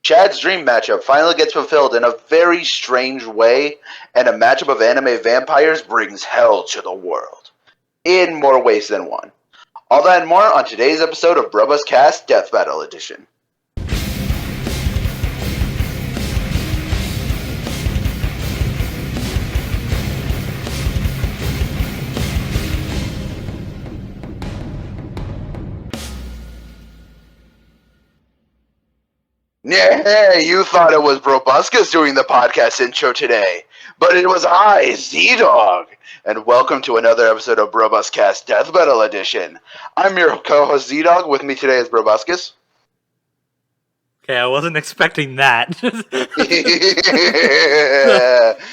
Chad's dream matchup finally gets fulfilled in a very strange way, and a matchup of anime vampires brings hell to the world. In more ways than one. All that and more on today's episode of BrobusCast Death Battle Edition. Yeah, you thought it was Brobuscus doing the podcast intro today, but it was I, ZDogg, and welcome to another episode of BrobusCast Death Battle Edition. I'm your co-host ZDogg. With me today is Brobuscus. Okay, I wasn't expecting that.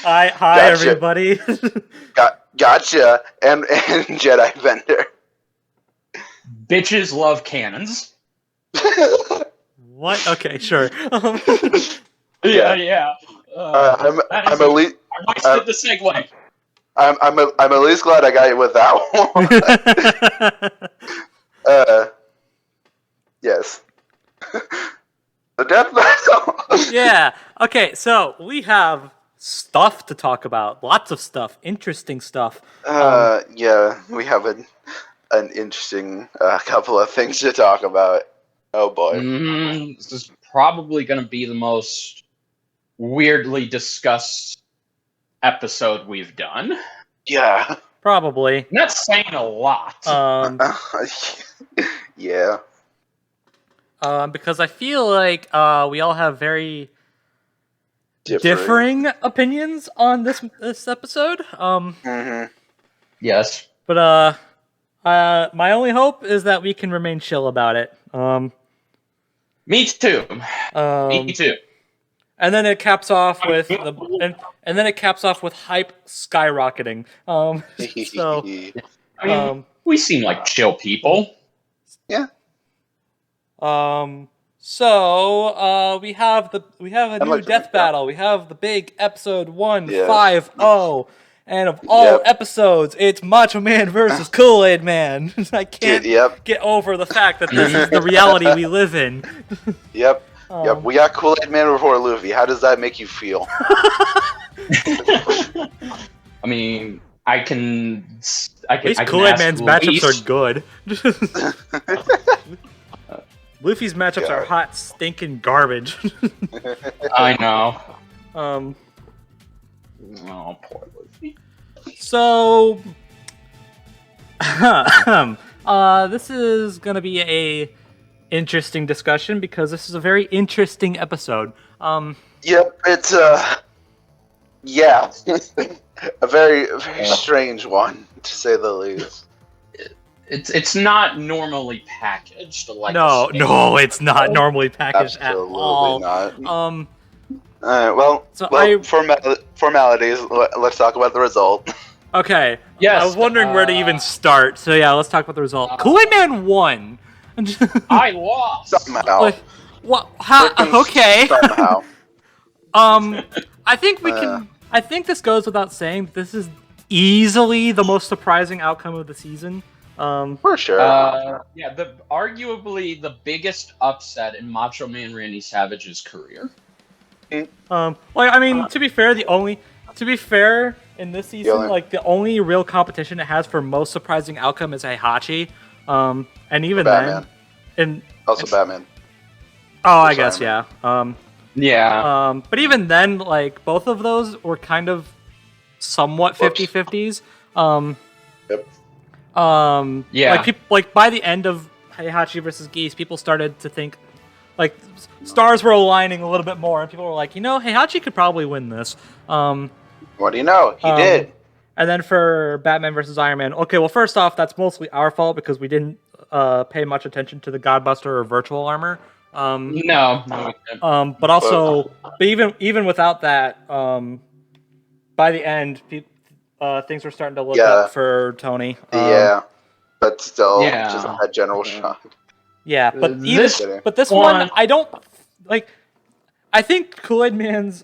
Hi, gotcha. Everybody. Gotcha, and Jedi Vendor. Bitches love cannons. What? Okay, sure. Yeah. I'm at least. I wasted the segue. I'm at least glad I got you with that one. Yes. The death battle. Yeah. Okay, so we have stuff to talk about. Lots of stuff. Interesting stuff. Yeah, we have an interesting couple of things to talk about. Oh boy. This is probably going to be the most weirdly discussed episode we've done. Yeah. Probably. Not saying a lot. Yeah. Because I feel like we all have very differing opinions on this episode. Yes. But my only hope is that we can remain chill about it. Me too. Me too. And then it caps off with and then it caps off with hype skyrocketing. We seem like chill people. Yeah. So we have a new death battle. We have the big episode 150. And of all episodes, it's Macho Man versus Kool-Aid Man. I can't get over the fact that this is the reality we live in. Yep. We got Kool-Aid Man before Luffy. How does that make you feel? I mean, At least Kool-Aid Man's matchups are good. Luffy's matchups are hot, stinking garbage. I know. Oh, poor Luffy. So, this is going to be a interesting discussion because this is a very interesting episode. Yep, it's a very strange one, to say the least. It's not normally packaged like No, it's not normally packaged at all. Absolutely not. Alright, formalities. Let's talk about the result. Okay. Yes. I was wondering where to even start. So yeah, let's talk about the result. Kool-Aid Man won. I lost. Somehow. What? Okay. Somehow. I think we can. I think this goes without saying. This is easily the most surprising outcome of the season. For sure. Arguably the biggest upset in Macho Man Randy Savage's career. To be fair, in this season, the only real competition it has for most surprising outcome is Heihachi. And even Batman. then, Batman. Oh, I guess yeah. But even then, both of those were kind of somewhat 50-50s. Yep. By the end of Heihachi versus Geese, people started to think stars were aligning a little bit more, and people were like, Heihachi could probably win this. What do you know? He did. And then for Batman versus Iron Man, okay, well, first off, that's mostly our fault because we didn't pay much attention to the Godbuster or Virtual Armor. No. But also, even without that, by the end, things were starting to look up for Tony. But still, just a general shock. Yeah, but this one, I don't like. I think Kool-Aid Man's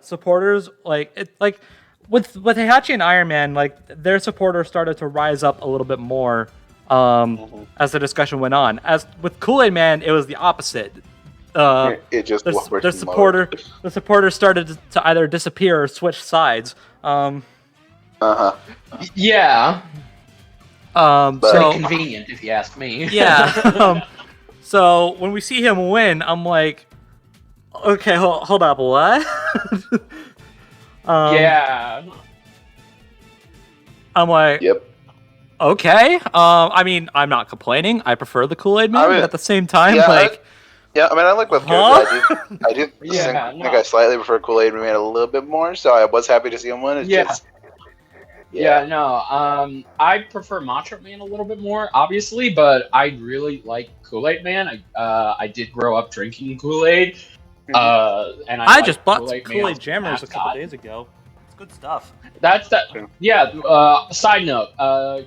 supporters with Heihachi and Iron Man, their supporters started to rise up a little bit more as the discussion went on. As with Kool-Aid Man, it was the opposite. it just the supporters started to either disappear or switch sides. Yeah. So convenient, if you ask me. Yeah. So when we see him win, I'm like, okay, hold up, what? Yeah. I'm like, yep. Okay. I mean, I'm not complaining. I prefer the Kool-Aid Man, but at the same time, yeah, I mean, I like both characters. I do Yeah, think I slightly prefer Kool-Aid Man a little bit more, so I was happy to see him win. It's just, I prefer Macho Man a little bit more, obviously, but I really like Kool-Aid Man. I did grow up drinking Kool-Aid, and I just bought Kool-Aid Kool-Aid Jammers a couple days ago. It's good stuff. That's that. Yeah. Side note.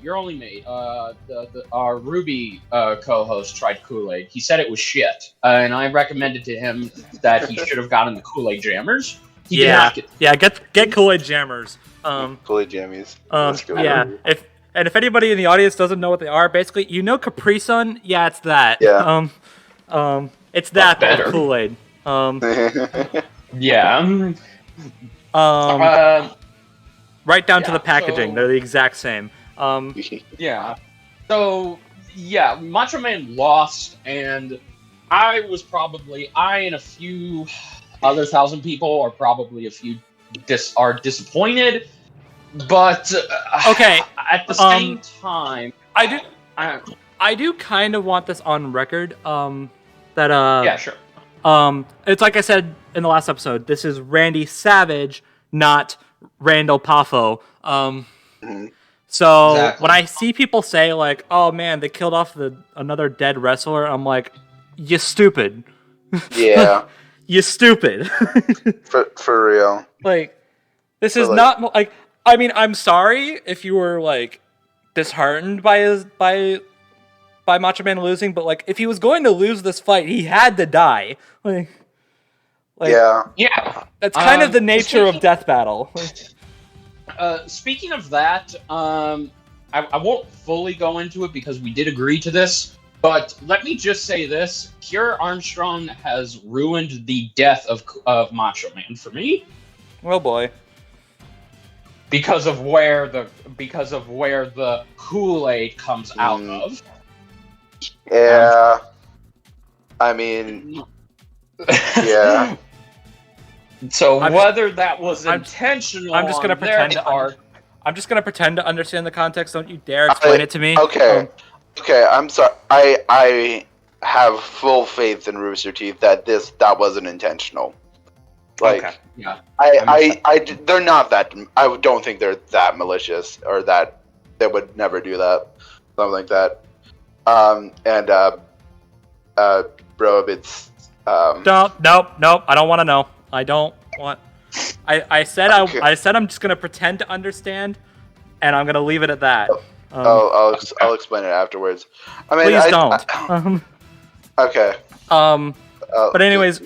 Your only mate, our Ruby co-host tried Kool-Aid. He said it was shit, and I recommended to him that he should have gotten the Kool-Aid Jammers. He did not get Kool-Aid Jammers. Kool-Aid Jammies. If anybody in the audience doesn't know what they are, basically, Capri Sun? Yeah, it's that. Yeah. It's that better. Kool-Aid. Yeah. Right down to the packaging, they're the exact same. Yeah. So, yeah, Macho Man lost, and I and a few other 1,000 people are probably are disappointed, but okay. At the same time, I do kind of want this on record. Yeah, sure. It's like I said in the last episode. This is Randy Savage, not Randall Poffo. So exactly. When I see people say like, "Oh man, they killed off another dead wrestler," I'm like, "You stupid." Yeah. You stupid. for real. Like, this is not like. I mean, I'm sorry if you were like disheartened by Macho Man losing, but like, if he was going to lose this fight, he had to die. Like yeah. That's kind of the nature of Death Battle. Speaking of that, I won't fully go into it because we did agree to this, but let me just say this: Kiera Armstrong has ruined the death of Macho Man for me. Oh boy. Because of where the Kool-Aid comes out of. Yeah. I mean, yeah. So whether that was intentional, I'm just gonna pretend. I'm just gonna pretend to understand the context. Don't you dare explain it to me. Okay. Okay. I'm sorry. I have full faith in Rooster Teeth that that wasn't intentional. Like, okay. Yeah. They're not that. I don't think they're that malicious or that they would never do that. Something like that. Bro, it's. Nope. I don't want to know. I don't want. I said okay. I said I'm just gonna pretend to understand, and I'm gonna leave it at that. I'll explain it afterwards. I mean, please don't. Okay. But anyways,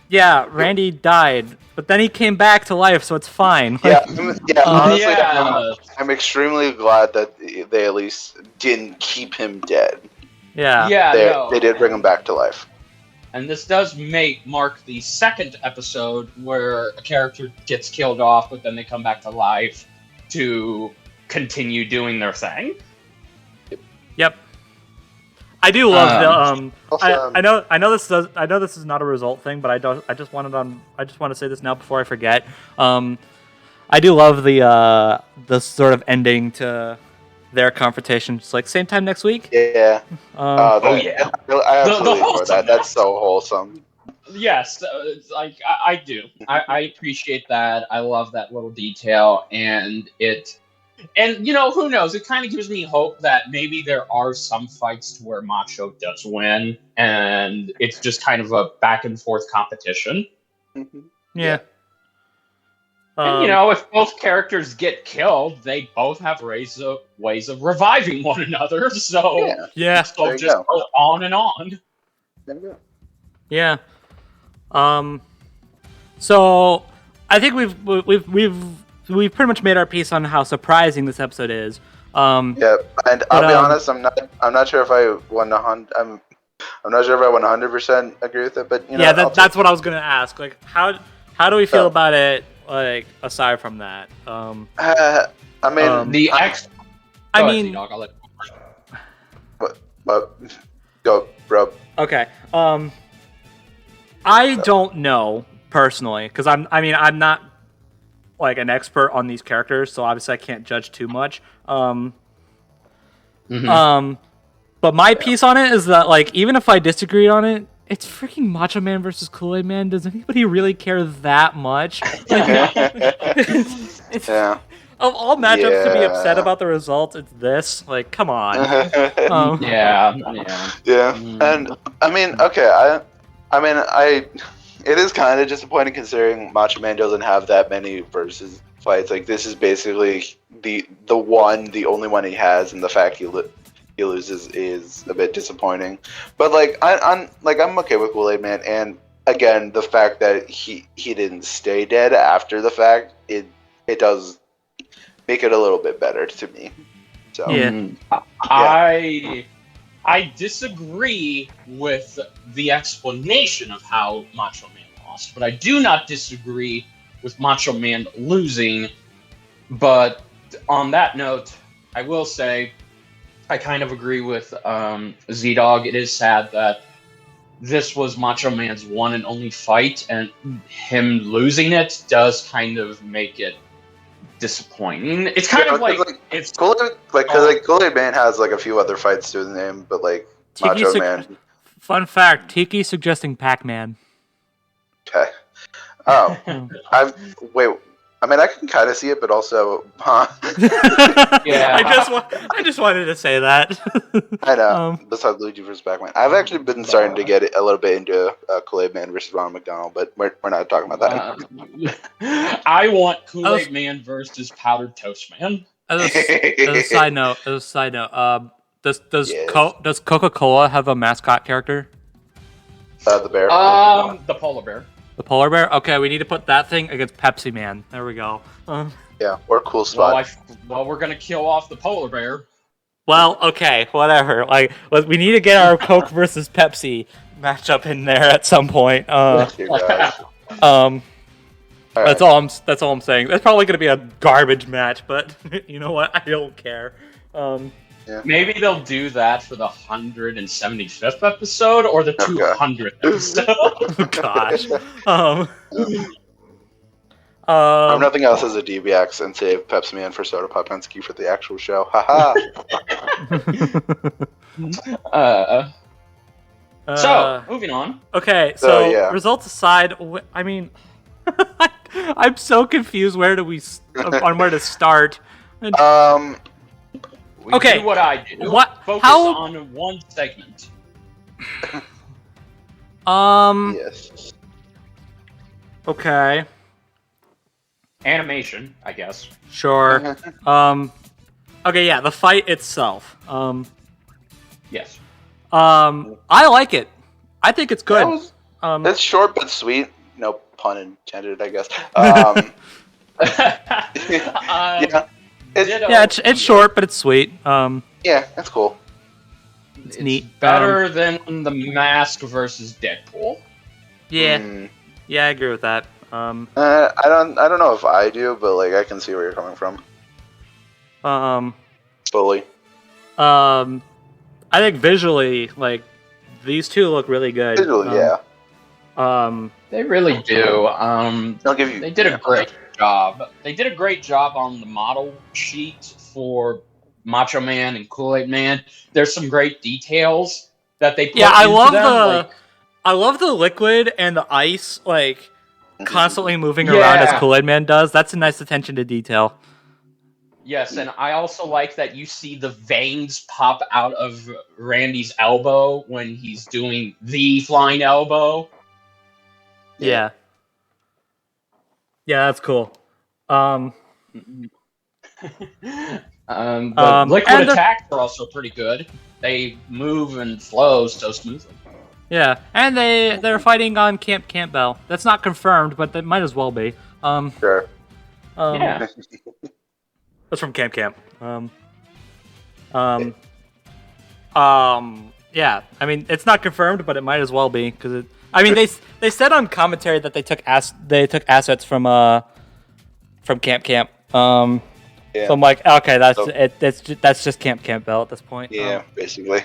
yeah, Randy died, but then he came back to life, so it's fine. Honestly, I'm extremely glad that they at least didn't keep him dead. Yeah. They did bring him back to life. And this does mark the second episode where a character gets killed off, but then they come back to life to continue doing their thing. Yep. I do love I know this is not a result thing, but I just want to say this now before I forget. I do love the sort of ending to their confrontation. It's like same time next week. Yeah. Yeah. I absolutely adore that. That's so wholesome. Yes, like I do. I appreciate that. I love that little detail, and who knows? It kind of gives me hope that maybe there are some fights to where Macho does win, and it's just kind of a back and forth competition. Mm-hmm. Yeah. And if both characters get killed, they both have ways of reviving one another. So they'll just go on and on. There you go. Yeah. So I think we've pretty much made our piece on how surprising this episode is. Yeah, and I'll be honest, I'm not sure if I want to hunt. I'm not sure if I 100% agree with it, but yeah, that's what I was gonna ask. Like, how do we feel about it? Like, aside from that, I mean, the X. I Go mean, ahead, ZDogg, I'll let what? Go, bro. okay. I don't know personally because I'm not like an expert on these characters, so obviously I can't judge too much. But my piece on it is that, like, even if I disagree on it, it's freaking Macho Man versus Kool-Aid Man. Does anybody really care that much? Like, it's, Yeah. of all matchups to be upset about the results, it's this. Like, come on. Yeah. And I mean, okay, it is kind of disappointing considering Macho Man doesn't have that many versus fights. Like, this is basically the only one he has, and the fact he loses is a bit disappointing. But like, I'm okay with Kool-Aid Man, and again, the fact that he didn't stay dead after the fact, it does make it a little bit better to me. So Yeah. I disagree with the explanation of how Macho Man lost, but I do not disagree with Macho Man losing. But on that note, I will say I kind of agree with ZDogg. It is sad that this was Macho Man's one and only fight, and him losing it does kind of make it disappointing. It's kind of like it's Kool-Aid Man has like a few other fights to his name, but like Macho Man. Fun fact: Tiki suggesting Pac-Man. Okay. I mean, I can kind of see it, but also, yeah. I just wanted to say that. I know. Besides Luigi vs. Pac-Man, I've actually been starting to get a little bit into Kool-Aid Man versus Ronald McDonald, but we're not talking about that. I want Kool-Aid Man versus Powdered Toast Man. As a side note, does Coca-Cola have a mascot character? The bear. The polar bear. The polar bear? Okay, we need to put that thing against Pepsi Man. There we go. Yeah, or Cool Spot. Well, we're gonna kill off the polar bear. Well, okay, whatever. Like, we need to get our Coke versus Pepsi matchup in there at some point. That's all I'm saying. That's probably gonna be a garbage match, but you know what? I don't care. Yeah. Maybe they'll do that for the 175th episode or the 200th episode. Oh, gosh. Nothing else as a DBX and save Pepsi Man for Soda Popensky for the actual show. Haha. So, moving on. Okay, so results aside, I mean, I'm so confused. Where to start? Okay. Do what I did. Focus on one segment. Yes. Okay. Animation, I guess. Sure. Okay, yeah, the fight itself. Yes. I like it. I think it's good. It's short but sweet. No pun intended, I guess. Yeah. It's short, but it's sweet. Yeah, that's cool. It's neat. Better than the Mask versus Deadpool. Yeah, yeah, I agree with that. I don't know if I do, but like I can see where you're coming from. Fully. I think visually, like, these two look really good. Visually, yeah. They really do. They did a great job. They did a great job on the model sheet for Macho Man and Kool-Aid Man. There's some great details that they put into I love the liquid and the ice, like, constantly moving around as Kool-Aid Man does. That's a nice attention to detail. Yes, and I also like that you see the veins pop out of Randy's elbow when he's doing the flying elbow. Yeah. Yeah, that's cool. The liquid attacks are also pretty good. They move and flow so smoothly. Yeah, and they're fighting on Camp Campbell. That's not confirmed, but that might as well be. Sure. Yeah. That's from Camp. Yeah, Yeah, I mean it's not confirmed, but it might as well be because they said on commentary that they took assets from Camp. So I'm like, okay, that's just Camp Campbell at this point. Yeah, basically.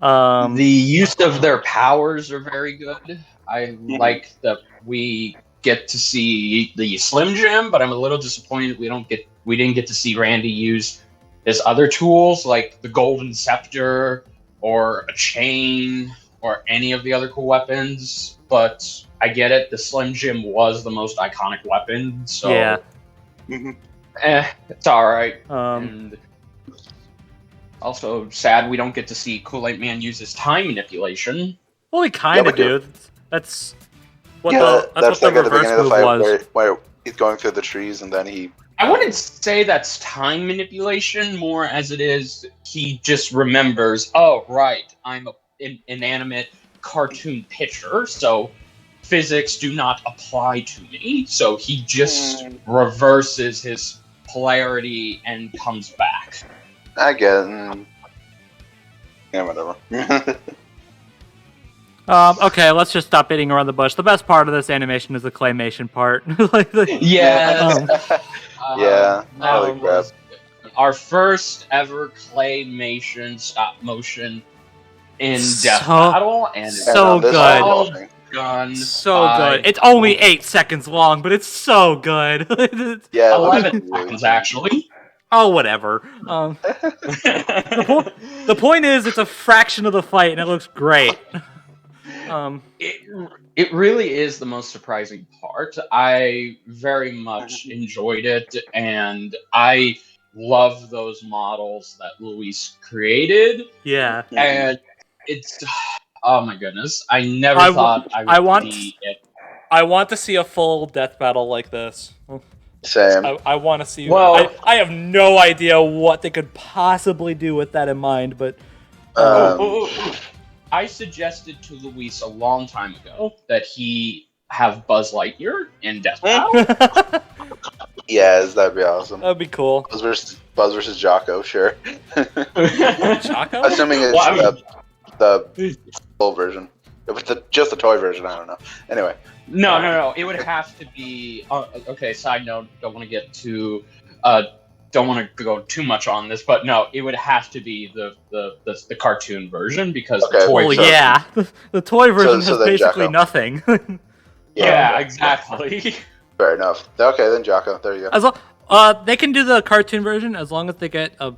The use of their powers are very good. I like that we get to see the Slim Jim, but I'm a little disappointed we didn't get to see Randy use his other tools like the Golden Scepter or a chain or any of the other cool weapons. But I get it. The Slim Jim was the most iconic weapon, so yeah. It's all right. And also sad we don't get to see Kool-Aid Man use his time manipulation. Well, we kind of do. That's what the at the reverse beginning of the move fight was. where he's going through the trees and then he. I wouldn't say that's time manipulation more as it is he just remembers, oh, right, I'm an inanimate cartoon picture, so physics do not apply to me. So he just reverses his polarity and comes back. I get it. Yeah, whatever. Okay, let's just stop beating around the bush. The best part of this animation is the claymation part. Yeah. Holy crap. Our first ever claymation stop motion in Death Battle, and so good. Done so good. It's only 8 seconds long, but it's so good. Yeah, 11 seconds actually. Oh, whatever. The point is, it's a fraction of the fight, and it looks great. It really is the most surprising part. I very much enjoyed it, and I love those models that Luis created. Yeah. And it's... Oh my goodness. I never thought I would see it. I want to see a full death battle like this. Same. I want to see... Well, I have no idea what they could possibly do with that in mind, but... I suggested to Luis a long time ago that he have Buzz Lightyear in Death Battle. Yes, that'd be awesome. That'd be cool. Buzz versus Jocko, sure. Jocko? Assuming it's the full version. If it's just the toy version, I don't know. Anyway. No. It would have to be... okay, side note, don't want to get too... don't want to go too much on this, but no, it would have to be the cartoon version because the toy version... yeah. The toy version has basically nothing. Yeah, exactly. Fair enough. Okay, then Jocko. There you go. They can do the cartoon version as long as they get a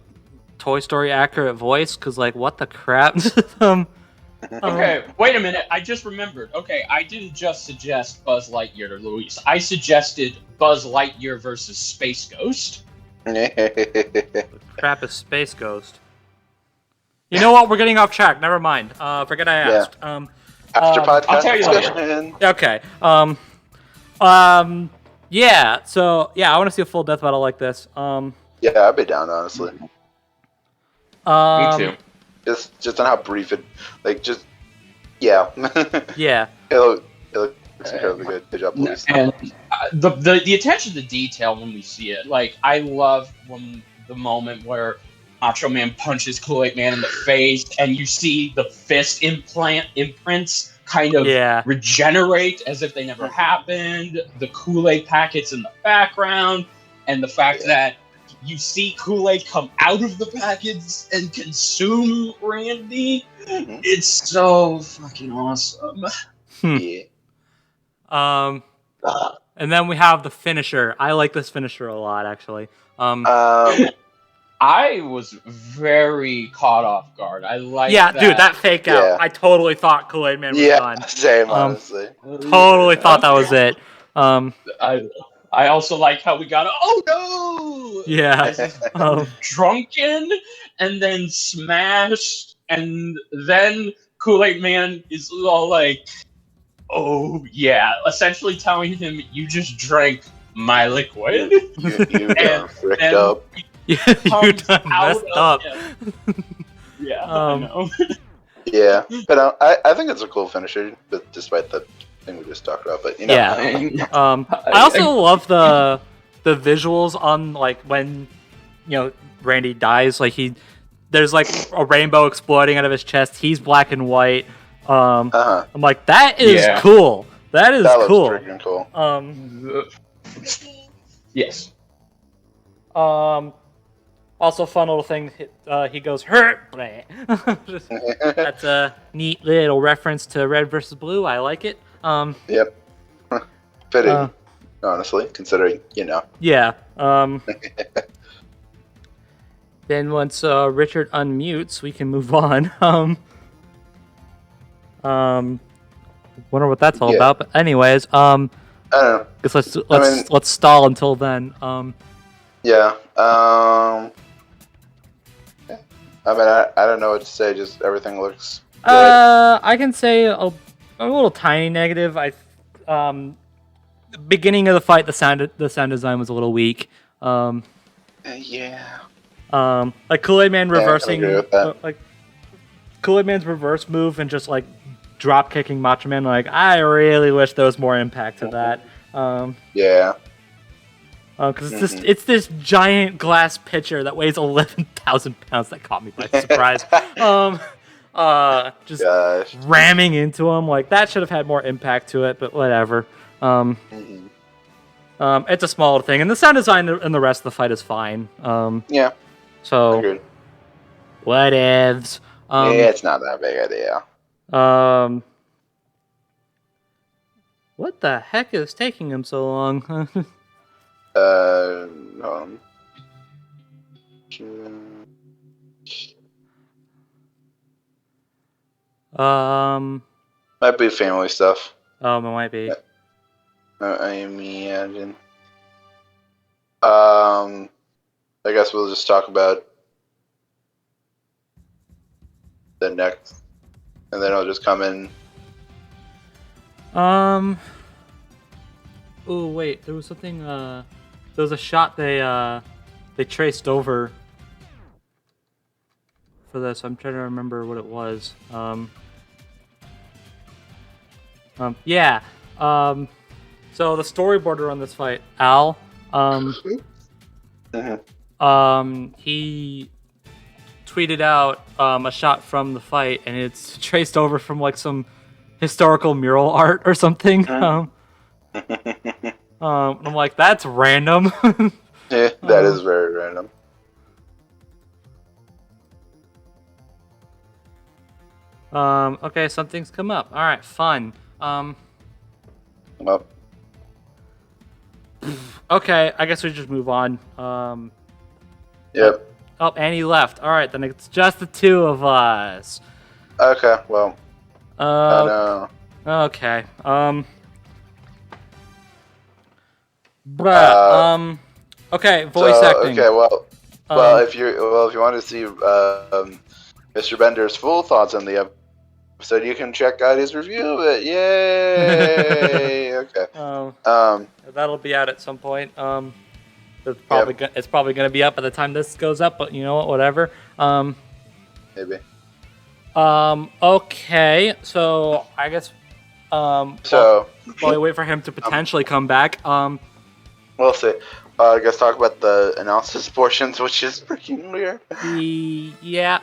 Toy Story accurate voice, because, like, what the crap? Okay, wait a minute. I just remembered. Okay, I didn't just suggest Buzz Lightyear to Luis. I suggested Buzz Lightyear versus Space Ghost. The crap is Space Ghost. You know what? We're getting off track. Never mind. Forget I asked. Yeah. After podcast I'll tell you discussion. Okay. Yeah. So yeah, I want to see a full death battle like this. Yeah, I'd be down, honestly. Me too. Just on how brief it, like, just yeah. Yeah. It looks incredibly good. Good job, Luis. And the attention to detail when we see it, like, I love when the moment where Macho Man punches Kool-Aid Man in the face, and you see the fist imprints kind of regenerate as if they never happened. The Kool-Aid packets in the background, and the fact that you see Kool-Aid come out of the packets and consume Randy. It's so fucking awesome. Yeah. And then we have the finisher. I like this finisher a lot, actually. I was very caught off guard. I like dude, that fake out. Yeah. I totally thought Kool-Aid Man was done. Yeah, same, honestly. Totally thought that was it. I also like how we got oh no! Yeah. Drunken, and then smashed, and then Kool-Aid Man is all like, oh yeah, essentially telling him, you just drank my liquid. You done fricked up. You done messed up. Yeah, I know. Yeah, but I think it's a cool finisher, but despite the thing we just talked about, but you know. Yeah. I also love the visuals on, like, when, you know, Randy dies, like there's like a rainbow exploding out of his chest. He's black and white. I'm like, that is cool. That cool. Looks freaking cool. Yes. Also, fun little thing. He goes hurt. That's a neat little reference to Red versus Blue. I like it. Yep. Fitting, honestly, considering Yeah. Then once Richard unmutes, we can move on. Wonder what that's all about. But anyways, I don't know. Guess let's stall until then. Yeah. I mean, I don't know what to say. Just everything looks good. I can say a little tiny negative. The beginning of the fight, the sound design was a little weak. Yeah. Like Kool-Aid Man reversing, I agree with that. like Kool-Aid Man's reverse move and just like drop kicking Macho Man. Like, I really wish there was more impact to that. Yeah. Because it's this giant glass pitcher that weighs 11,000 pounds that caught me by surprise. Just ramming into him, like that should have had more impact to it, but whatever. It's a small thing, and the sound design and the rest of the fight is fine. Yeah. So Agreed. whatevs. Yeah, it's not that big idea. What the heck is taking him so long? Might be family stuff. It might be. I imagine. I guess we'll just talk about the next, and then I'll just come in. Oh wait, there was something. There was a shot they traced over for this. I'm trying to remember what it was. Yeah. So the storyboarder on this fight, Al. He tweeted out a shot from the fight, and it's traced over from like some historical mural art or something. I'm like, that's random. Yeah, that is very random. Okay, something's come up. All right, fun. Well. Okay, I guess we just move on. Yep. Oh, and he left. All right, then it's just the two of us. Okay, well. I know. Okay. Okay, voice acting. Okay, well, if you want to see Mr. Bender's full thoughts on the episode, you can check out his review of it. Yay! Okay. That'll be out at some point. It's probably gonna be up by the time this goes up, but you know what? Whatever. Maybe. Okay. So I guess. While we wait for him to potentially come back. We'll see. I guess talk about the analysis portions, which is freaking weird. Yeah.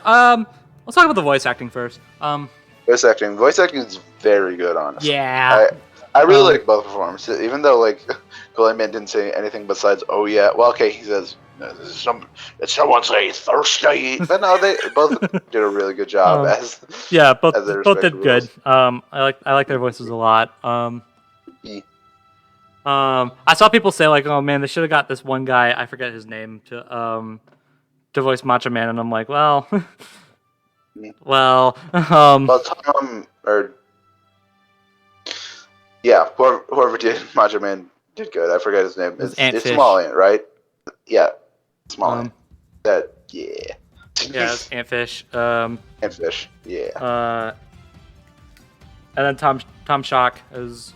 Let's talk about the voice acting first. Voice acting is very good, honestly. Yeah. I really like both performances, even though like Kool-Aid Man didn't say anything besides "oh yeah." Well, okay, he says did someone say thirsty? But no, they both did a really good job both did good. I like their voices a lot. I saw people say like, "Oh man, they should have got this one guy. I forget his name to voice Macho Man," and I'm like, well, Tom whoever did Macho Man did good. I forget his name. It's Smallien, right? Yeah, Smallien. Yeah, it's Antfish. Antfish. Yeah. And then Tom Shock is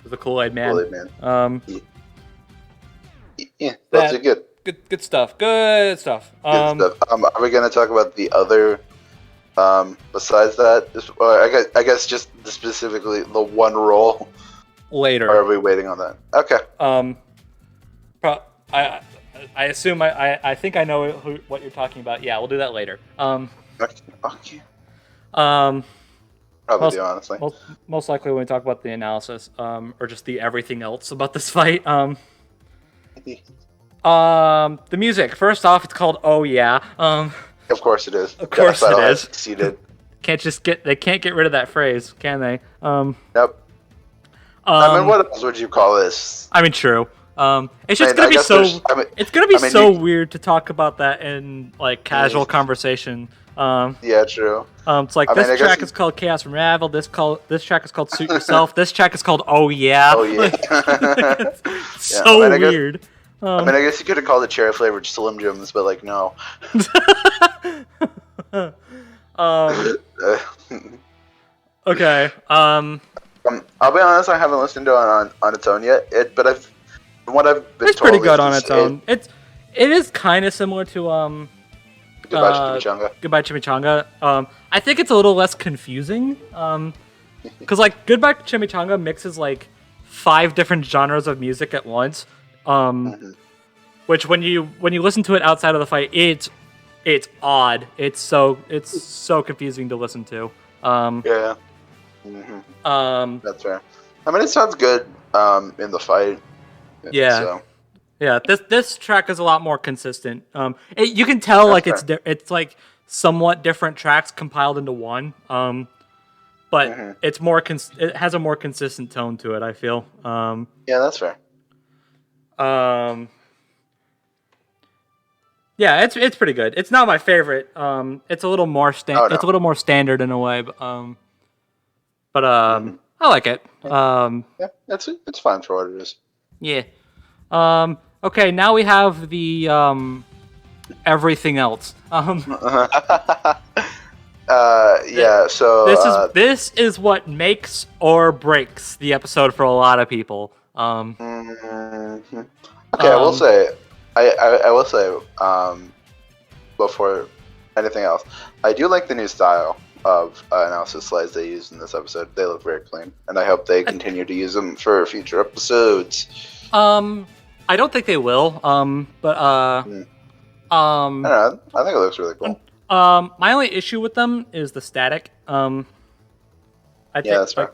the Kool-Aid Man. Kool-Aid Man. That's good. Good stuff. Good stuff. Are we gonna talk about the other? Besides that, I guess just specifically the one role later. Or are we waiting on that? Okay. I assume I think I know what you're talking about. Yeah, we'll do that later. Okay. Probably do, honestly. Most likely when we talk about the analysis, or just the everything else about this fight. The music. First off, it's called "Oh Yeah." Of course it is. Of course it is. Succeeded. They can't get rid of that phrase, can they? Nope. I mean, what else would you call this? I mean, true. It's just gonna be so. It's gonna be so weird to talk about that in like casual conversation. Yeah, true. It's like this track is called Chaos Unraveled. This track is called Suit Yourself. This track is called Oh Yeah. Oh yeah. So weird. I mean, I guess you could have called it cherry flavored Slim Jims, but like, no. Okay. I'll be honest, I haven't listened to it on its own yet. But from what I've been told, it's pretty good on its own. It is kind of similar to Goodbye Chimichanga. Goodbye Chimichanga. I think it's a little less confusing. Because like Goodbye Chimichanga mixes like 5 different genres of music at once. Which when you listen to it outside of the fight, it's odd. It's so confusing to listen to. Yeah. That's fair. I mean, it sounds good in the fight. Yeah. So. Yeah. This track is a lot more consistent. You can tell like it's like somewhat different tracks compiled into one. But it's more it has a more consistent tone to it, I feel. Yeah, that's fair. Yeah, it's pretty good. It's not my favorite. It's a little more It's a little more standard in a way, but I like it. Yeah, it's fine for what it is. Yeah. Okay, now we have the everything else. Yeah. So this is what makes or breaks the episode for a lot of people. Okay, I will say, I will say, before anything else, I do like the new style of analysis slides they used in this episode. They look very clean, and I hope they continue to use them for future episodes. I don't think they will. But I don't know. I think it looks really cool. My only issue with them is the static. I think that's fair.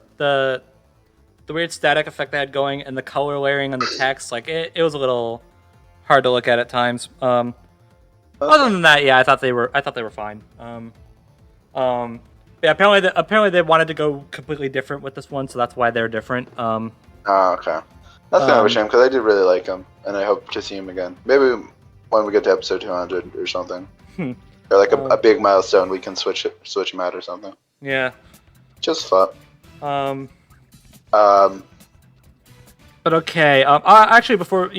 The weird static effect they had going and the color layering on the text, like it was a little hard to look at times. Other than that, yeah, I thought they were fine. Yeah, apparently they wanted to go completely different with this one, so that's why they're different. Oh, okay. That's kind of a shame because I did really like them, and I hope to see them again. Maybe when we get to episode 200 or something, or like a big milestone, we can switch them out or something. Yeah. Just thought. But okay. Actually, before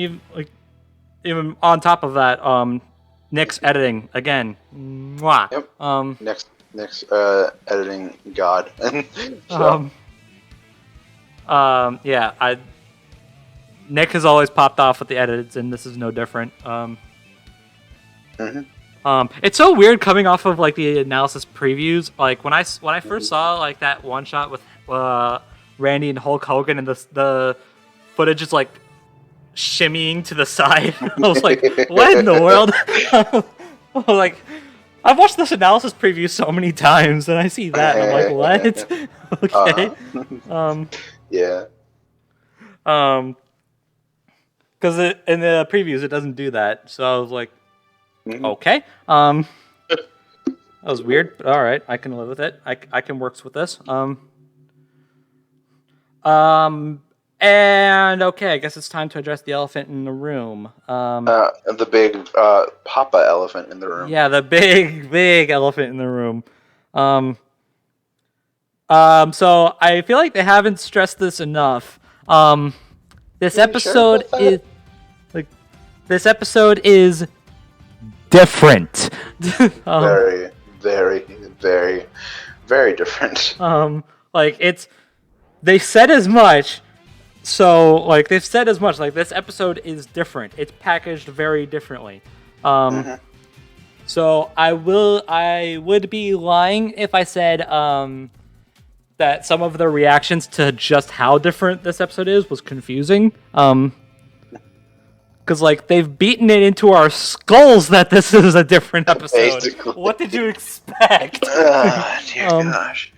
even on top of that, Nick's editing again. Mwah. Yep. Nick's editing god. Yeah. Nick has always popped off with the edits, and this is no different. It's so weird coming off of like the analysis previews. Like when I first saw like that one shot with Randy and Hulk Hogan, and the footage is like shimmying to the side. I was like, what in the world? Like, I've watched this analysis preview so many times, and I see that, and I'm like, what? Okay. Yeah. Because in the previews it doesn't do that, so I was like, okay. That was weird, but all right, I can live with it. I can work with this. And okay, I guess it's time to address the elephant in the room. The big Papa elephant in the room. Yeah, the big elephant in the room. So I feel like they haven't stressed this enough. This episode is different. Very, very, very, very different. They said as much. So, like, they've said as much. Like, this episode is different. It's packaged very differently. So I would be lying if I said that some of the reactions to just how different this episode was confusing. Because, like, they've beaten it into our skulls that this is a different episode. Basically. What did you expect? Dear gosh.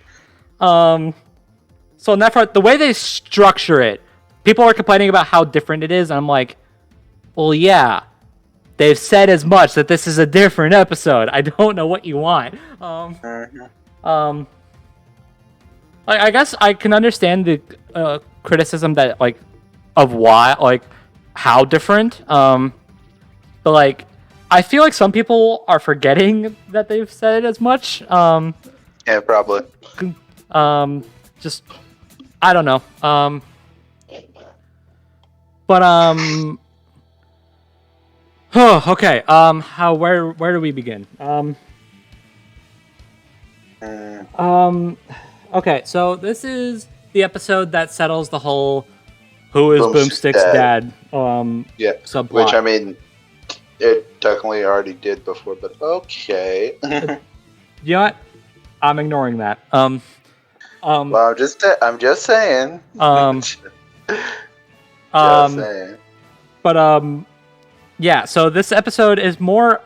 So in that part, the way they structure it, people are complaining about how different it is, and I'm like, well, yeah. They've said as much that this is a different episode. I don't know what you want. I guess I can understand the criticism that, like, of why, like, how different. But, like, I feel like some people are forgetting that they've said it as much. Yeah, probably. Just, I don't know. Okay. Where do we begin? Okay, so this is the episode that settles the whole who is Boomstick's dad subplot. Which, I mean, it technically already did before, but okay. You know what? I'm ignoring that. Well, I'm just saying. Just saying. But yeah. So this episode is more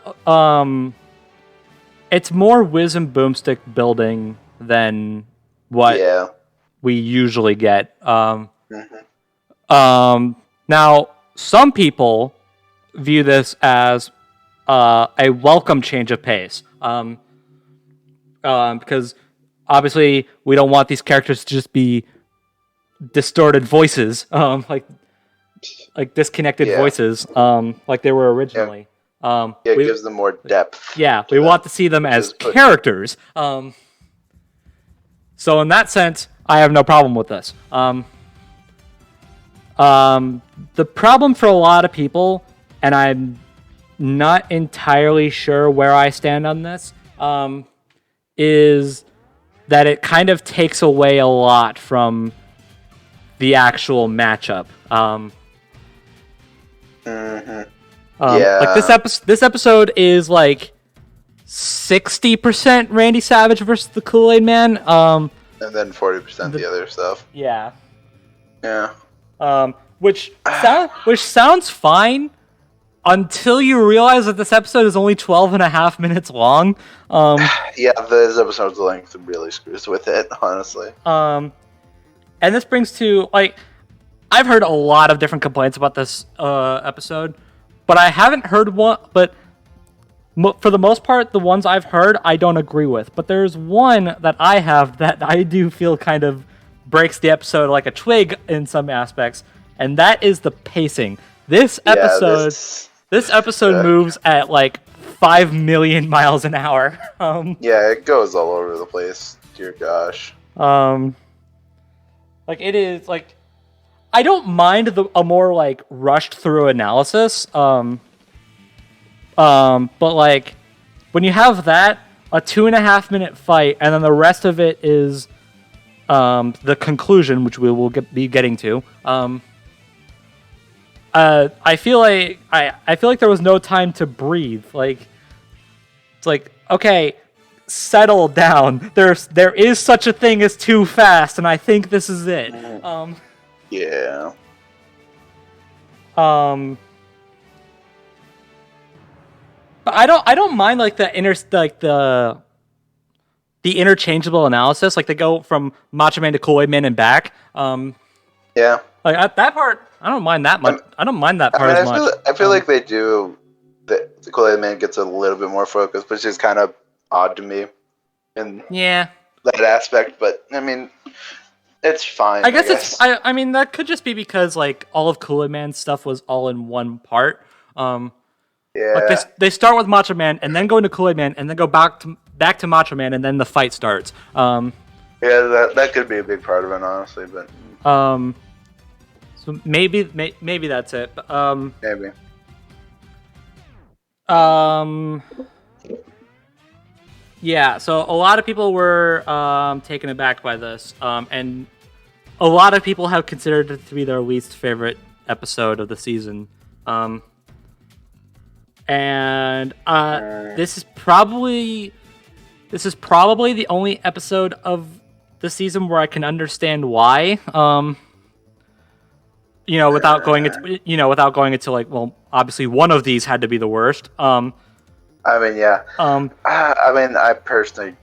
it's more Wiz and Boomstick building than what we usually get. Now, some people view this as a welcome change of pace. Because obviously we don't want these characters to just be distorted voices, like disconnected voices, like they were originally. It gives them more depth. Yeah, we want to see them as characters. So in that sense, I have no problem with this. The problem for a lot of people, and I'm not entirely sure where I stand on this, is that it kind of takes away a lot from the actual matchup. Like this episode is like 60% Randy Savage versus the Kool-Aid Man. And then 40% the other stuff. Yeah. Yeah. Which sounds fine until you realize that this episode is only 12.5 minutes long. Yeah, this episode's length really screws with it, honestly. And this brings to, like, I've heard a lot of different complaints about this episode, but I haven't heard one, but for the most part, the ones I've heard, I don't agree with. But there's one that I have that I do feel kind of breaks the episode like a twig in some aspects, and that is the pacing. This episode moves at like 5 million miles an hour. Yeah, it goes all over the place. Dear gosh. Like it is like, I don't mind a more like rushed through analysis. But like when you have that, a 2.5 minute fight, and then the rest of it is the conclusion, which we will be getting to. I feel like there was no time to breathe. Like it's like, okay, settle down. There is such a thing as too fast, and I think this is it. Yeah. But I don't mind like the interchangeable analysis. Like they go from Macho Man to Kool-Aid Man and back. Yeah. Like at that part, I don't mind that much. I don't mind that part as much. I feel like they do. The Kool-Aid Man gets a little bit more focus, which is kind of odd to me. In that aspect, but I mean, it's fine. I guess. I mean, that could just be because like all of Kool-Aid Man's stuff was all in one part. Yeah. Like they start with Macho Man and then go into Kool-Aid Man and then go back to Macho Man and then the fight starts. Yeah, that could be a big part of it, honestly, but. So maybe that's it. Maybe. Yeah, so a lot of people were taken aback by this, and a lot of people have considered it to be their least favorite episode of the season. And this is probably the only episode of the season where I can understand why. without going into like, well, obviously one of these had to be the worst. I mean, yeah. I mean, I personally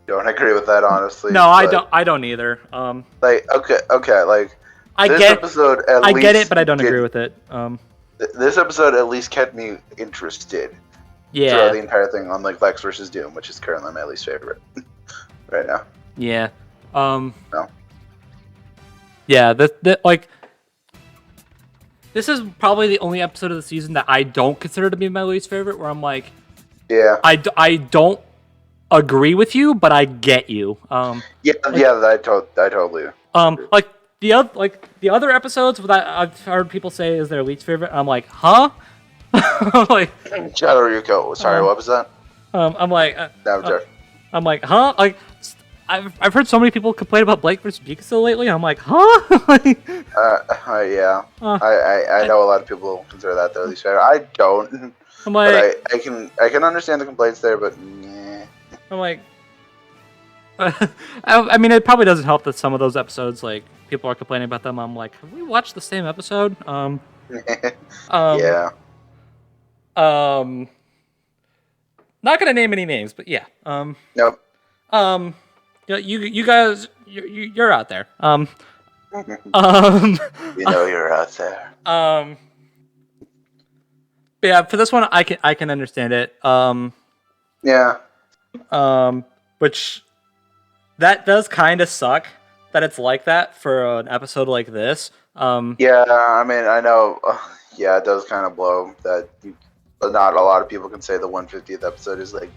don't agree with that, honestly. No, I don't either. Like, okay, like I get it, but I don't agree with it. This episode at least kept me interested. Yeah. Throughout the entire thing on like Lex versus Doom, which is currently my least favorite right now. Yeah. No. Yeah. Like. This is probably the only episode of the season that I don't consider to be my least favorite. Where I'm like, yeah, I don't agree with you, but I get you. I totally. Like the other episodes that I've heard people say is their least favorite. I'm like, huh? Like Shadow Ryuko. Sorry, what was that? I'm like, Avatar. I'm like, huh? Like, I've heard so many people complain about Blake versus Pikachu lately. I'm like, huh? Yeah. I know a lot of people consider that their least favorite. I don't. I'm like, but I can understand the complaints there, but yeah. I'm like, I mean, it probably doesn't help that some of those episodes, like, people are complaining about them. I'm like, have we watched the same episode? Yeah. Not gonna name any names, but yeah. Nope. You guys, you're out there. You know you're out there. But yeah, for this one, I can understand it. Yeah. Which that does kind of suck that it's like that for an episode like this. Yeah, I mean, I know. Yeah, it does kind of blow that not a lot of people can say the 150th episode is like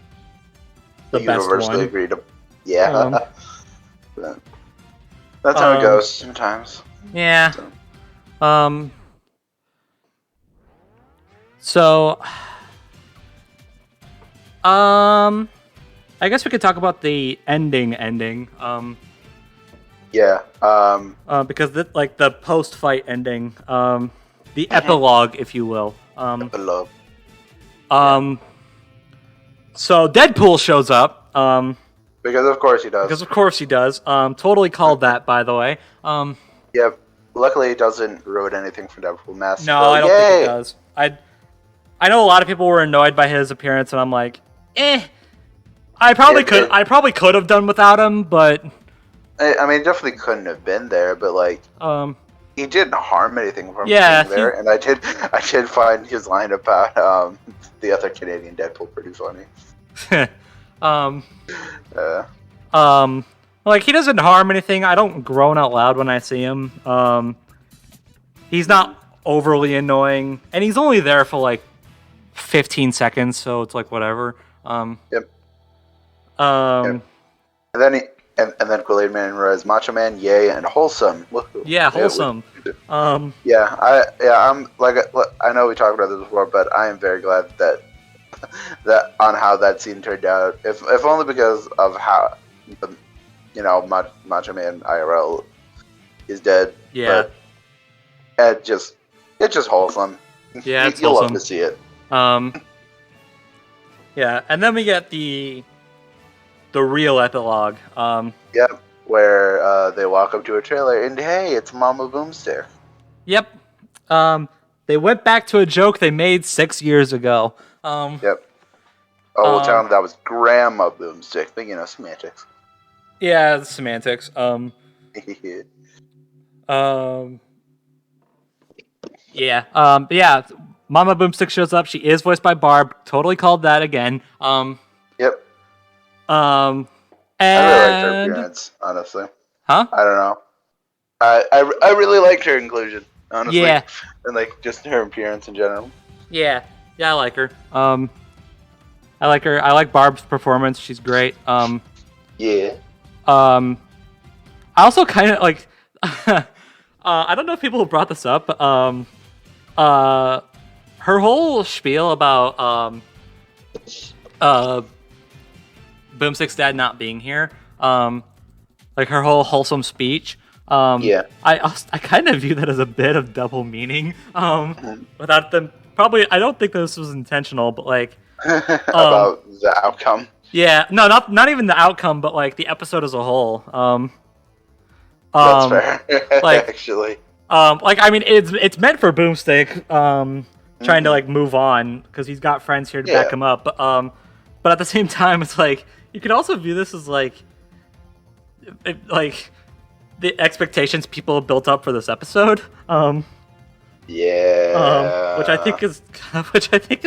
the best universally one. agreed to. Yeah. But that's how it goes sometimes. Yeah. So, I guess we could talk about the ending. Yeah. Because the post-fight ending, the epilogue, if you will. Epilogue. So Deadpool shows up. Because of course he does. Totally called that, by the way. Yep. Luckily, it doesn't ruin anything for Deadpool Mask. No, I don't think it does. I know a lot of people were annoyed by his appearance, and I'm like, I probably could have done without him, but I mean, it definitely couldn't have been there, but like, he didn't harm anything from being there, and I did find his line about the other Canadian Deadpool pretty funny. Like, he doesn't harm anything. I don't groan out loud when I see him. He's not overly annoying, and he's only there for like 15 seconds, so it's like whatever. Yep. Yep. And then Kool-Aid Man realized Macho Man, yay, and wholesome. Yeah, wholesome. I'm like, I know we talked about this before, but I am very glad that on how that scene turned out. If only because of how Macho Man IRL is dead. Yeah. But it's just wholesome. Yeah, it's you'll wholesome. love to see it. Yeah, and then we get the real epilogue. Yep, where they walk up to a trailer and hey, it's Mama Boomstick. Yep. They went back to a joke they made 6 years ago. Yep. Oh, we'll tell them that was Grandma Boomstick, but semantics. Yeah, the semantics. Yeah. But yeah, Mama Boomstick shows up. She is voiced by Barb. Totally called that again. Yep. And I really liked her appearance, honestly. Huh? I don't know. I really liked her inclusion, honestly. Yeah. And like just her appearance in general. Yeah. Yeah, I like her. I like her. I like Barb's performance. She's great. Yeah. I also kind of like. I don't know if people brought this up, but her whole spiel about Boomstick's dad not being here, like her whole wholesome speech. Yeah. I kind of view that as a bit of double meaning. Without them, probably I don't think this was intentional, but like about the outcome. Yeah, no, not even the outcome, but like the episode as a whole. That's fair. Like, actually, Like I mean, it's meant for Boomstick, trying to like move on because he's got friends here to back him up. But at the same time, it's like you could also view this as like the expectations people built up for this episode. Which I think is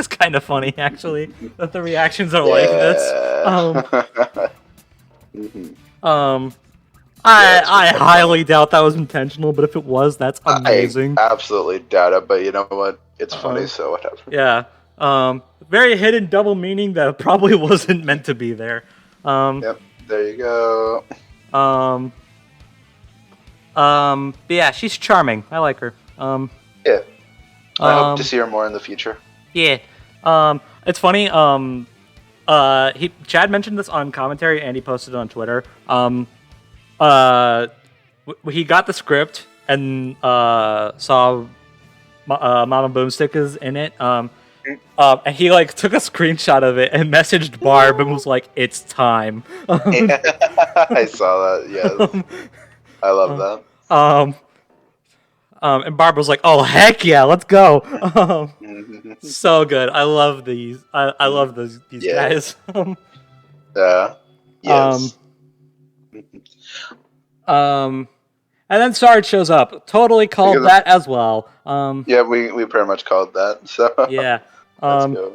kind of funny actually that the reactions are like this. I highly doubt that was intentional, but if it was, that's amazing. I absolutely doubt it, but you know what? It's funny, so whatever. Yeah. Very hidden double meaning that probably wasn't meant to be there. Yep. There you go. But yeah, she's charming. I like her. Yeah. I hope to see her more in the future. Yeah. It's funny. Chad mentioned this on commentary and he posted it on Twitter. He got the script and saw Mama Boomstick is in it. And he like took a screenshot of it and messaged Barb and was like, "It's time." I saw that. Yeah, I love that. And Barb was like, "Oh heck yeah, let's go!" So good. I love these. I love these guys. Yeah. Yes. And then Sarge shows up. Totally called that as well. Yeah, we pretty much called that. So yeah. Let's go.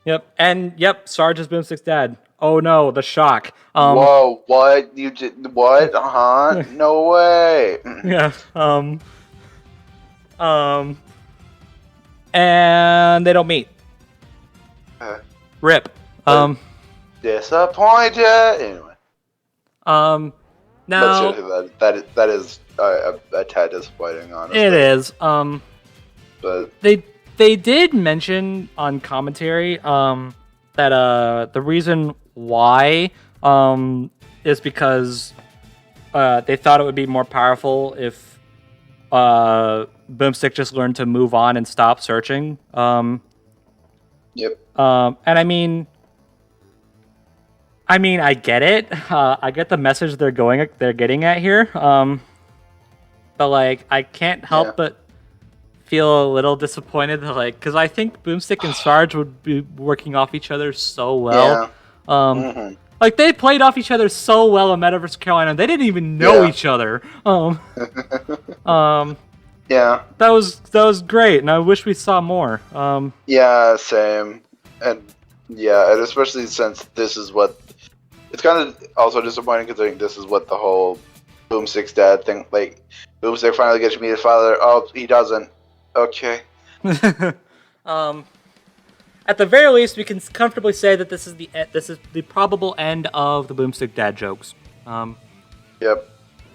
Yep. And yep, Sarge is Boomstick's dad. Oh no, the shock. Whoa! What you did? What? Huh? No way. Yeah. And they don't meet. Rip. Disappointed. Anyway. Now that is a tad disappointing, honestly. It is. But they did mention on commentary that the reason why is because they thought it would be more powerful if Boomstick just learned to move on and stop searching. Yep. And I mean, I get it. I get the message they're getting at here. But like, I can't help but feel a little disappointed. Like, because I think Boomstick and Sarge would be working off each other so well. Yeah. Like they played off each other so well in Meta vs. Carolina. They didn't even know each other. Yeah. That was great, and I wish we saw more. Yeah, same. And especially since this is what it's kind of also disappointing considering this is what the whole Boomstick's dad thing. Like Boomstick finally gets to meet his father. Oh, he doesn't. Okay. At the very least, we can comfortably say that this is the probable end of the Boomstick dad jokes. Yep.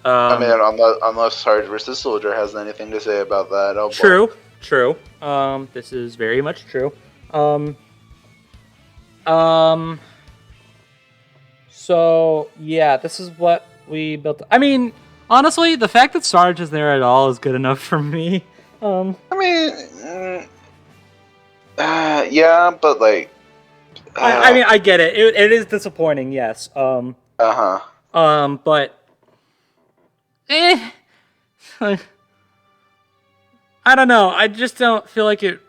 I mean, unless Sarge vs. Soldier has anything to say about that. Oh, true. This is very much true. So yeah, this is what we built. I mean, honestly, the fact that Sarge is there at all is good enough for me. I mean, yeah, but like, I mean, I get it. It is disappointing, yes. But I don't know. I just don't feel like it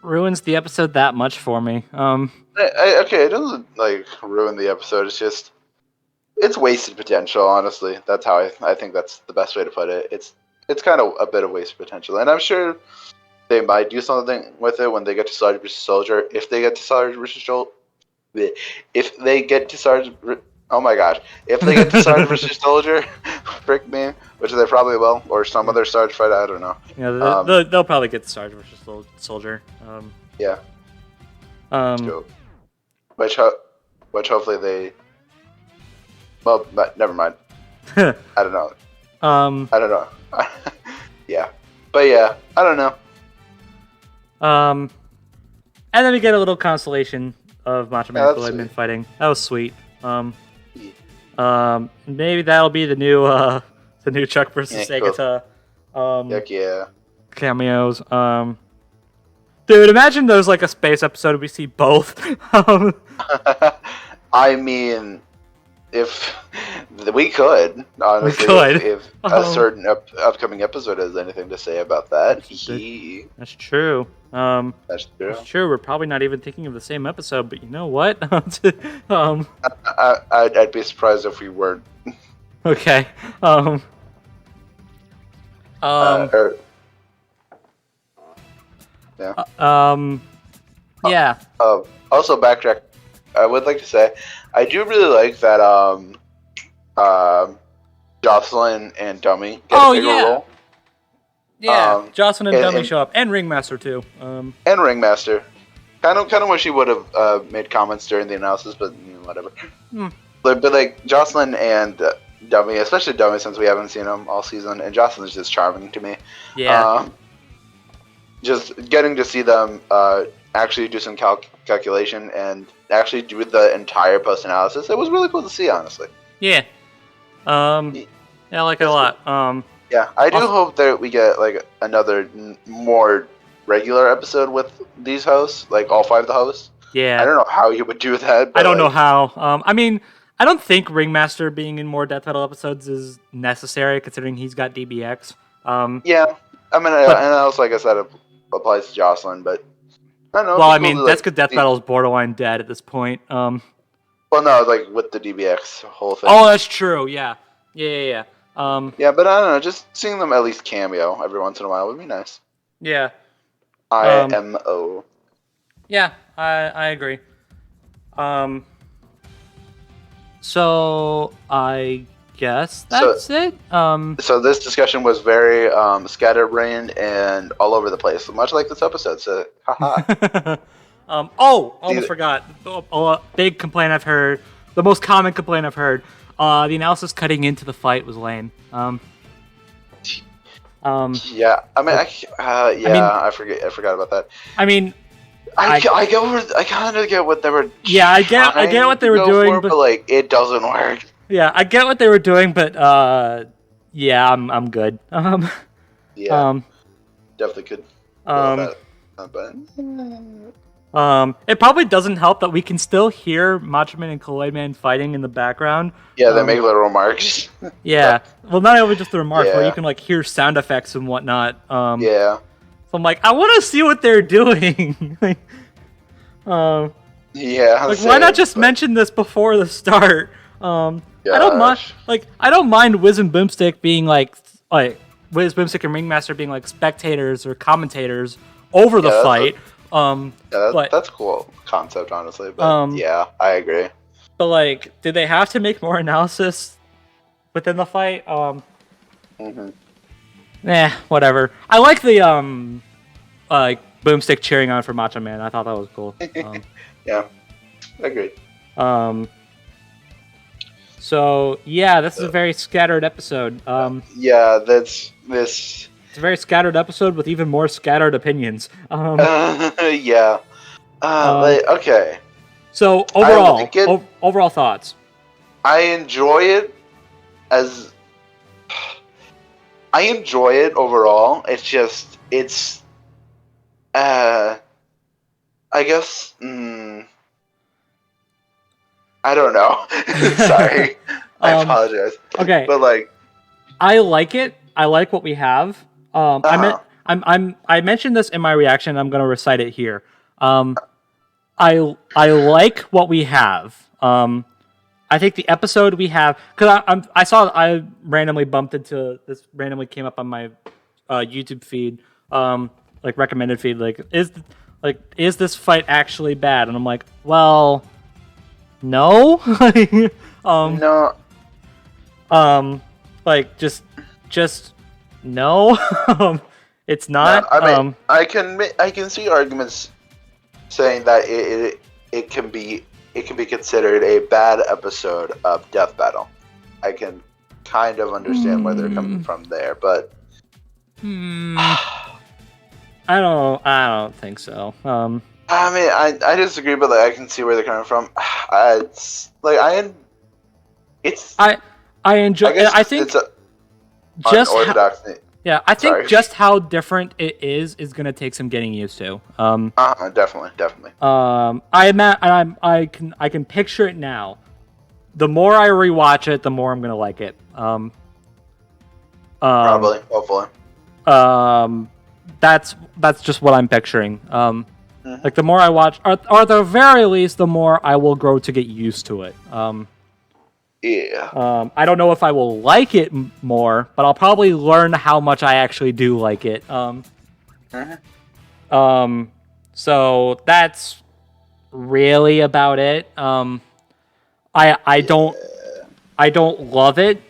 ruins the episode that much for me. Okay, it doesn't like ruin the episode. It's just it's wasted potential. Honestly, that's how I think that's the best way to put it. It's kind of a bit of wasted potential, and I'm sure they might do something with it when they get to Sarge vs. Soldier. If they get to Sarge vs. Soldier, if they get to Sarge, oh my gosh, if they get to Sarge vs. Soldier, frick me, which they probably will, or some other Sarge fight, I don't know. Yeah, they'll probably get to Sarge vs. Soldier. Yeah. Which hopefully they. Well, never mind. I don't know. I don't know. Yeah, but yeah, I don't know. And then we get a little constellation of Macho Man and Kool-Aid Man fighting. That was sweet. Maybe that'll be the new Chuck versus Segata. Heck yeah. Cameos. Dude, imagine there's like a space episode we see both. I mean, if we could, honestly, if a certain upcoming episode has anything to say about that. That's true. That's true. That's true. We're probably not even thinking of the same episode, but you know what? I'd be surprised if we weren't. Okay. Yeah. Also, backtrack. I would like to say, I do really like that. Jocelyn and Dummy get a bigger role. Yeah, Jocelyn and Dummy show up, and Ringmaster too. And Ringmaster. Kind of wish he would have made comments during the analysis, but whatever. But like Jocelyn and Dummy, especially Dummy, since we haven't seen him all season, and Jocelyn is just charming to me. Yeah. Just getting to see them actually do some calculation and actually do the entire post analysis, it was really cool to see, honestly. Yeah. Yeah, I like it a lot. Yeah, I do hope that we get like another more regular episode with these hosts, like all 5 of the hosts. Yeah. I don't know how you would do that. But I don't know how. I mean, I don't think Ringmaster being in more Death Battle episodes is necessary, considering he's got DBX. Yeah, I mean, and also, like I said, it applies to Jocelyn, but I don't know. Well, I mean, that's because Death Battle is borderline dead at this point. Well, no, like with the DBX whole thing. Oh, that's true. Yeah. Yeah. Yeah, but I don't know. Just seeing them at least cameo every once in a while would be nice. Yeah. IMO. Yeah, I agree. So I guess that's it. So this discussion was very scatterbrained and all over the place, much like this episode. So, haha. Almost forgot. Big complaint I've heard. The most common complaint I've heard. The analysis cutting into the fight was lame. Yeah, I mean, I forgot about that. I mean, I kind of get what they were. Yeah, I get what they were doing, but like it doesn't work. Yeah, I get what they were doing, but yeah, I'm good. Yeah, definitely could. It probably doesn't help that we can still hear Macho Man and Kool-Aid Man fighting in the background. Yeah, they make little remarks. Yeah, well, not only just the remarks, but you can like hear sound effects and whatnot. Yeah. So I'm like, I want to see what they're doing. Yeah. Like, why not just mention this before the start? I don't mind. Like, I don't mind Wiz and Boomstick being like Wiz, Boomstick, and Ringmaster being like spectators or commentators over the fight. That's a cool concept, honestly. But yeah, I agree. But like, did they have to make more analysis within the fight? Whatever. I like the Boomstick cheering on for Macho Man. I thought that was cool. Yeah, agreed. So yeah, this is a very scattered episode. Yeah, this. It's a very scattered episode with even more scattered opinions. Yeah. Okay. So overall thoughts. I enjoy it overall. It's just I guess I don't know. Sorry. I apologize. Okay. But like I like it. I like what we have. I mentioned this in my reaction. I'm going to recite it here. I like what we have. I think the episode we have, because I randomly bumped into this. Randomly came up on my YouTube feed, like recommended feed. Is this fight actually bad? And I'm like, well, no. No. Like just no. It's not. No, I mean, I can see arguments saying that it can be considered a bad episode of Death Battle. I can kind of understand where they're coming from there, but I don't think so. I mean, I disagree, but like, I can see where they're coming from. It's like I enjoy. I think it's just unorthodox. I think just how different it is going to take some getting used to. Definitely. I can picture it now. the more I rewatch it, the more I'm gonna like it. Probably, hopefully. That's just what I'm picturing. Like the more I watch, or at the very least, the more I will grow to get used to it. Yeah. I don't know if I will like it more, but I'll probably learn how much I actually do like it. So that's really about it. I don't love it,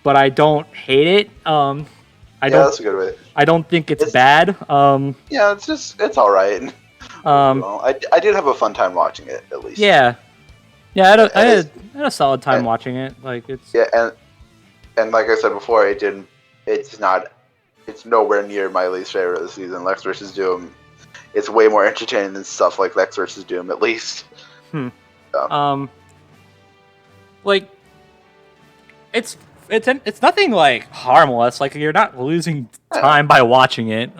but I don't hate it. That's a good way. I don't think it's bad. Yeah, it's all right. I did have a fun time watching it, at least. Yeah. Yeah, I had a solid time watching it. Like it's and like I said before, it's nowhere near my least favorite of the season. Lex vs. Doom. It's way more entertaining than stuff like Lex vs. Doom, at least. Like it's nothing like harmless. Like you're not losing time by watching it.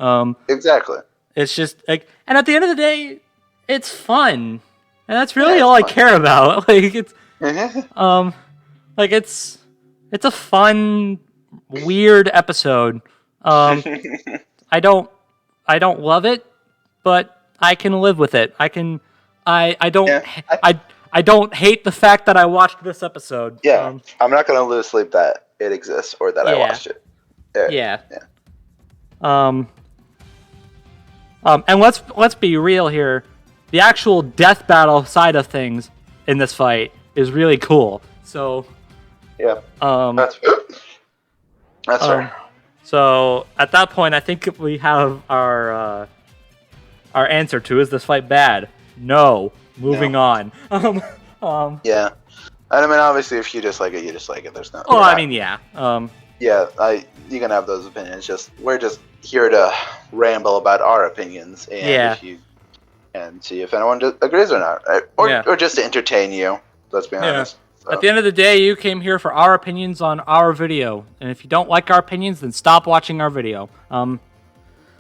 Exactly. It's just like, and at the end of the day, it's fun. And that's really all I care about. Like it's, like it's a fun, weird episode. I don't love it, but I can live with it. I don't hate the fact that I watched this episode. Yeah, I'm not gonna lose sleep that it exists or that I watched it. Yeah. And let's be real here. The actual death battle side of things in this fight is really cool. So yeah, that's fair. So at that point, I think we have our answer to: is this fight bad? No. Moving on. Yeah, and I mean, obviously, if you dislike it, you dislike it. There's no. Oh, I mean, yeah. You can have those opinions. We're just here to ramble about our opinions, and see if anyone agrees or not, or just to entertain you. Let's be honest. So. At the end of the day, you came here for our opinions on our video, and if you don't like our opinions, then stop watching our video.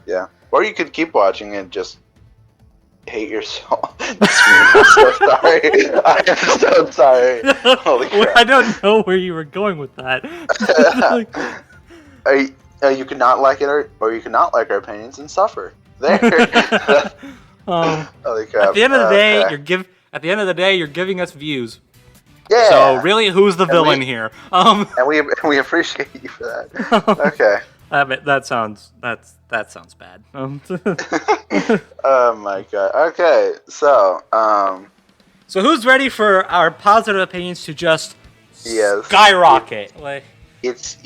Yeah, or you could keep watching and just hate yourself. I'm so sorry. I am so sorry. Holy crap. I don't know where you were going with that. You can not like it, or you can not like our opinions and suffer. There. Holy crap. At the end of the day, you're giving us views. Yeah. So really, who's the villain here? And we appreciate you for that. Okay. That sounds bad. Oh my god. Okay, so so who's ready for our positive opinions to just skyrocket? Like it's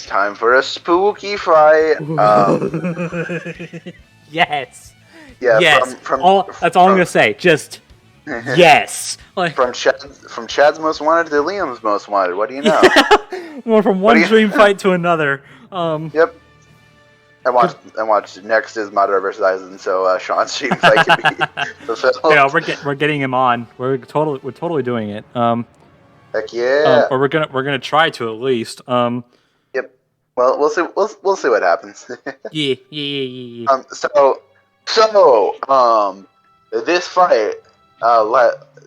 time for a spooky fight. Yes. Yeah. Yes. That's all I'm gonna say. Just yes. Like from Chad's most wanted to Liam's most wanted. What do you know? Well, from one dream fight to another. Yep. And watch next is Madara versus Aizen, so Sean's dream fight can be fulfilled. Yeah, we're getting him on. We're totally doing it. Heck yeah. Or we're gonna try to at least. Yep. Well, we'll see what happens. Yeah. So this fight,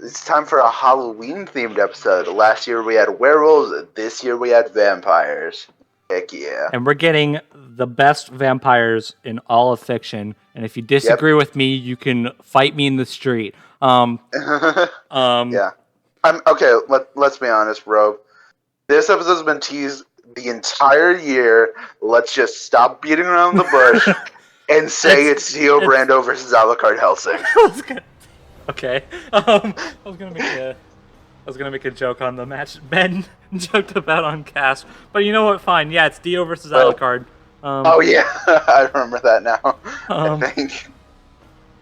it's time for a Halloween themed episode. Last year we had werewolves. This year we had vampires. Heck yeah. And we're getting the best vampires in all of fiction. And if you disagree with me, you can fight me in the street. Yeah. Okay, let's be honest, bro. This episode's been teased the entire year. Let's just stop beating around the bush and say it's Dio Brando versus Alucard Helsing. Okay. I was gonna make a joke on the match Ben joked about on cast, but you know what? Fine. Yeah, it's Dio versus Alucard. Oh yeah, I remember that now. I think.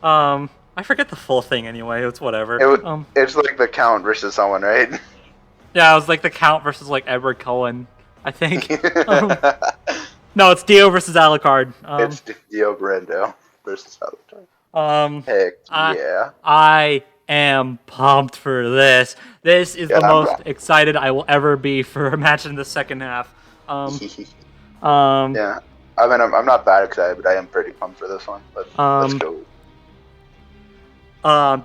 I forget the full thing anyway. It's whatever. It's like the Count versus someone, right? Yeah, it was like the Count versus like Edward Cullen, I think. No, it's Dio versus Alucard. It's Dio Brando versus Alucard. Heck yeah. I am pumped for this. This is the most excited I will ever be for a match in the second half. Yeah. I mean, I'm not that excited, but I am pretty pumped for this one. Let's go.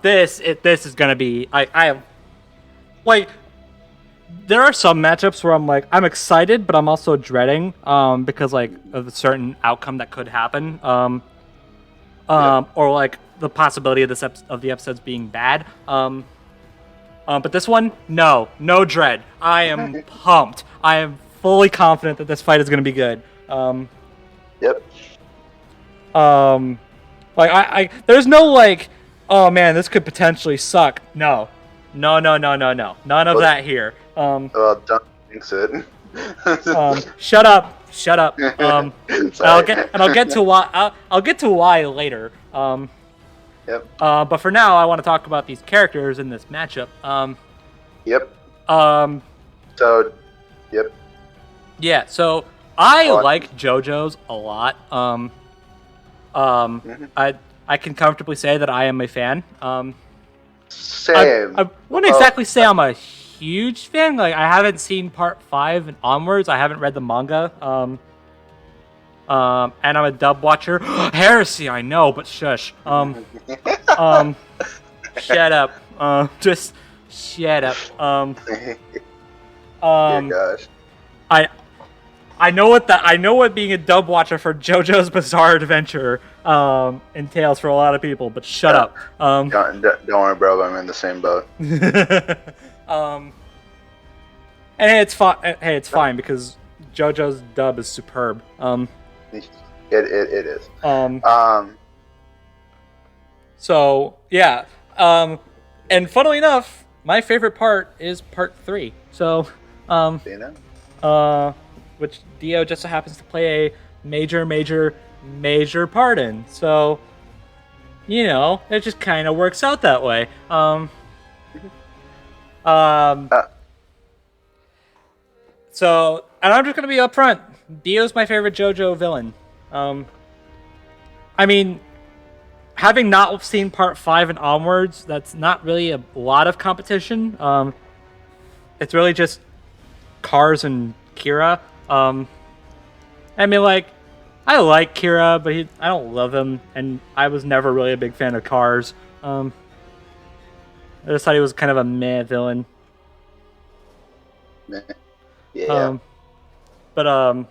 This is gonna be. I am like there are some matchups where I'm excited, but I'm also dreading, because like of a certain outcome that could happen, or like the possibility of the episodes being bad. But this one, no dread. I am pumped. I am fully confident that this fight is going to be good. Yep. Like I there's no like, oh man, this could potentially suck. No. None of that here. Well, don't jinx it. Shut up. I'll get to why later. Yep. But for now, I want to talk about these characters in this matchup. Yep. So, yep. Yeah. So I like JoJo's a lot. I can comfortably say that I am a fan. Same. I wouldn't exactly say I'm a huge fan. Like, I haven't seen part 5 and onwards. I haven't read the manga. And I'm a dub watcher. Heresy, I know, but shush. Shut up. Just shut up. Gosh. I know what being a dub watcher for JoJo's Bizarre Adventure entails for a lot of people, but shut up. Don't worry, bro. I'm in the same boat. And it's fine. Hey, it's fine because JoJo's dub is superb. It is. So yeah. And funnily enough, my favorite part is part 3. So which Dio just so happens to play a major part in. So, you know, it just kind of works out that way. So, and I'm just gonna be upfront. Dio's my favorite JoJo villain. I mean, having not seen part 5 and onwards, that's not really a lot of competition. It's really just Cars and Kira. I mean, like, I like Kira, but I don't love him, and I was never really a big fan of Cars. I just thought he was kind of a meh villain. Yeah. But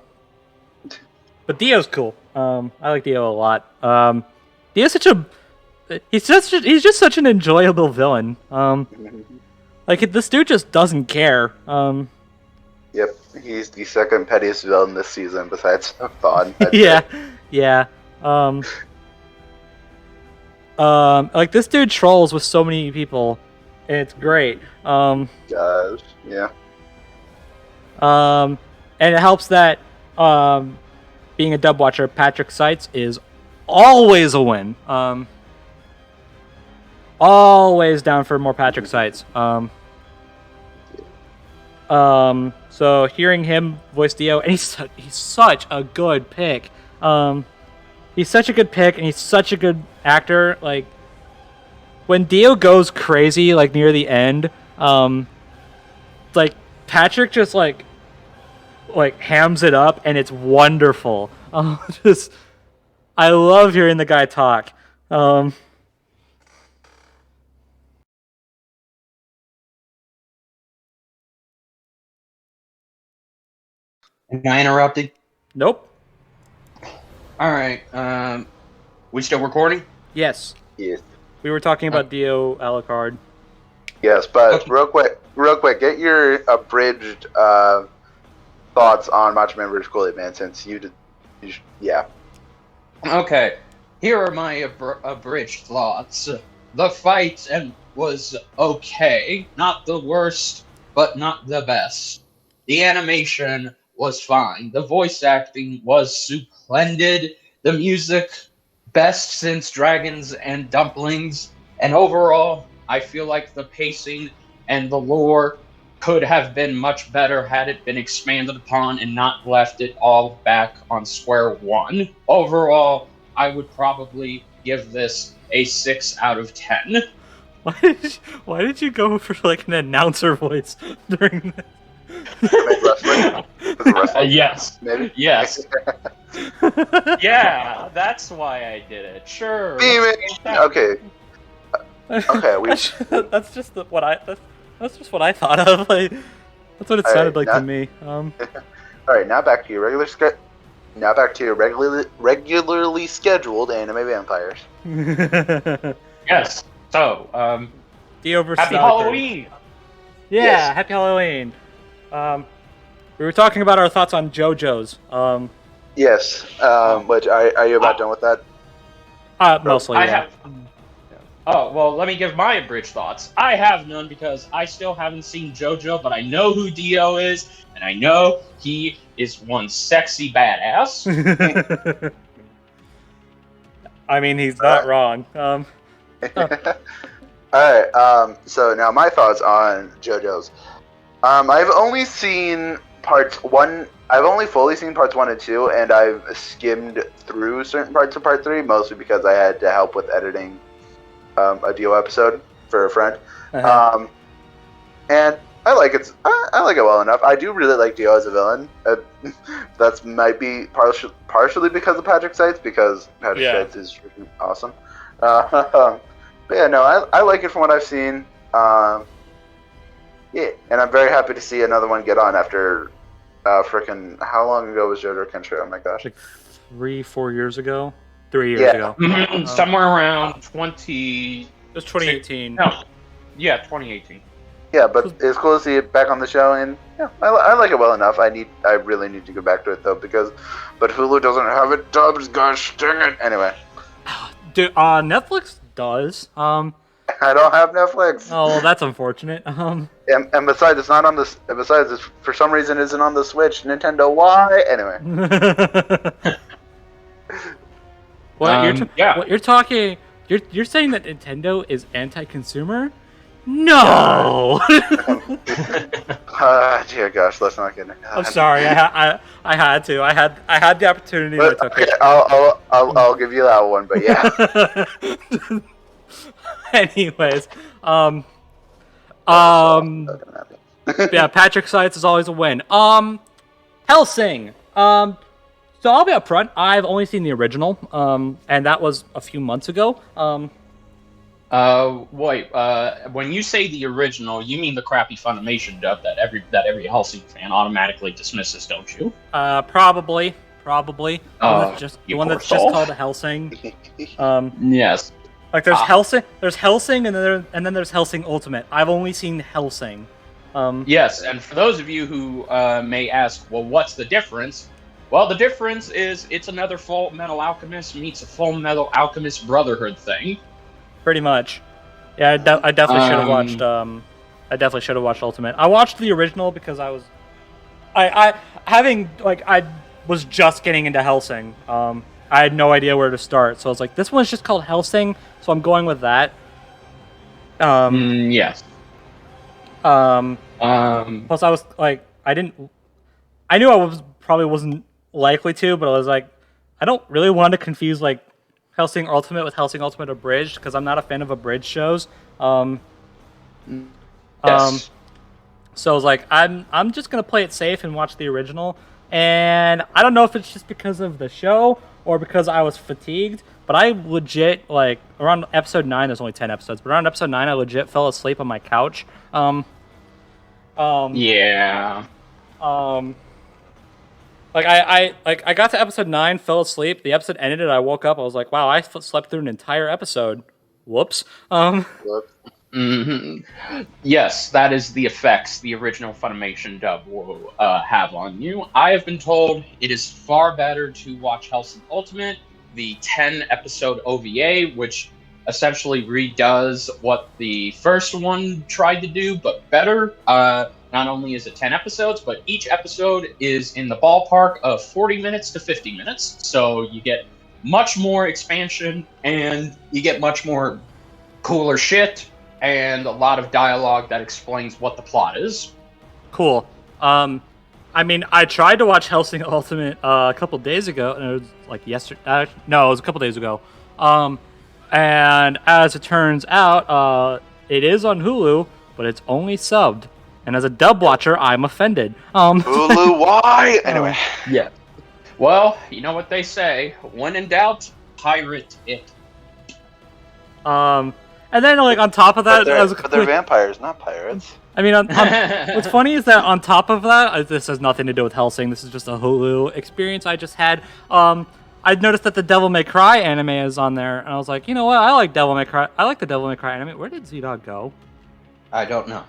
Dio's cool. I like Dio a lot. Dio's he's just such an enjoyable villain. Like, this dude just doesn't care. Yep, he's the second pettiest villain this season besides Thawne. Yeah. Like, this dude trolls with so many people, and it's great. Gosh, yeah. And it helps that being a dub watcher, Patrick Seitz is always a win. Always down for more Patrick Seitz. So hearing him voice Dio, and he's such a good pick. He's such a good pick, and he's such a good actor. Like, when Dio goes crazy, like near the end, like Patrick just like hams it up, and it's wonderful. I love hearing the guy talk. Am I interrupted? Nope. All right. We still recording? Yes. Yes. We were talking about Dio Alucard. Yes, but Okay. real quick, get your abridged thoughts on Macho Man vs. Kool-Aid Man, since yeah. Okay. Here are my abridged thoughts. The fight was okay. Not the worst, but not the best. The animation was fine. The voice acting was splendid. The music, best since Dragons and Dumplings. And overall, I feel like the pacing and the lore could have been much better had it been expanded upon and not left it all back on square one. Overall, I would probably give this a 6 out of 10. Why did you go for like an announcer voice during that? Wrestling? Yes. Maybe? Yes. Yeah, that's why I did it. Sure. Okay. Okay, that's just what I thought of. Like, That's what it sounded like to me. All right, now back to your regularly scheduled anime vampires. Yes. So, Dio versus happy Alucard. Halloween. Yeah, Yes. happy Halloween. We were talking about our thoughts on JoJo's. Yes. Which are you about done with that? Mostly. I Yeah. have. Oh, well, let me give my abridged thoughts. I have none because I still haven't seen JoJo, but I know who Dio is, and I know he is one sexy badass. I mean, he's not wrong. All right. So now my thoughts on JoJo's. I've only seen parts 1. I've only fully seen parts 1 and 2, and I've skimmed through certain parts of part 3, mostly because I had to help with editing a Dio episode for a friend. And I like it. I like it well enough. I do really like Dio as a villain. That might be partially because of Patrick Seitz, because Patrick Seitz is freaking awesome. But yeah, no, I like it from what I've seen. Yeah, and I'm very happy to see another one get on after frickin' how long ago was JoJo Kenshiro? Oh my gosh. Like 3-4 years ago? 3 years ago. Somewhere around 20... It was 2018. No. Yeah, 2018. Yeah, but it's cool to see it back on the show, and yeah, I like it well enough. I really need to go back to it though, but Hulu doesn't have it dubbed. Gosh dang it! Anyway, dude, Netflix does. I don't have Netflix. Oh, well, that's unfortunate. And besides, it's not on this. Besides, it's, for some reason, isn't on the Switch. Nintendo, why? Anyway. What you're talking? You're saying that Nintendo is anti-consumer? No. Dear gosh, let's not get into that. I'm sorry. I had to. I had the opportunity. But, and I took it. I'll give you that one. But yeah. Anyways, yeah, Patrick Seitz is always a win. Hellsing. So I'll be upfront. I've only seen the original, and that was a few months ago. Wait. When you say the original, you mean the crappy Funimation dub that every Hellsing fan automatically dismisses, don't you? Probably. The one that's just called Hellsing. Yes. Like there's Hellsing, and then there's Hellsing Ultimate. I've only seen Hellsing. Yes, and for those of you who may ask, well, what's the difference? Well, the difference is it's another Full Metal Alchemist meets a Full Metal Alchemist Brotherhood thing. Pretty much. Yeah, I definitely should have watched. I definitely should have watched Ultimate. I watched the original because I was just getting into Hellsing. I had no idea where to start, so I was like, this one's just called Hellsing, so I'm going with that. Yes. Plus, I was like, I knew I probably wasn't likely to, but I was like, I don't really want to confuse like Hellsing Ultimate with Hellsing Ultimate Abridged because I'm not a fan of abridged shows. Yes. So I was like, I'm just gonna play it safe and watch the original. And I don't know if it's just because of the show or because I was fatigued, but I legit, like, around episode 9, there's only 10 episodes, but around episode 9, I legit fell asleep on my couch. Yeah. Like, I got to episode 9, fell asleep, the episode ended, and I woke up, I was like, wow, I slept through an entire episode. Whoops. Mm-hmm. Yes, that is the effects the original Funimation dub will have on you. I have been told it is far better to watch Hellsing Ultimate, the 10-episode OVA, which essentially redoes what the first one tried to do, but better. Not only is it 10 episodes, but each episode is in the ballpark of 40 minutes to 50 minutes, so you get much more expansion, and you get much more cooler shit, and a lot of dialogue that explains what the plot is. Cool. I mean, I tried to watch Hellsing Ultimate a couple days ago, and it was like yesterday. No, it was a couple days ago. And as it turns out, it is on Hulu, but it's only subbed. And as a dub watcher, I'm offended. Hulu, why? Anyway. Yeah. Well, you know what they say. When in doubt, pirate it. And then, like, on top of that... But they're vampires, not pirates. I mean, what's funny is that on top of that, this has nothing to do with Hellsing. This is just a Hulu experience I just had. I noticed that the Devil May Cry anime is on there, and I was like, you know what? I like Devil May Cry. I like the Devil May Cry anime. Where did ZDogg go? I don't know.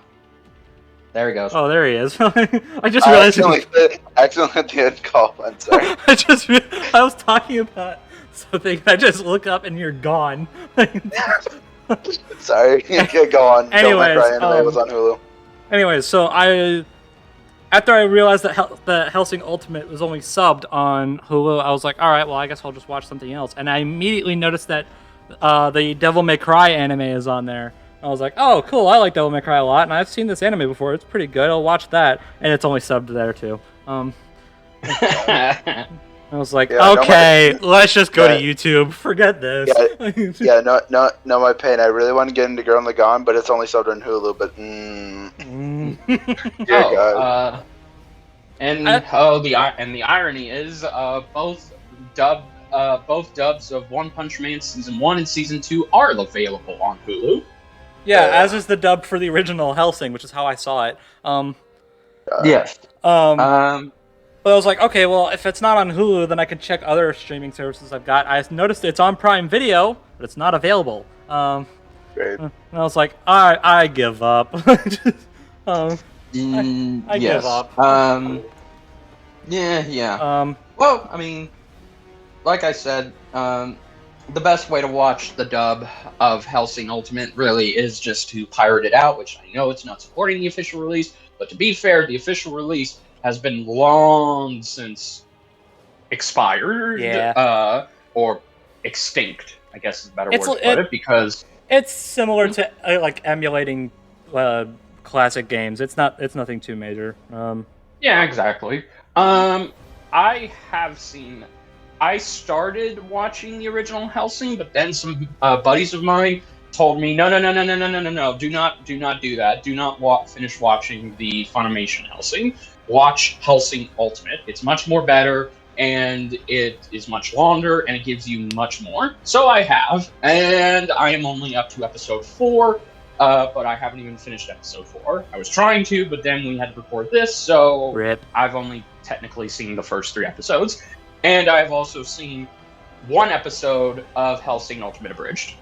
There he goes. Oh, there he is. I just realized. Accidentally hit the end call. I'm sorry. I was talking about something. I just look up and you're gone. Sorry. Go on. Anyways, Devil May Cry anime was on Hulu. Anyways, so after I realized that the Hellsing Ultimate was only subbed on Hulu, I was like, all right, well, I guess I'll just watch something else. And I immediately noticed that the Devil May Cry anime is on there. I was like, oh, cool, I like Devil May Cry a lot, and I've seen this anime before. It's pretty good. I'll watch that. And it's only subbed there, too. I was like, okay, let's just go to YouTube. Forget this. No, my pain. I really want to get into Girl in the Gone, but it's only subbed on Hulu, but the irony is both dubs of One Punch Man Season 1 and Season 2 are available on Hulu. Yeah, as is the dub for the original Hellsing, which is how I saw it. Yes. But I was like, okay, well, if it's not on Hulu, then I can check other streaming services I've got. I noticed it's on Prime Video, but it's not available. Great. And I was like, I give up. I give up. Yeah. Well, I mean, like I said, the best way to watch the dub of Hellsing Ultimate really is just to pirate it out, which I know it's not supporting the official release, but to be fair, the official release has been long since expired, or extinct, I guess is a better word to put it, because it's similar to like emulating classic games. It's nothing too major. Yeah, exactly. I started watching the original Hellsing, but then some buddies of mine told me, no, do not do that. Do not finish watching the Funimation Hellsing. Watch Hellsing Ultimate. It's much more better, and it is much longer, and it gives you much more. So I have, and I am only up to episode 4, but I haven't even finished episode 4. I was trying to, but then we had to record this, so Rip. I've only technically seen the first 3 episodes. And I've also seen 1 episode of Hellsing Ultimate Abridged.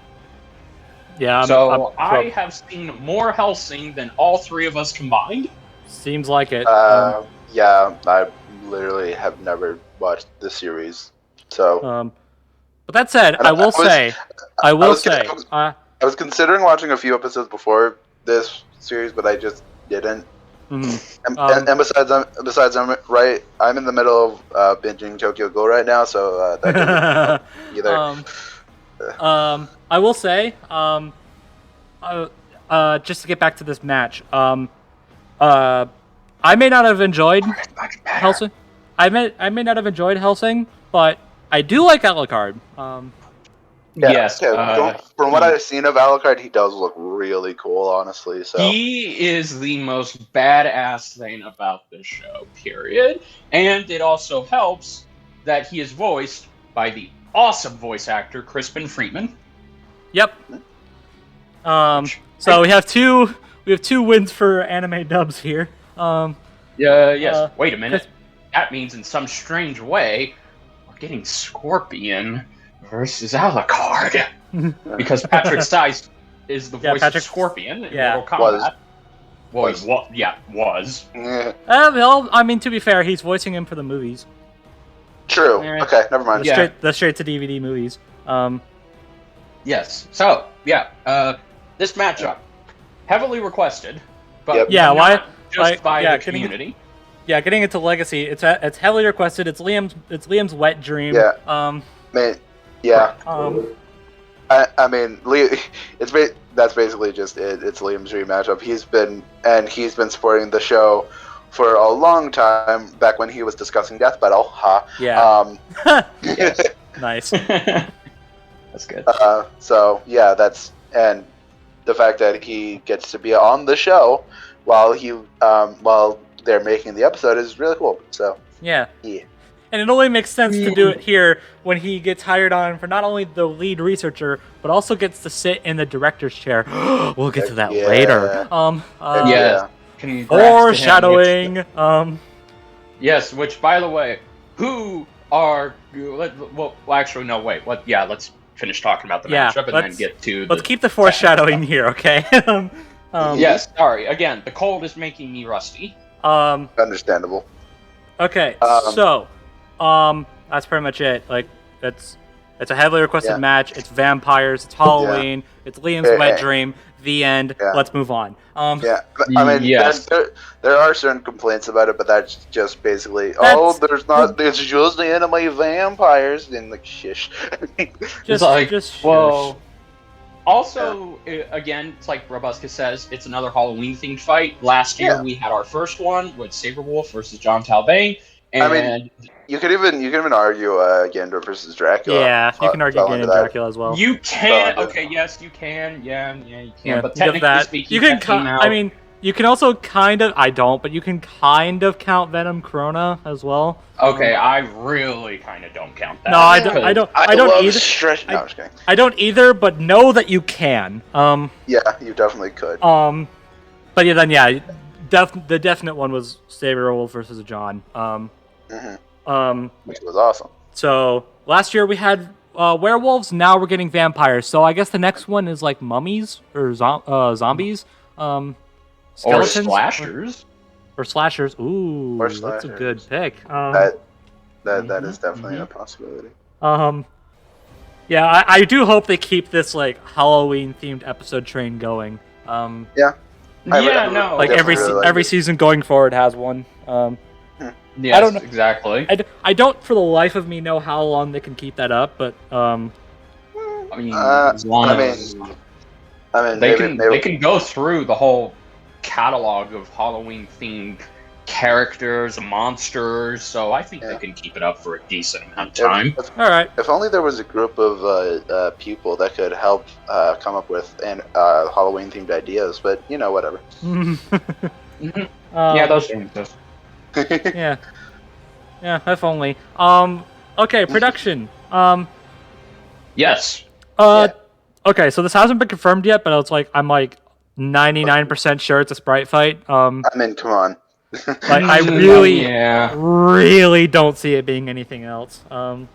Yeah, I have seen more Hellsing than all 3 of us combined. Seems like it. Yeah, I literally have never watched the series. So. But that said, I will say, I was considering watching a few episodes before this series, but I just didn't. Mm-hmm. And besides, I'm in the middle of binging Tokyo Ghoul right now, so that doesn't either. I will say, just to get back to this match, I may not have enjoyed Hellsing. I may not have enjoyed Hellsing, but I do like Alucard. Yes. From what I've seen of Alucard, he does look really cool, honestly. So he is the most badass thing about this show, period. And it also helps that he is voiced by the awesome voice actor Crispin Freeman. Yep. So we have two wins for anime dubs here. Yes. Wait a minute. That means in some strange way, we're getting Scorpion versus Alucard. Because Patrick Stice is the voice of Scorpion in Mortal Kombat. Was. Well, I mean, to be fair, he's voicing him for the movies. True. Okay, never mind. The straight to DVD movies. Yes. So, this matchup, heavily requested, but why? Just by the community. Getting into Legacy, it's heavily requested. It's Liam's wet dream. Yeah. Yeah. I mean, that's basically just it. It's Liam's dream matchup. He's been supporting the show for a long time. Back when he was discussing Death Battle. Ha. Yeah. Nice. That's good. So yeah, and the fact that he gets to be on the show while they're making the episode is really cool. So yeah. And it only makes sense to do it here when he gets hired on for not only the lead researcher, but also gets to sit in the director's chair. We'll get to that later. Congrats to him, Foreshadowing. Yes, which, by the way, who are... Well, actually, no, wait. Let's finish talking about the matchup and then get to Let's keep the foreshadowing here, okay? Yes, sorry. Again, the cold is making me rusty. Understandable. Okay, that's pretty much it. Like, it's a heavily requested match. It's vampires. It's Halloween. It's Liam's wet dream. The end. Let's move on. I mean, there are certain complaints about it, but that's just basically, there's just anime vampires in the shish. Also, again, it's like Brobuscus says, it's another Halloween-themed fight. Last year, we had our first one with Saber versus John Talbane, and I mean, you could even argue Gendor versus Dracula. Yeah, you can argue Gendor and Dracula as well. You can. Okay, yes, you can. Yeah, you can. Yeah, but technically speaking, you can. I mean, you can also kind of. I don't, but you can kind of count Venom Corona as well. Okay, I really kind of don't count that. No, I don't. I don't either. No, I'm just kidding. I don't either, but know that you can. Yeah, you definitely could. But yeah, the definite one was Saber Wolf versus John. Which was awesome. So last year we had werewolves. Now we're getting vampires. So I guess the next one is like mummies or zombies. Skeletons? Or slashers. Or slashers. Ooh, or that's slashers. a good pick. That is definitely a possibility. Yeah, I do hope they keep this like Halloween themed episode train going. Like every season going forward has one. Yes, I don't know. Exactly. I don't for the life of me know how long they can keep that up, but I mean, as long as they can go through the whole catalog of Halloween themed characters and monsters, so I think they can keep it up for a decent amount of time. All right. If only there was a group of people that could help come up with Halloween themed ideas, but whatever. Yeah, those things. Yeah, if only. Okay, production. Yes. Okay, so this hasn't been confirmed yet, but I'm like 99% sure it's a Sprite fight. I mean, come on. Like, I really don't see it being anything else. I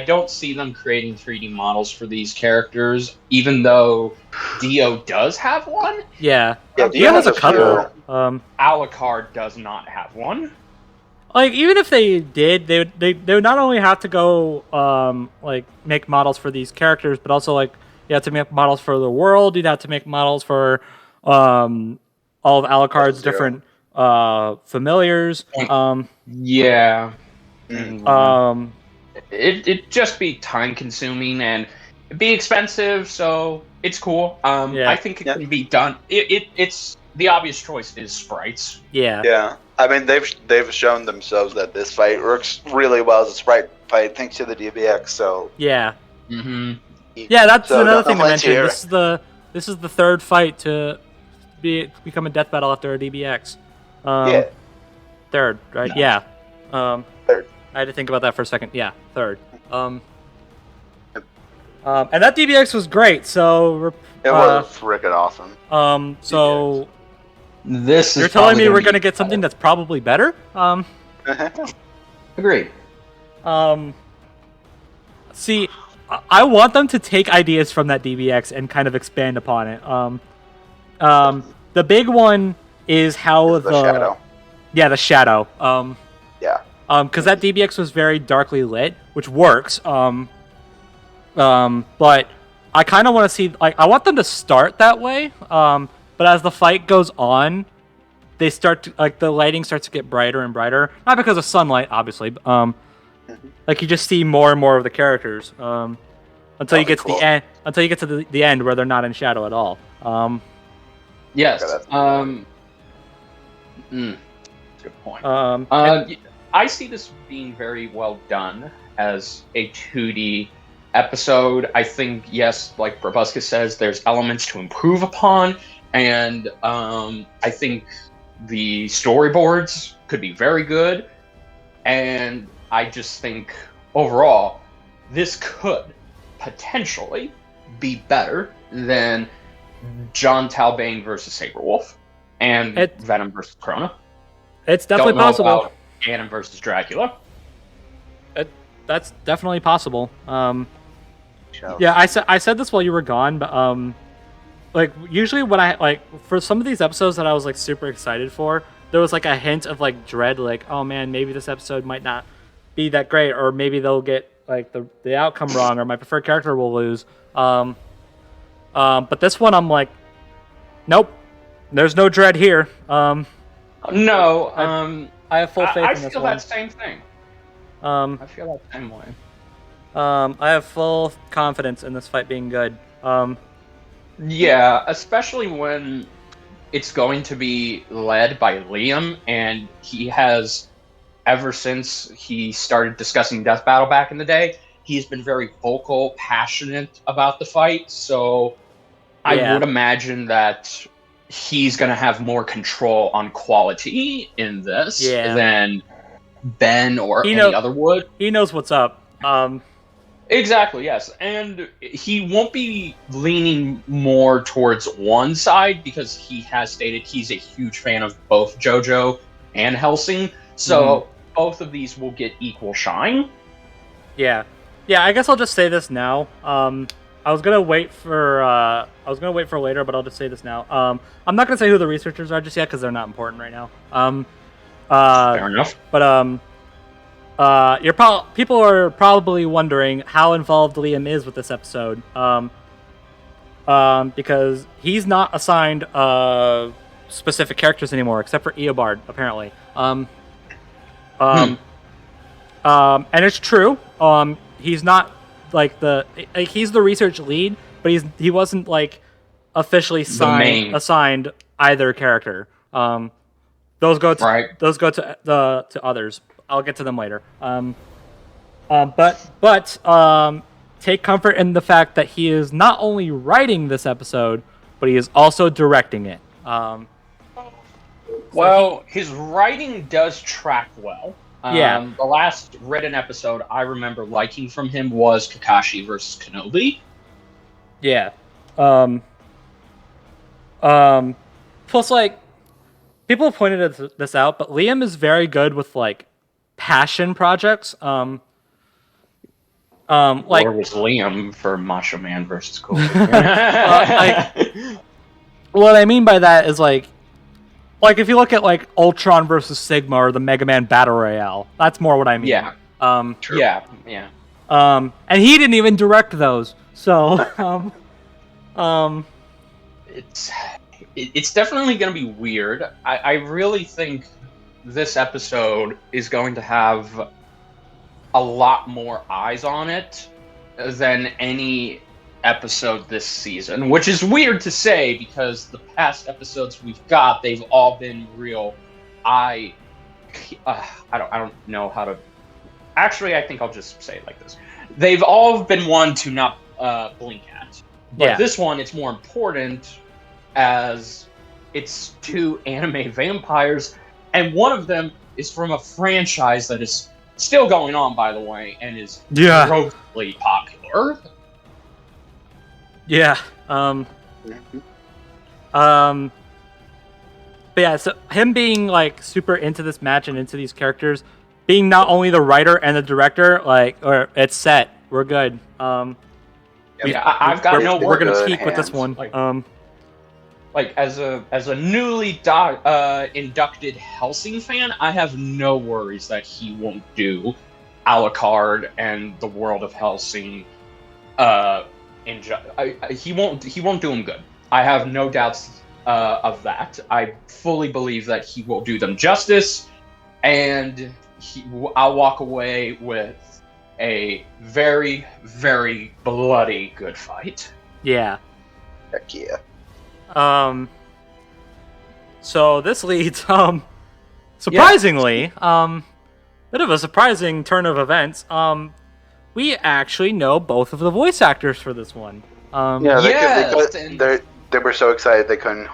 don't see them creating 3D models for these characters, even though Dio does have one. Yeah, Dio has a couple. Alucard does not have one. Like, even if they did, they would not only have to go like make models for these characters, but also like you have to make models for the world. You'd have to make models for all of Alucard's different familiars. It'd just be time consuming and it'd be expensive, so it's cool. I think it can be done. It's the obvious choice is sprites. Yeah. I mean, they've shown themselves that this fight works really well as a sprite fight thanks to the DBX. So yeah. Yeah, that's another thing to mention. This is the third fight to become a death battle after a DBX. Third, right? Yeah. Third. I had to think about that for a second. Yeah, third. And that DBX was great. So it was freaking awesome. So this is you're telling me we're gonna get something that's probably better? Agreed. See, I want them to take ideas from that DBX and kind of expand upon it. The big one is how the shadow. Yeah, the shadow. Because that DBX was very darkly lit, which works. But I kind of want to see, like, I want them to start that way. But as the fight goes on, they start to, like, the lighting starts to get brighter and brighter. Not because of sunlight, obviously. Like, you just see more and more of the characters until you get to the end. Until you get to the end where they're not in shadow at all. Yes. Good point. I see this being very well done as a 2D episode. I think, yes, like Brobuscus says, there's elements to improve upon, and I think the storyboards could be very good, and I just think, overall, this could potentially be better than John Talbane versus Saberwolf, and Venom versus Corona. It's definitely possible. About Ganon versus Dracula. That's definitely possible. Yeah, I said this while you were gone, but like usually when I like for some of these episodes that I was like super excited for, there was like a hint of like dread, like oh man, maybe this episode might not be that great, or maybe they'll get like the outcome wrong, or my preferred character will lose. But this one I'm like, nope, there's no dread here. I have full faith in this one. I feel that same thing. I feel that same way. I have full confidence in this fight being good. Yeah, especially when it's going to be led by Liam, and he has, ever since he started discussing Death Battle back in the day, he's been very vocal, passionate about the fight, so I would imagine that he's going to have more control on quality in this than Ben or any other would. He knows what's up. Exactly, yes. And he won't be leaning more towards one side because he has stated he's a huge fan of both JoJo and Hellsing. So both of these will get equal shine. Yeah. Yeah, I guess I'll just say this now. I was gonna wait for later, but I'll just say this now. I'm not gonna say who the researchers are just yet because they're not important right now. Fair enough. But people are probably wondering how involved Liam is with this episode. Because he's not assigned specific characters anymore, except for Eobard, apparently. And it's true. He's not like he's the research lead, but he wasn't like officially assigned either character. Those go to others. I'll get to them later. But take comfort in the fact that he is not only writing this episode, but he is also directing it. His writing does track well. The last written episode I remember liking from him was Kakashi versus Kenobi. Yeah. Plus, like, people have pointed this out, but Liam is very good with, like, passion projects. Or was Liam for Macho Man versus Kool-Aid Man? What I mean by that is, like if you look at, like, Ultron versus Sigma or the Mega Man Battle Royale, that's more what I mean. Yeah. True. Yeah. And he didn't even direct those, so, It's definitely going to be weird. I really think this episode is going to have a lot more eyes on it than any episode this season, which is weird to say because the past episodes we've got, they've all been real. I don't know how to. Actually, I think I'll just say it like this: they've all been one to not blink at. But this one, it's more important as it's two anime vampires, and one of them is from a franchise that is still going on, by the way, and is grossly popular. Yeah. But yeah, so him being like super into this match and into these characters, being not only the writer and the director, or it's set. We're good. I've got no worries. We're gonna peak with this one. As a newly inducted Hellsing fan, I have no worries that he won't do Alucard and the world of Hellsing. He won't do them good. I have no doubts of that. I fully believe that he will do them justice, and I'll walk away with a very, very bloody good fight. Yeah. Heck yeah. So this leads, surprisingly, bit of a surprising turn of events. We actually know both of the voice actors for this one. They were so excited they couldn't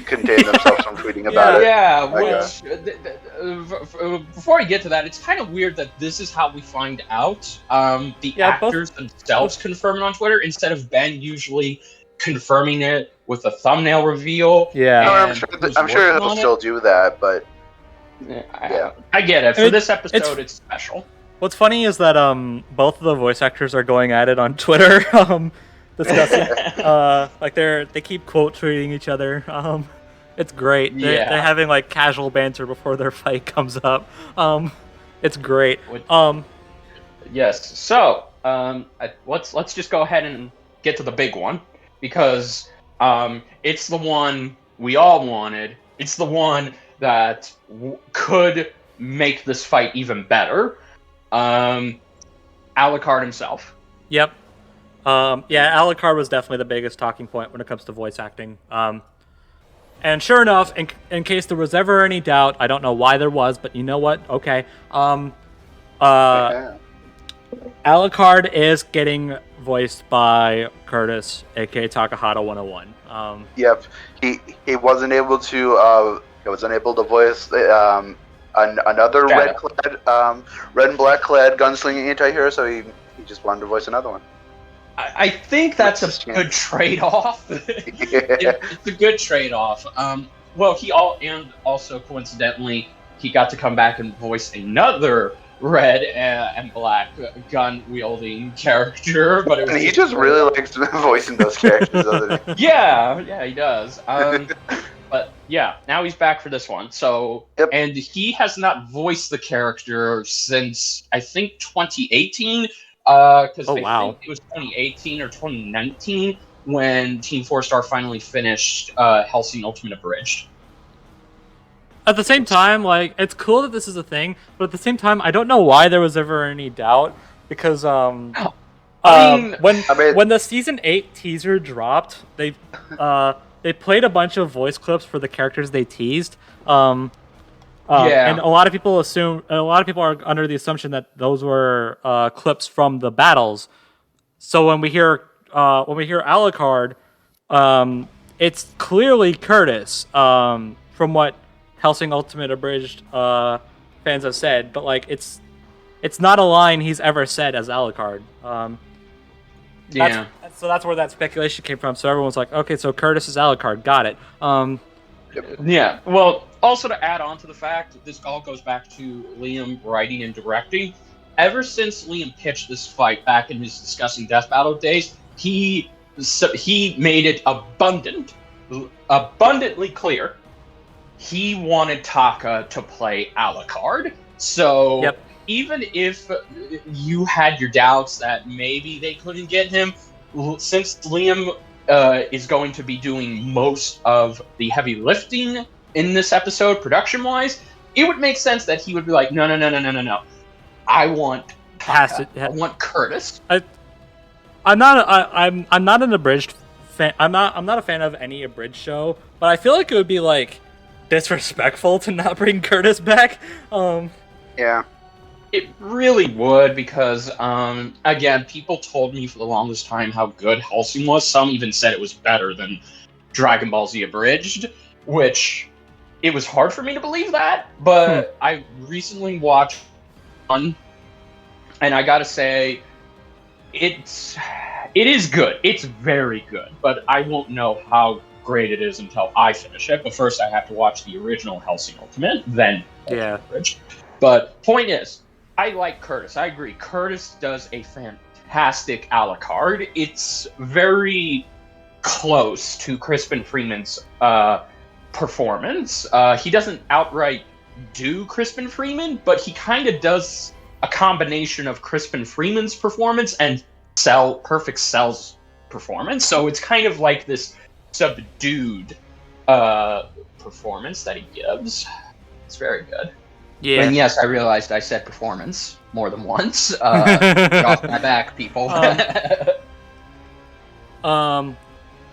contain themselves from tweeting about it. Yeah, before we get to that, it's kind of weird that this is how we find out. The actors themselves confirm it on Twitter instead of Ben usually confirming it with a thumbnail reveal. Yeah, I'm sure he'll still do that, but I get it. For this episode, it's special. What's funny is that both of the voice actors are going at it on Twitter, discussing like they keep quote tweeting each other. It's great. They're having like casual banter before their fight comes up. It's great. Yes. So let's just go ahead and get to the big one, because it's the one we all wanted. It's the one that could make this fight even better. Alucard himself. Yep. Alucard was definitely the biggest talking point when it comes to voice acting. And sure enough, in case there was ever any doubt, I don't know why there was, but you know what? Okay. Alucard is getting voiced by Curtis, aka Takahata 101. Yep. He wasn't able to voice another red and black clad gunslinging anti-hero, so he just wanted to voice another one. I think that's a good trade-off. It's a good trade-off. Well, also coincidentally, he got to come back and voice another red and black gun-wielding character, but he just really likes voicing those characters, doesn't he? Yeah, he does. But yeah, now he's back for this one. So, and he has not voiced the character since I think 2018. Because think it was 2018 or 2019 when Team 4-Star finally finished Hellsing Ultimate Abridged. At the same time, like, it's cool that this is a thing, but at the same time, I don't know why there was ever any doubt, because when the Season 8 teaser dropped, they played a bunch of voice clips for the characters they teased. And a lot of people are under the assumption that those were clips from the battles. So when we hear Alucard, it's clearly Curtis, from what Hellsing Ultimate Abridged fans have said. But like it's not a line he's ever said as Alucard. So that's where that speculation came from. So everyone's like, okay, so Curtis is Alucard. Got it. Yeah. Well, also to add on to the fact, this all goes back to Liam writing and directing. Ever since Liam pitched this fight back in his Discussing Death Battle days, he made it abundantly clear he wanted Taka to play Alucard. So even if you had your doubts that maybe they couldn't get him, since Liam is going to be doing most of the heavy lifting in this episode, production-wise, it would make sense that he would be like, no. I want Taka. I want Curtis. I'm not an abridged fan. I'm not a fan of any abridged show, but I feel like it would be like disrespectful to not bring Curtis back. Yeah. It really would, because, again, people told me for the longest time how good Hellsing was. Some even said it was better than Dragon Ball Z Abridged, which it was hard for me to believe that, but I recently watched one, and I gotta say, it is good. It's very good, but I won't know how great it is until I finish it. But first I have to watch the original Hellsing Ultimate, then Abridged. But point is, I like Curtis. I agree. Curtis does a fantastic Alucard. It's very close to Crispin Freeman's performance. He doesn't outright do Crispin Freeman, but he kind of does a combination of Crispin Freeman's performance and Perfect Cell's performance. So it's kind of like this subdued performance that he gives. It's very good. Yeah. And yes, I realized I said performance more than once. Get off my back, people.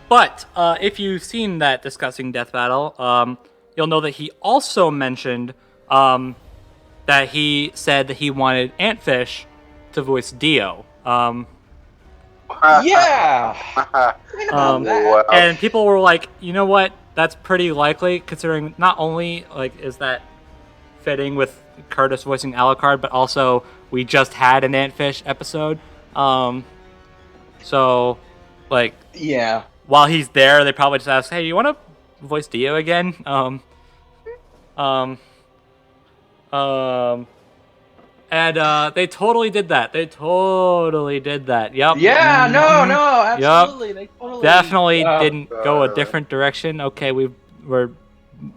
But if you've seen that Discussing Death Battle, you'll know that he also mentioned that he said that he wanted Antfish to voice Dio. And people were like, you know what? That's pretty likely, considering not only like is that fitting with Curtis voicing Alucard, but also we just had an Antfish episode. So, like, while he's there, they probably just ask, "Hey, you want to voice Dio again?" And they totally did that. They totally did that. Yep. Yeah, no, absolutely. Yep. They totally Definitely didn't go a different direction. Okay, we're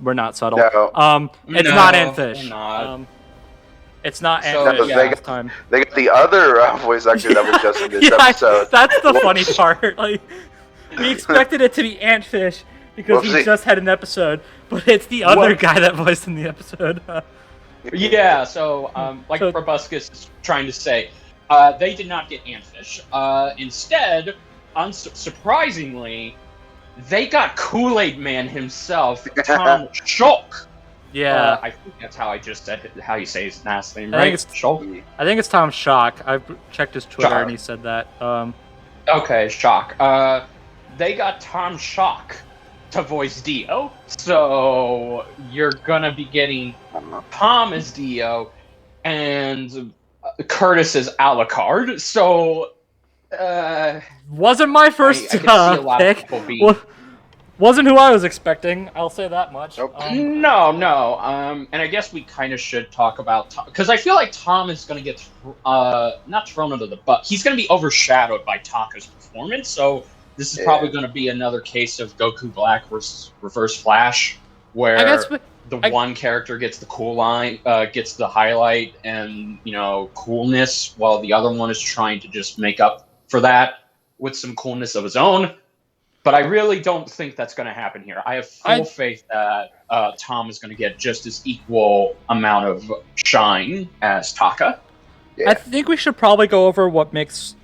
not subtle. No. It's No, not Antfish. we're not. It's not So, Antfish yeah. this time. They got the other voice actor that was just in this episode. That's the funny part. Like, we expected it to be Antfish because he just had an episode, but it's the other guy that voiced in the episode. Yeah, so like Brobuscus is trying to say, they did not get Antfish. Instead, unsurprisingly, they got Kool-Aid Man himself, Tom Shulk. Yeah, I think that's how I just said how you say his last name, right? Shulk. I think it's Tom Shock. I checked his Twitter and he said that. Okay, Shock. They got Tom Shock to voice Dio, so you're gonna be getting Tom as Dio and Curtis as Alucard. So wasn't my first I can see a lot pick. Of people being... Wasn't who I was expecting. I'll say that much. Nope. No. And I guess we kind of should talk about Tom, because I feel like Tom is going to get not thrown under the bus. He's going to be overshadowed by Taka's performance. So this is probably going to be another case of Goku Black versus Reverse Flash, where one character gets the cool line, gets the highlight and coolness, while the other one is trying to just make up for that with some coolness of his own. But I really don't think that's going to happen here. I have full faith that Tom is going to get just as equal amount of shine as Taka. Yeah. I think we should probably go over what makes,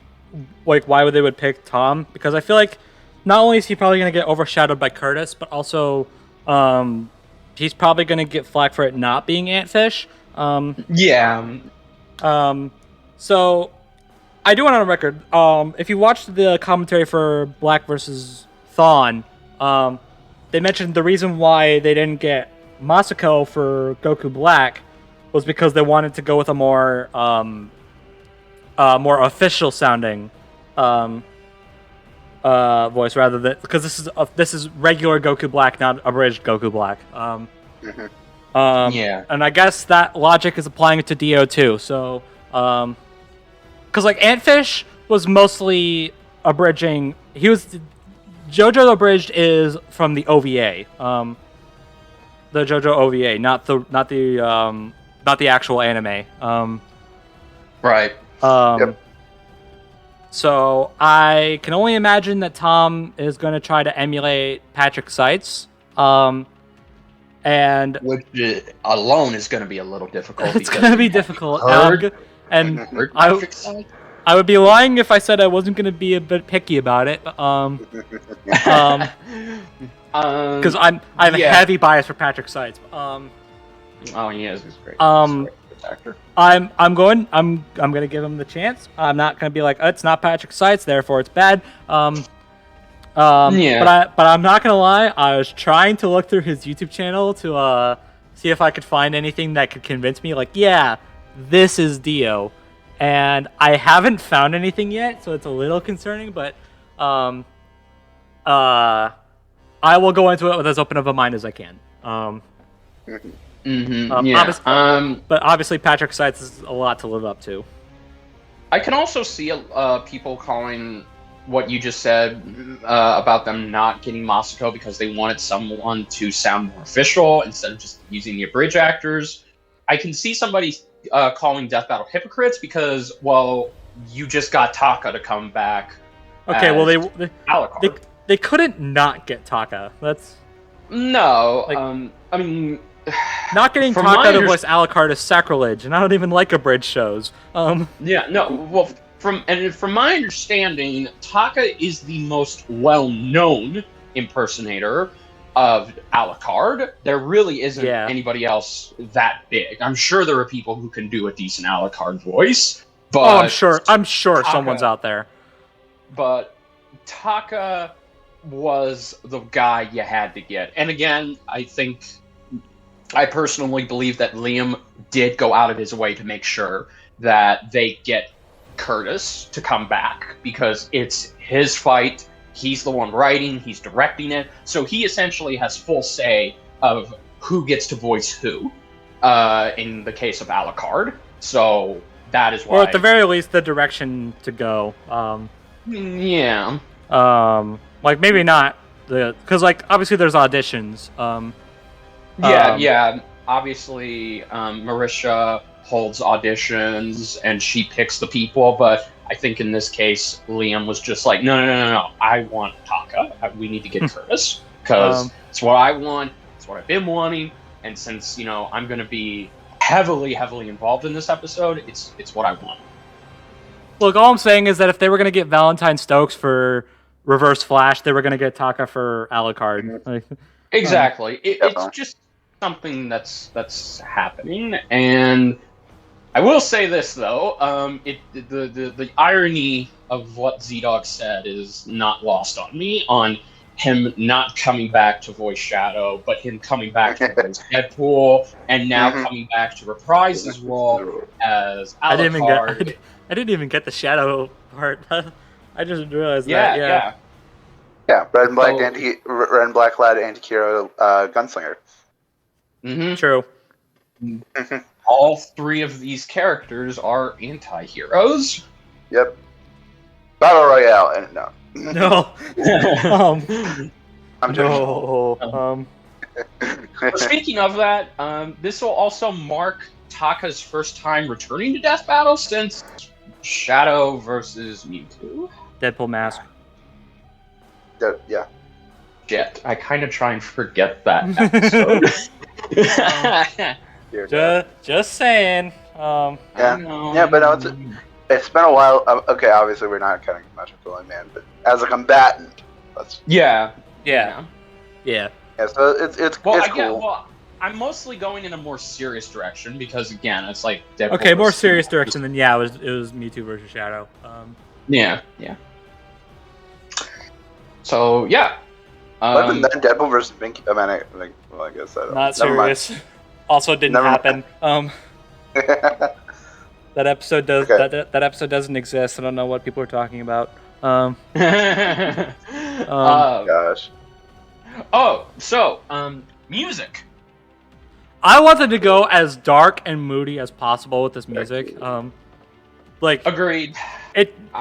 why they would pick Tom, because I feel like not only is he probably going to get overshadowed by Curtis, but also he's probably going to get flack for it not being Antfish. So I do want on record, if you watched the commentary for Black versus Thawne, they mentioned the reason why they didn't get Masako for Goku Black was because they wanted to go with a more official sounding voice rather than, because this is regular Goku Black, not abridged Goku Black. And I guess that logic is applying it to Dio too. So, because Antfish was mostly abridging. JoJo abridged is from the OVA, the JoJo OVA, not the actual anime. Right. So I can only imagine that Tom is going to try to emulate Patrick Seitz, and which alone is going to be a little difficult. It's going to be difficult. I would be lying if I said I wasn't going to be a bit picky about it. Because I have a heavy bias for Patrick Seitz. Oh, he is. He's great. Actor. I'm gonna give him the chance. I'm not gonna be like, it's not Patrick Seitz, therefore it's bad. But I'm not gonna lie. I was trying to look through his YouTube channel to see if I could find anything that could convince me, like, yeah, this is Dio. And I haven't found anything yet, so it's a little concerning, but I will go into it with as open of a mind as I can. But obviously Patrick Seitz is a lot to live up to. I can also see people calling what you just said about them not getting Masako because they wanted someone to sound more official instead of just using the abridged actors. I can see somebody calling Death Battle hypocrites because, well, you just got Taka to come back. Okay, well, Alucard. They couldn't not get Taka. That's no. I mean, not getting Taka to voice Alucard is sacrilege, and I don't even like abridged shows. Yeah, no. Well, from my understanding, Taka is the most well-known impersonator of Alucard. There really isn't anybody else that big. I'm sure there are people who can do a decent Alucard voice, but I'm sure Taka, someone's out there. But Taka was the guy you had to get. And again, I personally believe that Liam did go out of his way to make sure that they get Curtis to come back because it's his fight He's the one writing, he's directing it, so he essentially has full say of who gets to voice who. In the case of Alucard, so that is why. Or at the very least, the direction to go. Yeah. Like maybe not because like obviously there's auditions. Yeah. Obviously, Marisha holds auditions and she picks the people, but I think in this case, Liam was just like, no. I want Taka. We need to get Curtis because it's what I want. It's what I've been wanting. And since I'm going to be heavily involved in this episode, it's what I want. Look, all I'm saying is that if they were going to get Valentine Stokes for Reverse Flash, they were going to get Taka for Alucard. Exactly. It's just something that's happening, and I will say this though: the irony of what ZDogg said is not lost on me. On him not coming back to voice Shadow, but him coming back to voice Deadpool, and now coming back to reprise his role as Alucard. I didn't even get the Shadow part. I just realized that. Yeah, red and black lad anti-hero gunslinger. Mm-hmm. True. All three of these characters are anti-heroes. Yep. Battle Royale, and no. No. I'm joking. Speaking of that, this will also mark Taka's first time returning to Death Battle since Shadow versus Mewtwo. Deadpool mask. Yeah. Shit, I kind of try and forget that episode. Just saying. Yeah, but no, it's been a while. Okay, obviously we're not counting Macho Man, but as a combatant, Yeah. Yeah, so it's cool. Well, I'm mostly going in a more serious direction because again, it's like Deadpool. Okay, more serious direction than it was Mewtwo versus Shadow. Yeah. So yeah. But then Deadpool versus Binky. I mean, I guess I don't. Not serious. Also didn't happen. That episode does. Okay. That episode doesn't exist. I don't know what people are talking about. Gosh. Oh, so music. I wanted to go as dark and moody as possible with this music. Agreed.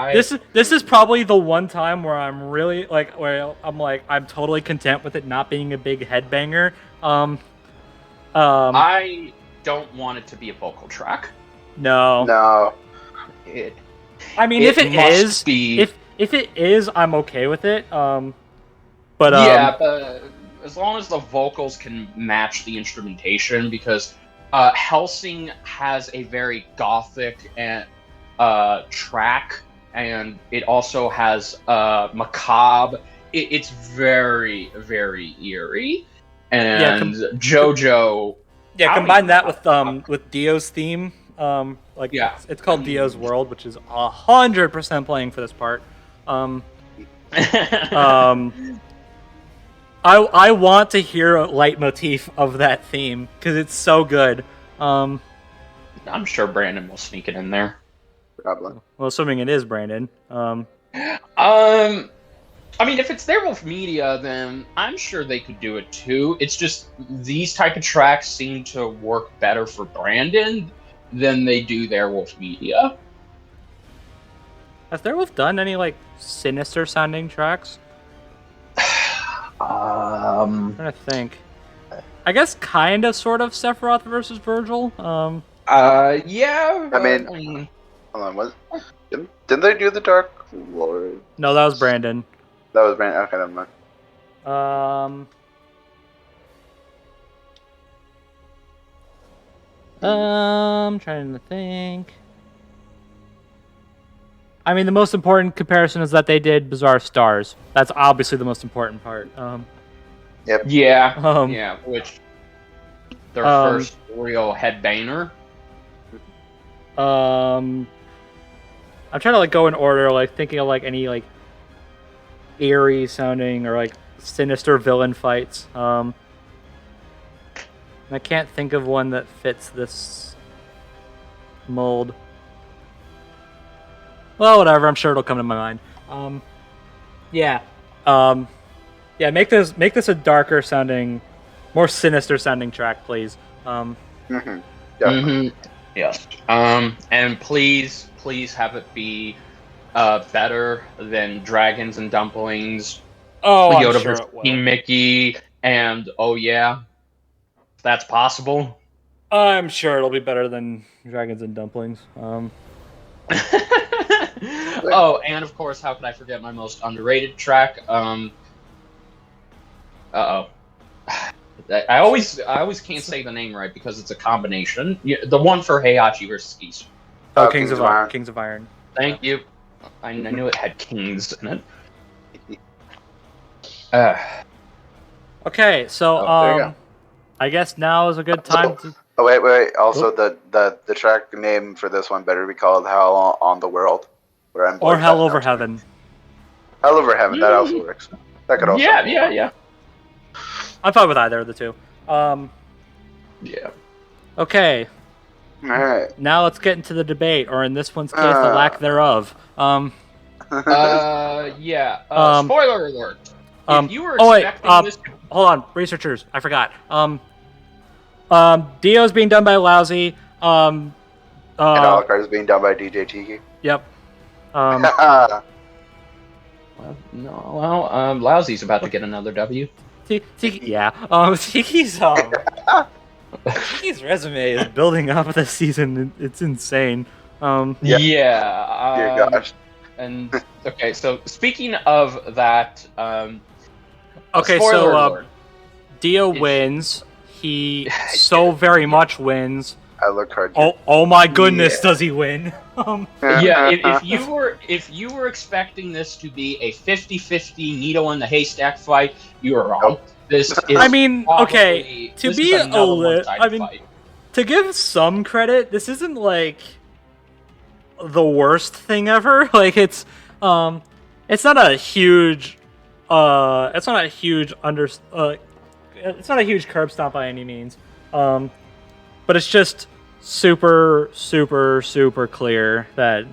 This is probably the one time where I'm really I'm totally content with it not being a big headbanger. I don't want it to be a vocal track. No. I mean, if it is, I'm okay with it. But as long as the vocals can match the instrumentation, because Hellsing has a very gothic and track, and it also has macabre. It's very, very eerie, and JoJo. Yeah, combine that with Dio's theme. It's called Dio's World, which is 100% playing for this part. I want to hear a leitmotif of that theme because it's so good. I'm sure Brandon will sneak it in there. Probably. Well, assuming it is Brandon. I mean, if it's their Wolf Media, then I'm sure they could do it too. It's just these type of tracks seem to work better for Brandon than they do their Wolf Media. Has Theirwolf done any sinister sounding tracks? I'm trying to think. I guess kind of, sort of Sephiroth versus Virgil. Yeah. I mean, hold on. Didn't they do the Dark Lord? No, that was Brandon. That was Brandon. Okay, never mind. I'm trying to think. I mean, the most important comparison is that they did Bizarre Stars. That's obviously the most important part. Yep. Yeah. Which their first real headbanger. I'm trying to go in order, thinking of any eerie sounding or sinister villain fights. I can't think of one that fits this mold. Well, whatever. I'm sure it'll come to my mind. Yeah. Yeah, make this a darker sounding, more sinister sounding track, please. Yes. And please have it be better than Dragons and Dumplings. Oh, I'm Yoda sure versus it will. King Mickey, and oh yeah, that's possible. I'm sure it'll be better than Dragons and Dumplings. Oh, and of course, how could I forget my most underrated track? I always can't say the name right because it's a combination. The one for Heihachi versus Geese. Oh, Kings of Iron. Thank you. I knew it had kings in it. Okay, so I guess now is a good time to. Oh wait! Also, the track name for this one better be called "Hell on the World," or "Hell Over Heaven." Hell Over Heaven. That also works. That could also. Yeah. I'm fine with either of the two. Yeah. Okay. All right. Now let's get into the debate, or in this one's case, the lack thereof. Yeah. Spoiler alert. If you were expecting this, hold on, researchers. I forgot. Dio's being done by Lousy. And Alucard is being done by DJ Tiki. Yep. Lousy's about to get another W. Tiki, yeah. Tiki's Tiki's resume is building up this season. It's insane. Yeah. Dear gosh. And okay, so speaking of that, okay, so Dio wins. He so very much wins. Alucard. Oh my goodness, does he win? Yeah, if you were expecting this to be a 50-50 needle in the haystack fight, you were wrong. Nope. This is okay, to be a little, to give some credit, this isn't like the worst thing ever. Like it's not a huge it's not a huge curb stomp by any means. But it's just super clear that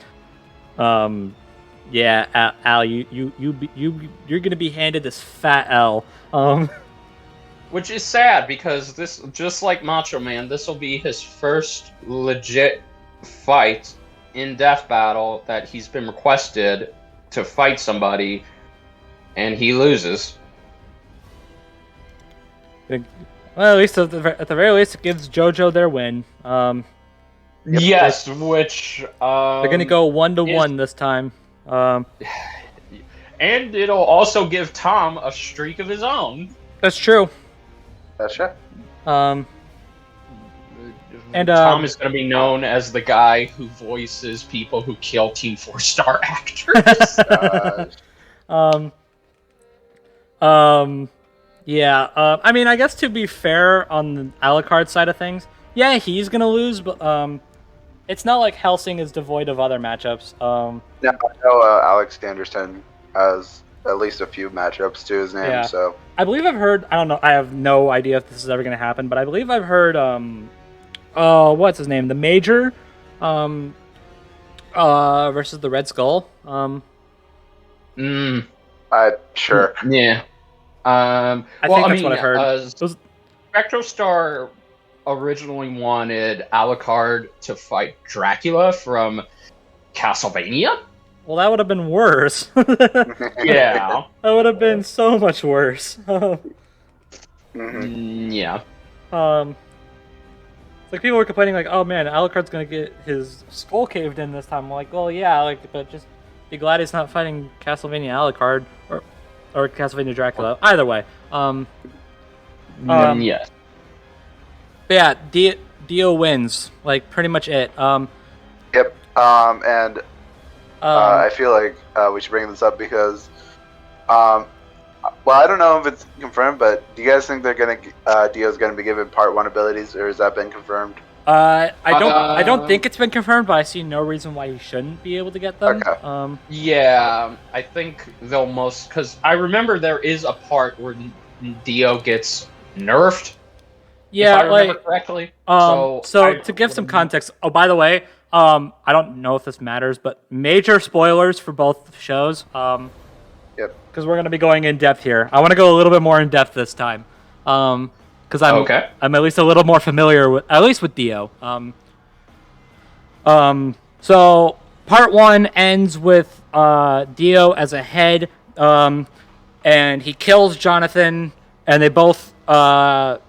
Al, you're gonna be handed this fat L. Which is sad because this, just like Macho Man, this will be his first legit fight in Death Battle that he's been requested to fight somebody, and he loses. Well, at least at the very least, it gives JoJo their win. Yes, which they're gonna go 1-1 this time. And it'll also give Tom a streak of his own. That's true. That's true. And Tom is going to be known as the guy who voices people who kill Team 4-star actors. Yeah. I mean, I guess to be fair on the Alucard side of things, yeah, he's gonna lose, but it's not like Hellsing is devoid of other matchups. No, I know Alex Anderson has at least a few matchups to his name. Yeah. So I believe I've heard. I don't know. I have no idea if this is ever gonna happen, but I believe I've heard. What's his name? The Major, versus the Red Skull. Sure. Yeah. I think that's what I heard. Spectrostar originally wanted Alucard to fight Dracula from Castlevania. Well, that would have been worse. Yeah. That would have been so much worse. Yeah. It's like people were complaining, like, "Oh man, Alucard's gonna get his skull caved in this time." I'm like, well, yeah, like, but just be glad he's not fighting Castlevania Alucard or Castlevania Dracula. Either way. Yes. But yeah, Dio wins. Like, pretty much it. Yep. And I feel like we should bring this up because, well, I don't know if it's confirmed, but do you guys think Dio's gonna be given Part 1 abilities, or has that been confirmed? I don't think it's been confirmed, but I see no reason why he shouldn't be able to get them. Okay. Yeah, I think they'll because I remember there is a part where Dio gets nerfed. Yeah, if I remember correctly. So to give some context, oh, by the way, I don't know if this matters, but major spoilers for both shows. Yep. Because we're gonna be going in depth here. I want to go a little bit more in depth this time. Because I'm at least a little more familiar with Dio. So part 1 ends with Dio as a head, and he kills Jonathan, and they both end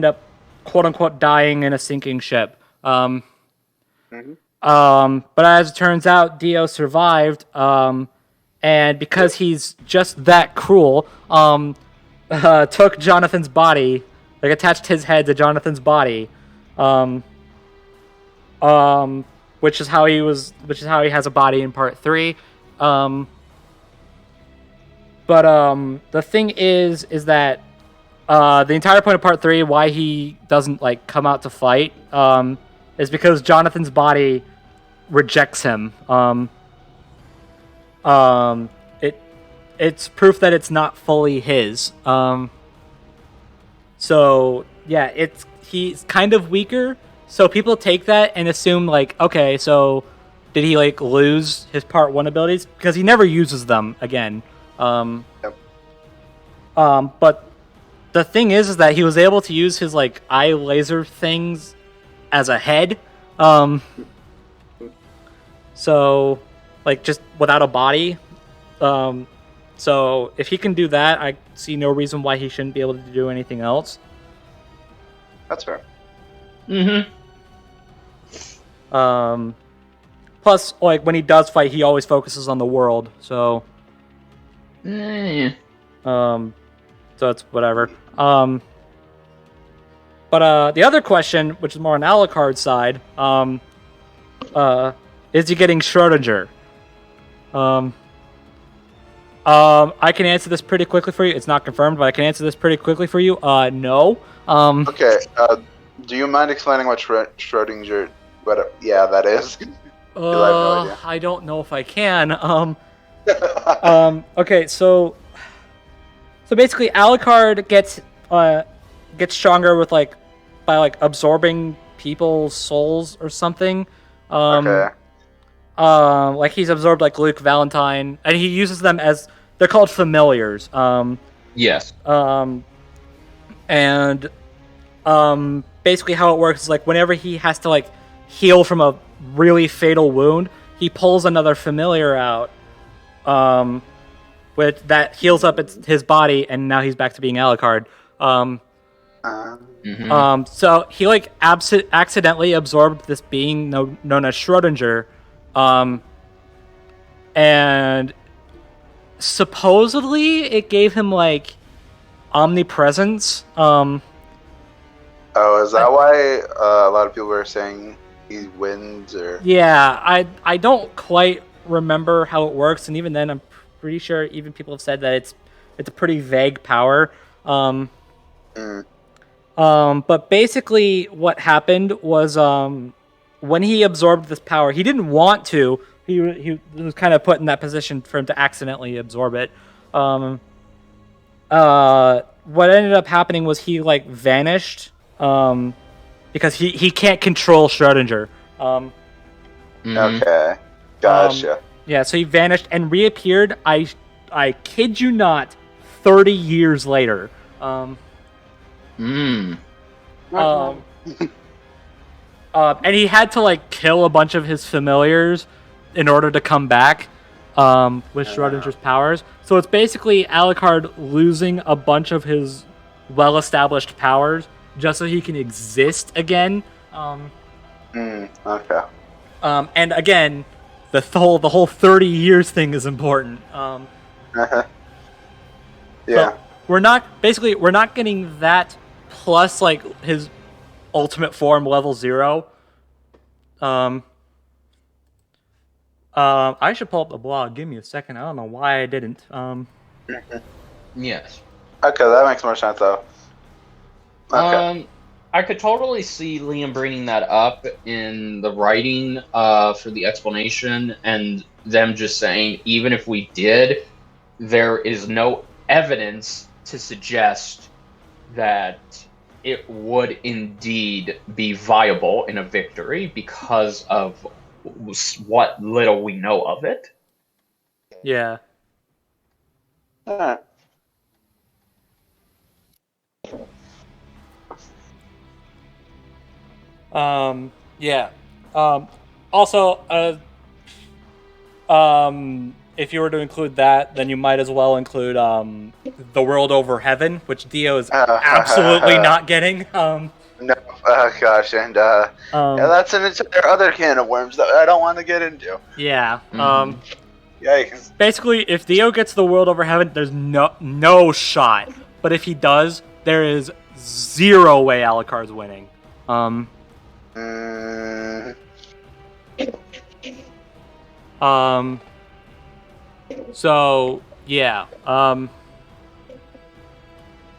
up quote unquote dying in a sinking ship. But as it turns out, Dio survived, and because he's just that cruel, took Jonathan's body, like attached his head to Jonathan's body, which is how he has a body in part 3. But the thing is that the entire point of part 3, why he doesn't like come out to fight, is because Jonathan's body rejects him. It's proof that it's not fully his. So yeah, he's kind of weaker. So people take that and assume like, okay, so did he like lose his part 1 abilities because he never uses them again? But the thing is that he was able to use his like eye laser things as a head. So like just without a body. So if he can do that, I see no reason why he shouldn't be able to do anything else. That's fair. Plus, like when he does fight, he always focuses on the world. So, so it's whatever. But the other question, which is more on Alucard's side, is he getting Schrodinger? I can answer this pretty quickly for you. It's not confirmed, but I can answer this pretty quickly for you. No. Okay. Do you mind explaining what Schrodinger? Yeah, that is. I have no idea. I don't know if I can. Okay, so basically, Alucard gets stronger with by absorbing people's souls or something. Okay. Like he's absorbed like Luke Valentine, and he uses them as they're called familiars. Yes. And basically how it works is like whenever he has to like heal from a really fatal wound, he pulls another familiar out, with that heals up his body, and now he's back to being Alucard. So he like accidentally absorbed this being known as Schrodinger, and supposedly it gave him like omnipresence. Oh, is that why a lot of people were saying he wins? Or yeah, I don't quite remember how it works, and even then, I'm pretty sure even people have said that it's a pretty vague power. But basically, what happened was when he absorbed this power, he didn't want to. He was kind of put in that position for him to accidentally absorb it. What ended up happening was he like vanished. Because he can't control Schrodinger. Okay, gotcha. Yeah, so he vanished and reappeared. I kid you not, 30 years later. And he had to like kill a bunch of his familiars in order to come back with Schrodinger's powers. So it's basically Alucard losing a bunch of his well-established powers just so he can exist again. Okay. And again, the whole 30 years thing is important. Yeah. So we're not getting that plus like his ultimate form level 0. I should pull up the blog. Give me a second. I don't know why I didn't. Yes. Okay, that makes more sense though. Okay. I could totally see Liam bringing that up in the writing for the explanation, and them just saying, even if we did, there is no evidence to suggest that it would indeed be viable in a victory because of what little we know of it. Yeah. All right. Yeah. Also, if you were to include that, then you might as well include the world over heaven, which Dio is absolutely not getting. No, gosh, and yeah, that's an entire other can of worms that I don't want to get into. Yeah. Yikes. Basically, if Dio gets the world over heaven, there's no shot. But if he does, there is zero way Alucard's winning. So yeah.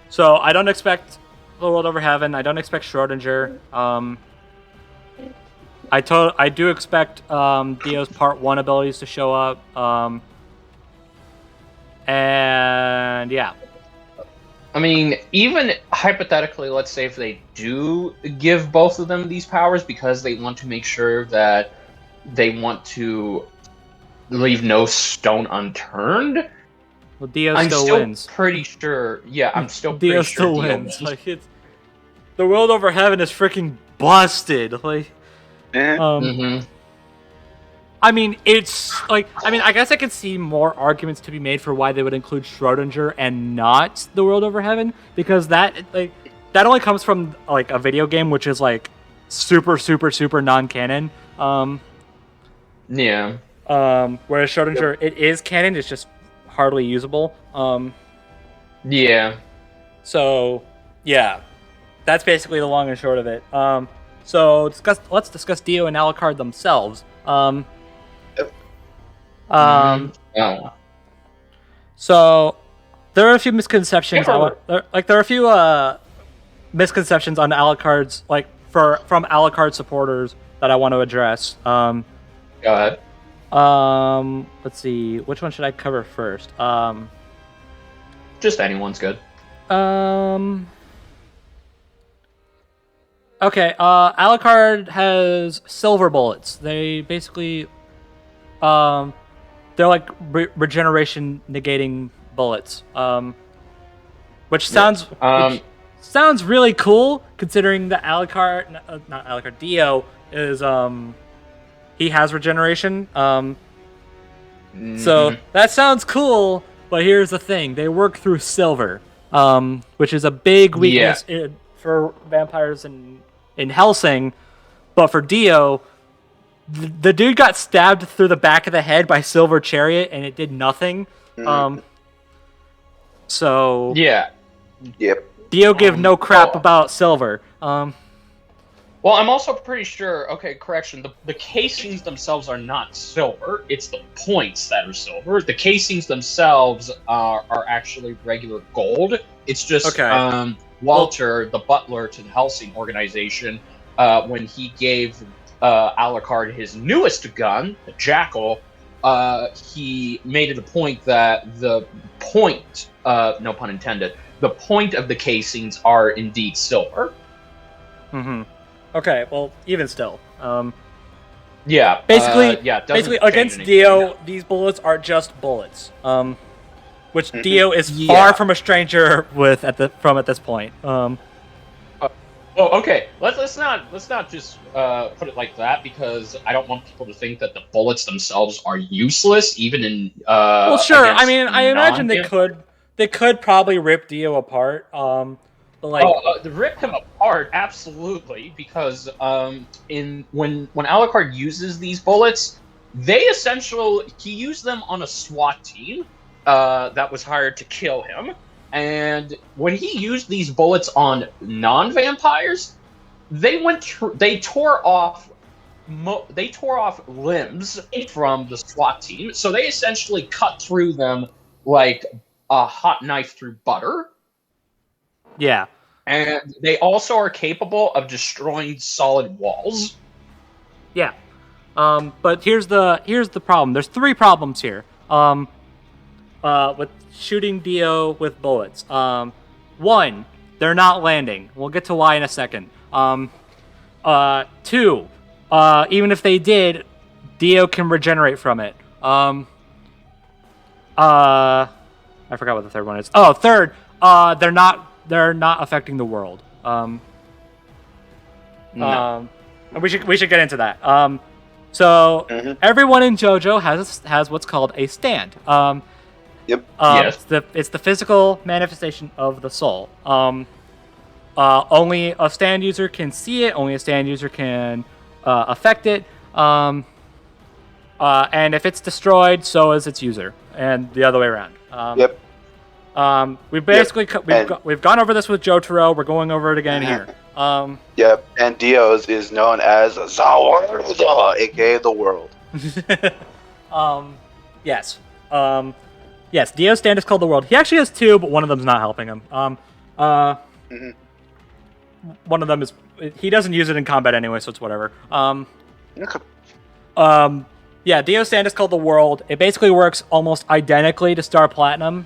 So I don't expect the world over heaven. I don't expect Schrodinger. I do expect Dio's Part 1 abilities to show up. And yeah. I mean, even hypothetically, let's say if they do give both of them these powers because they want to make sure that they want to leave no stone unturned. Well, Dio I'm still still wins. pretty sure. Yeah, I'm still Dio pretty sure still wins. Like it's the world over heaven is freaking busted. Like, I mean, it's like I guess I could see more arguments to be made for why they would include Schrodinger and not the world over heaven, because that only comes from like a video game, which is like super non-canon. Yeah. Whereas Schrodinger, it is canon, it's just hardly usable. Yeah. So, yeah, that's basically the long and short of it. So let's discuss Dio and Alucard themselves. So there are a few misconceptions. There are a few misconceptions on Alucard's from Alucard supporters that I want to address. Go ahead. Let's see, which one should I cover first? Just anyone's good. Okay, Alucard has silver bullets. They basically, they're like regeneration negating bullets. Which sounds sounds really cool considering that not Alucard, Dio is he has regeneration. So that sounds cool, but here's the thing: they work through silver, which is a big weakness for vampires in Hellsing. But for Dio, the dude got stabbed through the back of the head by Silver Chariot, and it did nothing. So yeah, yep. Dio give no crap about silver. Well, I'm also pretty sure. Okay, correction. The casings themselves are not silver. It's the points that are silver. The casings themselves are actually regular gold. It's just Walter, the butler to the Hellsing organization, when he gave Alucard his newest gun, the Jackal, he made it a point that the point, no pun intended, the point of the casings are indeed silver. Okay, well, even still. Basically against Dio, these bullets are just bullets. Which Dio is far from a stranger with at this point. Okay. Let's not just put it like that, because I don't want people to think that the bullets themselves are useless, even in. Well, sure. I mean, I imagine they could probably rip Dio apart. But like, rip him apart, absolutely, because when Alucard uses these bullets, he used them on a SWAT team that was hired to kill him. And when he used these bullets on non-vampires, they tore off limbs from the SWAT team. So they essentially cut through them like a hot knife through butter. Yeah. And they also are capable of destroying solid walls. Yeah. But here's the problem. There's 3 problems here. With shooting Dio with bullets. 1, they're not landing. We'll get to why in a second. 2, even if they did, Dio can regenerate from it. I forgot what the third one is. Oh, third. They're not affecting the world. No. We should get into that. So everyone in JoJo has what's called a stand. Yep. Yes. It's the physical manifestation of the soul. Only a stand user can see it. Only a stand user can affect it. And if it's destroyed, so is its user, and the other way around. Yep. We've basically we've gone over this with Jotaro. We're going over it again here. Yep. And Dio's is known as Zawarza, aka the world. Yes. Yes. Dio's stand is called the world. He actually has two, but one of them's not helping him. One of them is he doesn't use it in combat anyway, so it's whatever. Yeah, Dio's stand is called the world. It basically works almost identically to Star Platinum,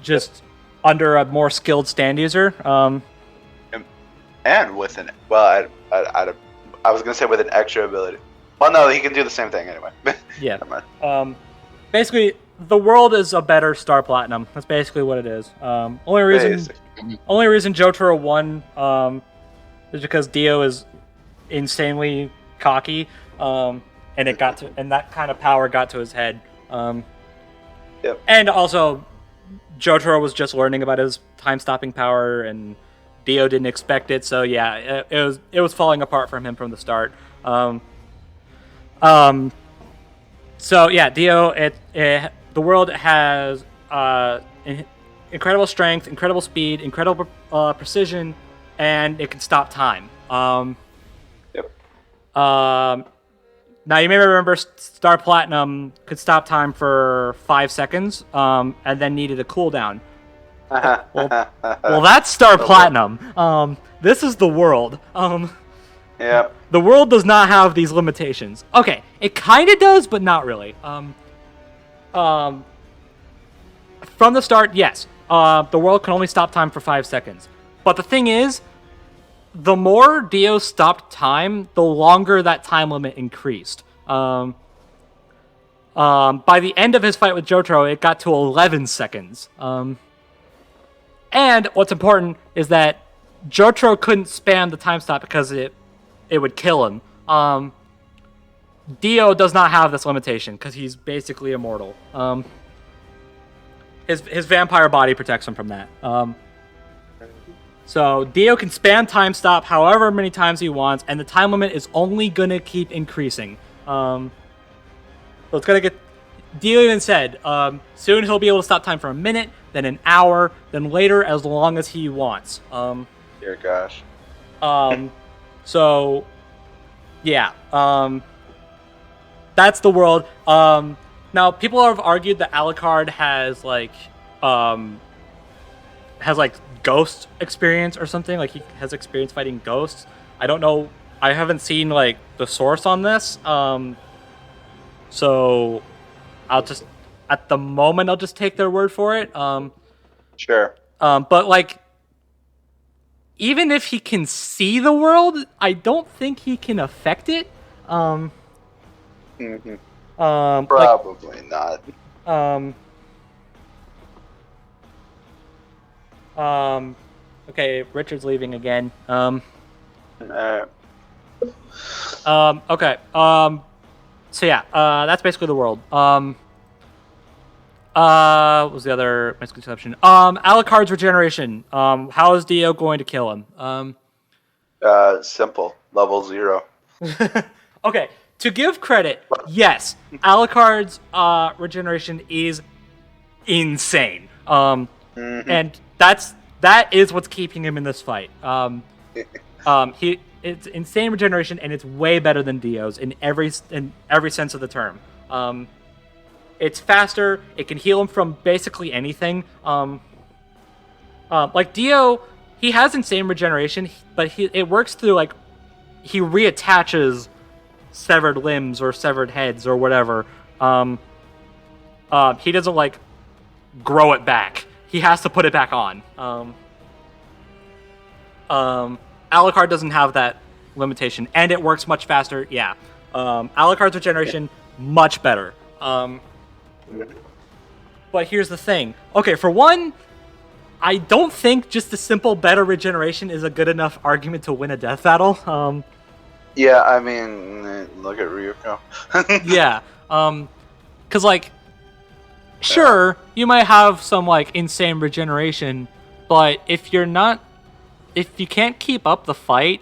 just under a more skilled stand user. And with an I was gonna say with an extra ability. Well, no, he can do the same thing anyway. Yeah. Never mind. Basically, the world is a better Star Platinum. That's basically what it is. Only reason Jotaro won is because Dio is insanely cocky, and that kind of power got to his head. Yep. And also, Jotaro was just learning about his time-stopping power, and Dio didn't expect it. So yeah, it was falling apart from him from the start. So yeah, Dio, the world has incredible strength, incredible speed, incredible precision, and it can stop time. Yep. Now you may remember Star Platinum could stop time for 5 seconds, and then needed a cooldown. Well, that's Star Platinum. This is the world. Yeah. The world does not have these limitations. Okay, it kind of does, but not really. From the start, yes, the world can only stop time for 5 seconds. But the thing is, the more Dio stopped time, the longer that time limit increased. By the end of his fight with Jotaro, it got to 11 seconds. And what's important is that Jotaro couldn't spam the time stop because it would kill him. Dio does not have this limitation because he's basically immortal. His vampire body protects him from that. So Dio can spam time stop however many times he wants, and the time limit is only gonna keep increasing. So it's gonna get. Dio even said soon he'll be able to stop time for a minute, then an hour, then later as long as he wants. Dear gosh. So yeah, that's the world. Now people have argued that Alucard has ghost experience or something. Like he has experience fighting ghosts. I don't know. I haven't seen the source on this. So I'll just at the moment I'll just take their word for it. Sure. But even if he can see the world, I don't think he can affect it. Probably not. Okay, Richard's leaving again. Alright. Okay. So yeah, that's basically the world. What was the other misconception? Alucard's regeneration. How is Dio going to kill him? Simple. Level 0. Okay. To give credit, yes, Alucard's regeneration is insane. And that is what's keeping him in this fight. It's insane regeneration, and it's way better than Dio's in every sense of the term. It's faster. It can heal him from basically anything. Like Dio, he has insane regeneration, but it works through he reattaches severed limbs or severed heads or whatever. He doesn't grow it back. He has to put it back on. Alucard doesn't have that limitation, and it works much faster. Yeah, Alucard's regeneration much better. But here's the thing. Okay, for one, I don't think just a simple better regeneration is a good enough argument to win a death battle. Yeah, I mean, look at Ryuko. Yeah, because like, sure, you might have some like insane regeneration, but if you can't keep up the fight,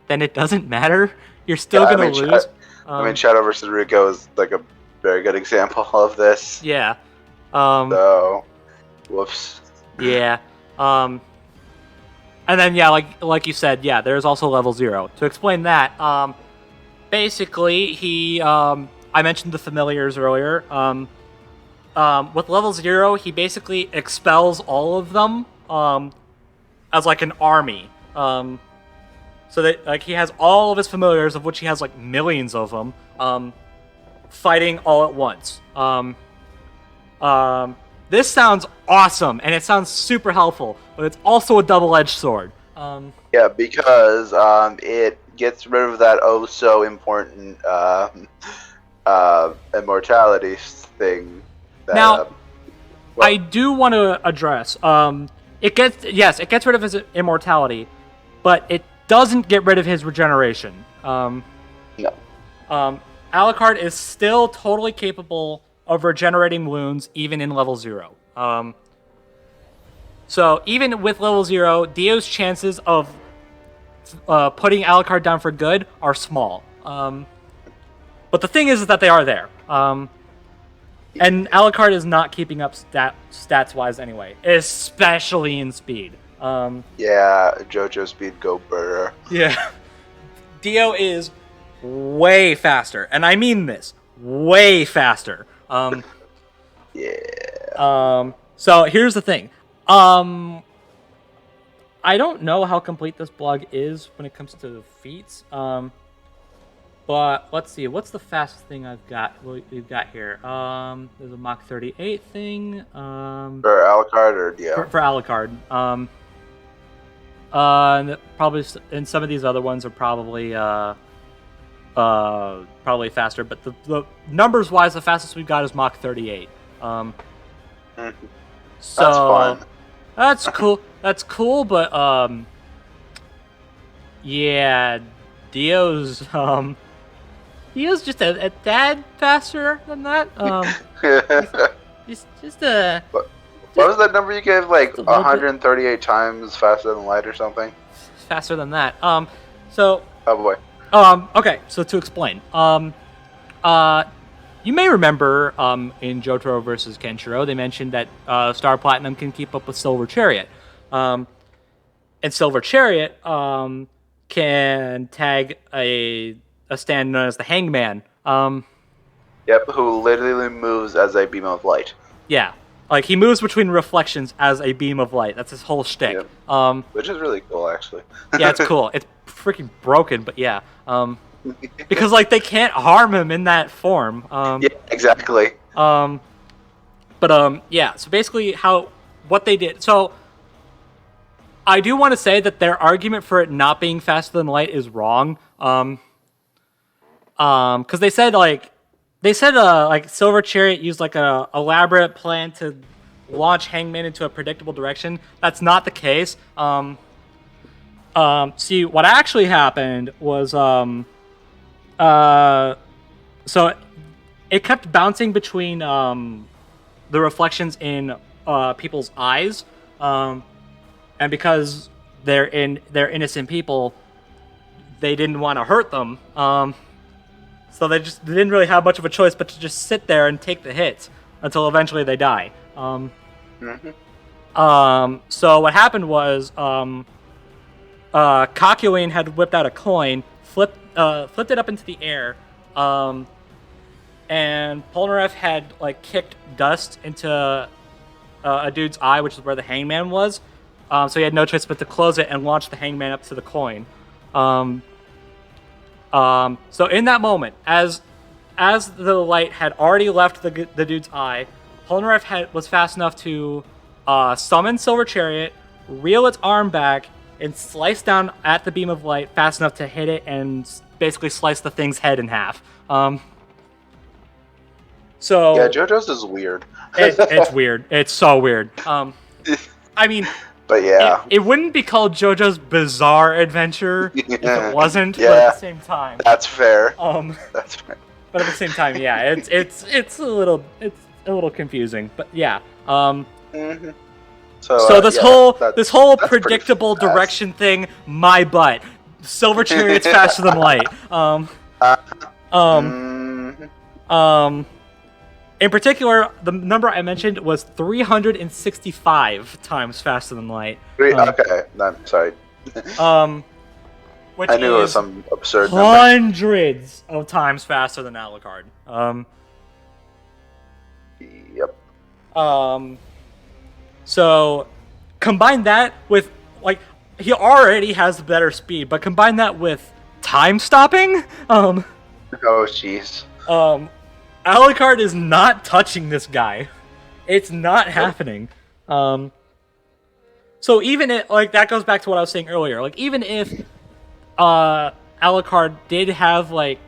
then it doesn't matter. You're still gonna lose. I mean, Shadow versus Ryuko is like a very good example of this. Yeah. So, whoops. Yeah. And then yeah, like you said, yeah, there's also level 0. To explain that, basically he I mentioned the familiars earlier. With level 0, he basically expels all of them as like an army. So that like he has all of his familiars, of which he has like millions of them, fighting all at once. This sounds awesome, and it sounds super helpful, but it's also a double-edged sword. Yeah, because it gets rid of that oh so important immortality thing. Now, I do want to address. It gets rid of his immortality, but it doesn't get rid of his regeneration. No. Alucard is still totally capable of regenerating wounds even in level 0. So even with level 0, Dio's chances of putting Alucard down for good are small. But the thing is that they are there. And Alucard is not keeping up stats-wise anyway, especially in speed. Yeah, JoJo speed go burr. Yeah. Dio is way faster, and I mean this, way faster. Yeah. So here's the thing. I don't know how complete this blog is when it comes to feats. But let's see. What's the fastest thing we've got here? There's a Mach 38 thing. For Alucard or Dio? For Alucard. Probably, and some of these other ones are probably faster. But the numbers wise, the fastest we've got is Mach 38. So That's fun. That's cool. That's cool, but yeah, Dio's just a tad faster than that. He's just a. What was that number you gave? Like 138 times faster than light or something? Faster than that. So. Oh boy. Okay. So to explain, you may remember in Jotaro versus Kenshiro, they mentioned that Star Platinum can keep up with Silver Chariot. And Silver Chariot can tag a stand known as the Hangman. Yep, who literally moves as a beam of light. Yeah, like he moves between reflections as a beam of light. That's his whole shtick. Yep. Which is really cool, actually. Yeah, it's cool. It's freaking broken, but yeah. Because like they can't harm him in that form. Yeah, exactly. Yeah. So basically, what they did. So I do want to say that their argument for it not being faster than light is wrong. Because they said like Silver Chariot used like a elaborate plan to launch Hangman into a predictable direction. That's not the case. See, what actually happened was so it kept bouncing between the reflections in people's eyes, and because they're innocent people, they didn't want to hurt them. So they didn't really have much of a choice but to just sit there and take the hits until eventually they die. So what happened was Kakyoin had whipped out a coin, flipped it up into the air, and Polnareff had like kicked dust into a dude's eye, which is where the Hangman was. So he had no choice but to close it and launch the Hangman up to the coin. So in that moment, as the light had already left the dude's eye, Polnareff was fast enough to summon Silver Chariot, reel its arm back, and slice down at the beam of light fast enough to hit it and basically slice the thing's head in half. So yeah, JoJo's is weird. It's weird. It's so weird. I mean, but yeah, it wouldn't be called JoJo's Bizarre Adventure if it wasn't. Yeah, but at the same time, that's fair. That's fair. But at the same time, yeah, it's a little confusing. But yeah. Mm-hmm. So this whole predictable direction thing, my butt. Silver Chariot's faster than light. In particular, the number I mentioned was 365 times faster than light. Okay, no, sorry. Which I knew it was some absurd number. Hundreds of times faster than Alucard. Yep. So combine that with he already has better speed, but combine that with time stopping. Oh jeez. Alucard is not touching this guy. It's not happening. So even if that goes back to what I was saying earlier. Even if Alucard did have even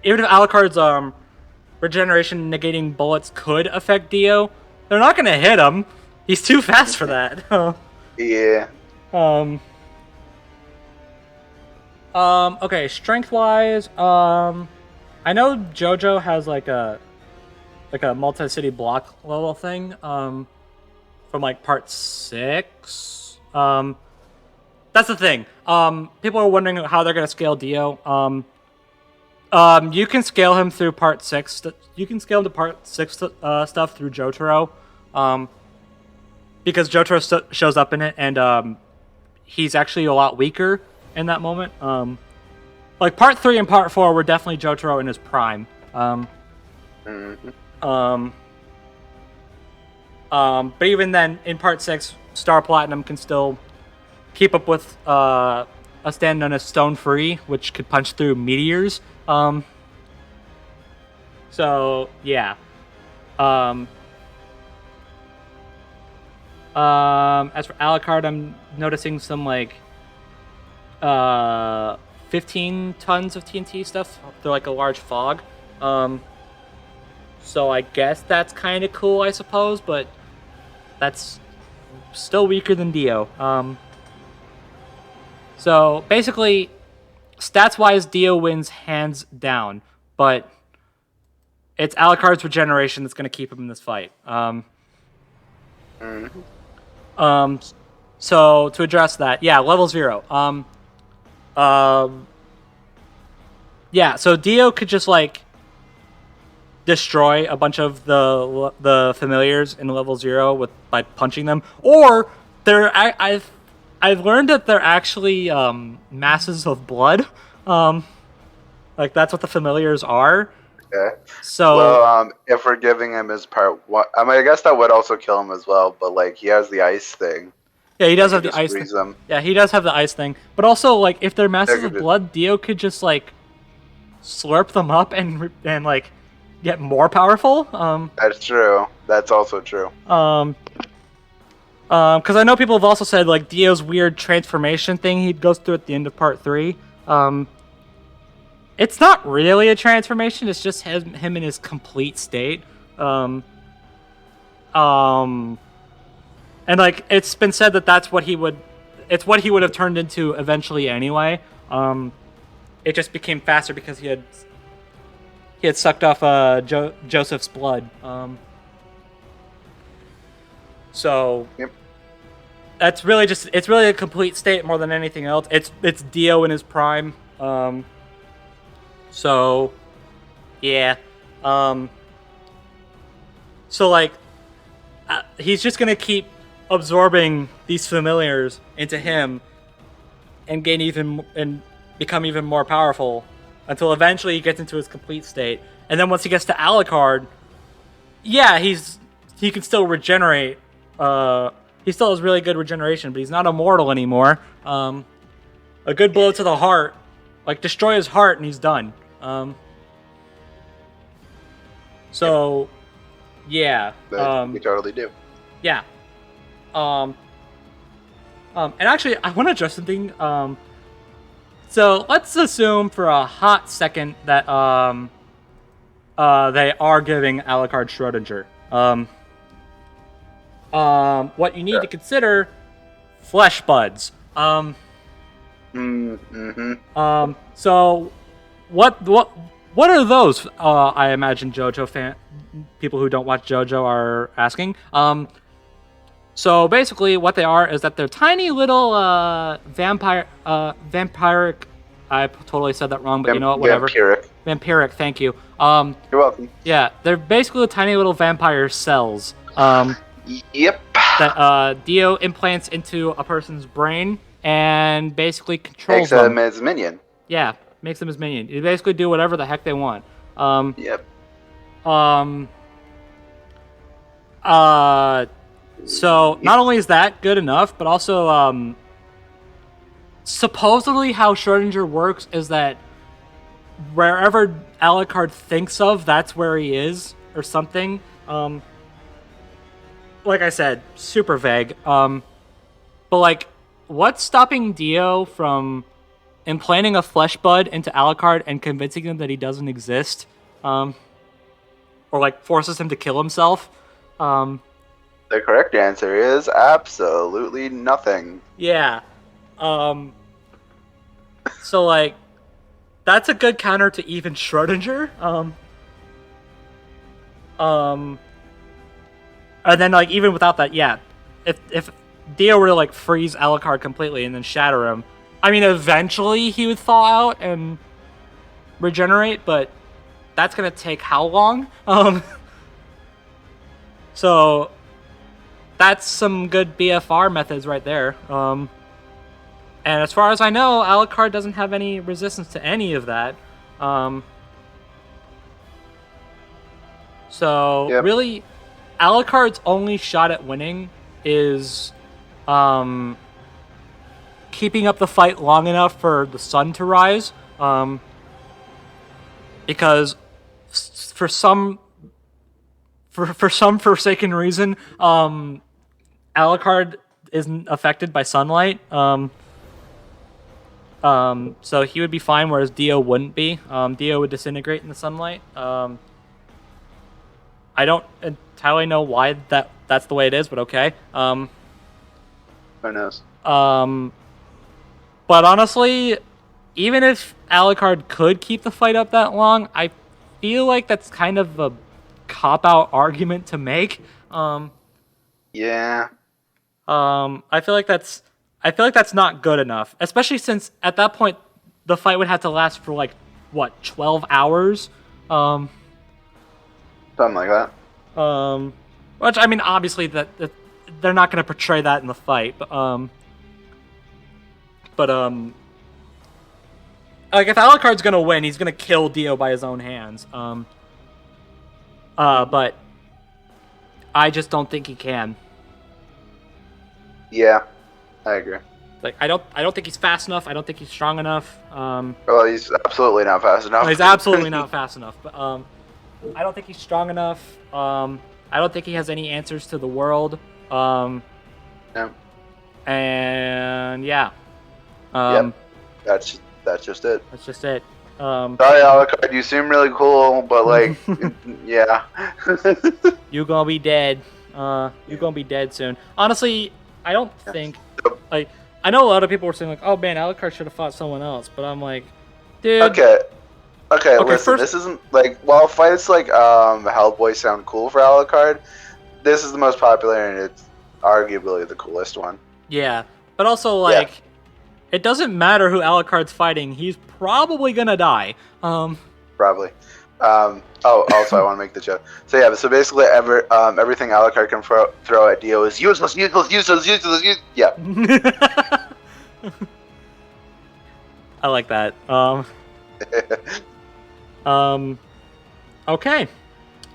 if Alucard's regeneration negating bullets could affect Dio, they're not gonna hit him. He's too fast for that. Yeah. Okay, strength-wise, I know JoJo has a multi-city block level thing, from part 6. That's the thing. People are wondering how they're gonna scale Dio. You can scale him through part 6. You can scale him to part 6 stuff through Jotaro, because Jotaro shows up in it, and he's actually a lot weaker in that moment. Part 3 and part 4 were definitely Jotaro in his prime. But even then, in part 6, Star Platinum can still keep up with a stand known as Stone Free, which could punch through meteors. So yeah. As for Alucard, I'm noticing some 15 tons of TNT stuff. They're a large fog. So I guess that's kind of cool, I suppose, but that's still weaker than Dio. So basically, stats-wise, Dio wins hands down, but it's Alucard's regeneration that's going to keep him in this fight. So to address that, yeah, level 0. Yeah, so Dio could just destroy a bunch of the familiars in level 0 by punching them, or I've learned that they're actually masses of blood. That's what the familiars are. Okay. So well, if we're giving him his part 1, I guess that would also kill him as well. But he has the ice thing. Yeah, he does have the ice thing. Yeah, he does have the ice thing. But also, if they're masses of blood, Dio could just slurp them up and get more powerful. That's true. That's also true. Because I know people have also said Dio's weird transformation thing he goes through at the end of part 3. It's not really a transformation. It's just him in his complete state. And it's been said that it's what he would have turned into eventually anyway. It just became faster because he had sucked off Joseph's blood. So yep. It's really a complete state more than anything else. It's Dio in his prime. So yeah. So he's just gonna keep absorbing these familiars into him and become even more powerful until eventually he gets into his complete state. And then once he gets to Alucard, yeah, he can still regenerate. He still has really good regeneration, but he's not immortal anymore. A good blow to the heart, destroy his heart, and he's done. So, yeah. We totally do. Yeah. And actually, I want to address something. So let's assume for a hot second that they are giving Alucard Schrodinger. what you need to consider, flesh buds. So what are those? I imagine JoJo people who don't watch JoJo are asking. So basically, what they are is that they're tiny little vampiric. I totally said that wrong, but you know what? Whatever. Vampiric. Thank you. You're welcome. Yeah, they're basically tiny little vampire cells. Yep. That Dio implants into a person's brain and basically controls them. Makes them as minion. Yeah, makes them his minion. You basically do whatever the heck they want. Yep. So not only is that good enough, but also supposedly how Schrodinger works is that wherever Alucard thinks of, that's where he is, or something. Like I said, super vague. But like, what's stopping Dio from implanting a flesh bud into Alucard and convincing him that he doesn't exist? Or like forces him to kill himself? The correct answer is absolutely nothing. Yeah. So like, that's a good counter to even Schrodinger. And then like even without that, yeah, if Dio were to like freeze Alucard completely and then shatter him, I mean eventually he would thaw out and regenerate, but that's gonna take how long? So that's some good BFR methods right there. And as far as I know, Alucard doesn't have any resistance to any of that. So yep. Really, Alucard's only shot at winning is keeping up the fight long enough for the sun to rise. Because for some forsaken reason, Alucard isn't affected by sunlight. So he would be fine, whereas Dio wouldn't be. Dio would disintegrate in the sunlight. I don't entirely know why that's the way it is, but okay. Who knows? But honestly, even if Alucard could keep the fight up that long, I feel like that's kind of a cop-out argument to make. Yeah. I feel like that's not good enough, especially since at that point the fight would have to last for like what, 12 hours. Something like that. Which I mean, obviously that they're not going to portray that in the fight, but like if Alucard's going to win, he's going to kill Dio by his own hands. But I just don't think he can. Yeah, I agree. Like I don't think he's fast enough. I don't think he's strong enough. Well, he's absolutely not fast enough. No, he's absolutely not fast enough. But I don't think he's strong enough. I don't think he has any answers to the world. No. And yeah. Yep. That's just it. That's just it. Sorry, Alucard, you seem really cool, but like, yeah. You gonna be dead. You gonna be dead soon. Honestly, I don't think like I know a lot of people were saying like, oh man, Alucard should have fought someone else, but I'm like, dude. Okay, listen, this isn't like while fights like Hellboy sound cool for Alucard, this is the most popular and it's arguably the coolest one. Yeah, but also like it doesn't matter who Alucard's fighting, he's probably gonna die. Probably. Also I want to make the joke. So yeah, so basically everything Alucard can throw at Dio is useless. Yeah. I like that. Okay.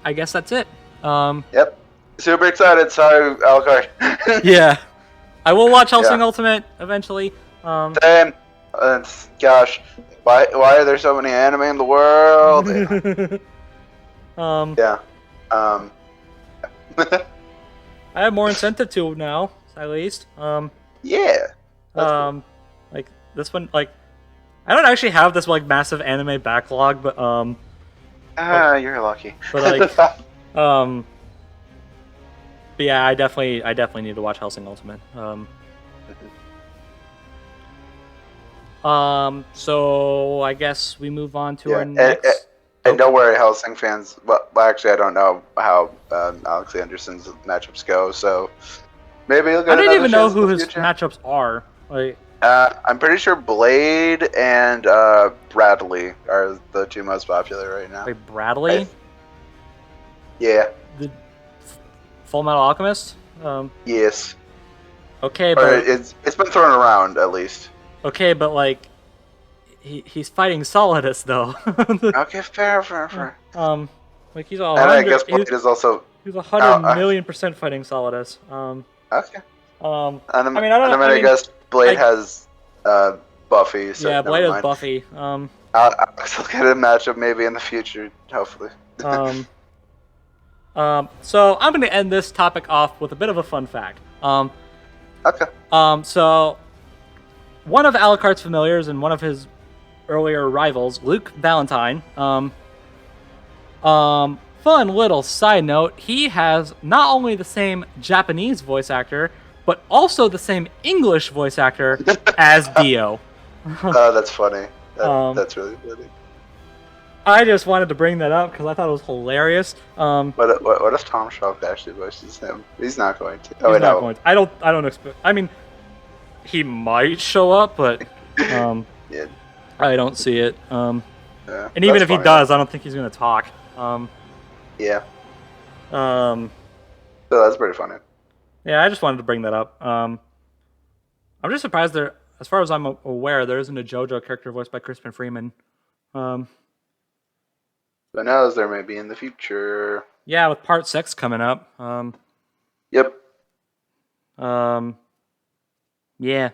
I guess that's it. Yep. Super excited. Sorry, Alucard. Yeah. I will watch Hellsing Ultimate eventually. Same. Gosh. Why are there so many anime in the world? Yeah. I have more incentive to now, at least. Yeah. Cool. Like this one, like I don't actually have this like massive anime backlog, but you're lucky. But like, yeah, I definitely need to watch Hellsing Ultimate. So I guess we move on to our next. And don't worry, Hellsing fans. Well, actually, I don't know how Alex Anderson's matchups go, so maybe he'll get I don't another even know chance who in the his future. matchups are. Like, I'm pretty sure Blade and Bradley are the two most popular right now. wait, Bradley? Yeah. The Full Metal Alchemist? Yes. Okay, Or but it's been thrown around at least. okay, but like he's fighting Solidus though. Okay, fair. Like he's all. And I guess Blade is also. He's 100,000,000% fighting Solidus. Okay. I guess Blade has Buffy. So yeah, Blade never has mind. Buffy. I'll get a matchup maybe in the future, hopefully. So I'm gonna end this topic off with a bit of a fun fact. Okay. So one of Alucard's familiars and one of his earlier rivals, Luke Valentine. Fun little side note: he has not only the same Japanese voice actor, but also the same English voice actor as Dio. Oh, that's funny. That's really funny. I just wanted to bring that up because I thought it was hilarious. What if Tom Shelby actually voices him? He's not going to. He's not going to. I don't expect. I mean, he might show up, but Yeah. I don't see it. Yeah, And even if he funny. does, I don't think he's going to talk. Yeah. So that's pretty funny. Yeah, I just wanted to bring that up. I'm just surprised there, as far as I'm aware, there isn't a JoJo character voiced by Crispin Freeman. Who knows? There may be in the future. Yeah, with Part 6 coming up. Yep. Yeah.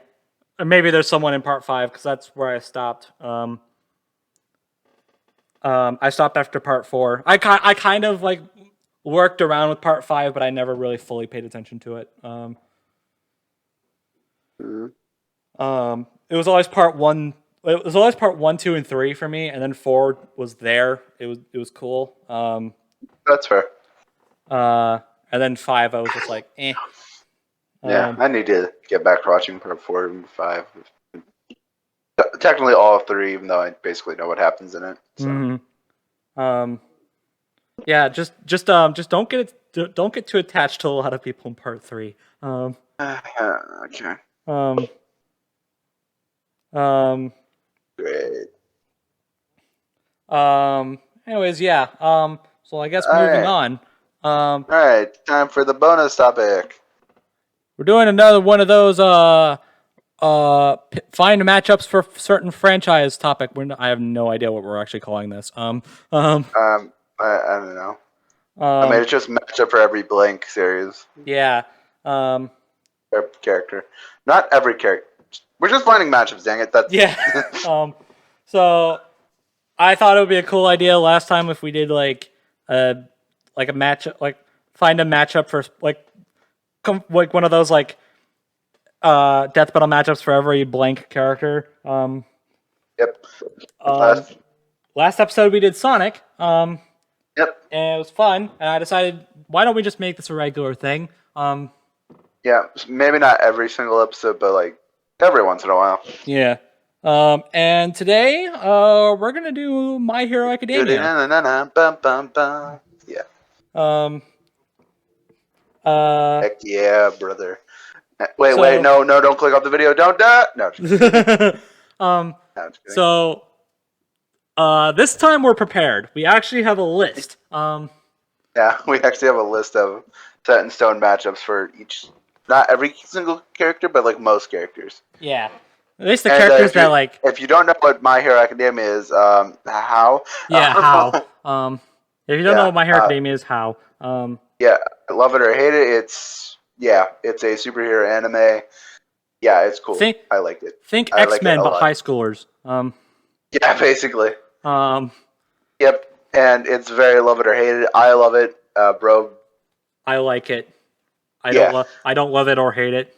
Or maybe there's someone in Part 5, because that's where I stopped. I stopped after Part 4. I kind of like worked around with Part 5, but I never really fully paid attention to it. It was always Part 1. It was always Part 1, 2, and 3 for me, and then 4 was there. It was cool. That's fair. And then 5, I was just like, eh. Yeah, I need to get back to watching Part 4 and 5. Technically all 3, even though I basically know what happens in it. So. Yeah, just don't get too attached to a lot of people in Part 3. Okay. Great. Anyways, yeah. So I guess moving on. All right, time for the bonus topic. We're doing another one of those find matchups for certain franchise topic. I have no idea what we're actually calling this. I don't know. I mean, it's just matchup for every blank series. Yeah. Every character, not every character. We're just finding matchups. Dang it! That's yeah. So I thought it would be a cool idea last time if we did like a matchup, like find a matchup for like one of those like death battle matchups for every blank character. Yep. Last episode we did Sonic. Yep. And it was fun, and I decided, why don't we just make this a regular thing? Yeah, maybe not every single episode, but like every once in a while. Yeah. And today, we're gonna do My Hero Academia. Yeah. Heck yeah, brother. Wait, no, don't click off the video. Don't die. No. No, so, this time we're prepared. We actually have a list. Yeah, we actually have a list of set in stone matchups for each, not every single character, but like most characters. Yeah. At least the characters that like. If you don't know what My Hero Academia is, how? Yeah, how? If you don't know what My Hero Academia is, how? Yeah, love it or hate it. It's a superhero anime. Yeah, it's cool. I liked it. Think X-Men, but high schoolers. Yeah, basically. Yep, and it's very love it or hate it. I love it, bro. I like it. I don't love it or hate it.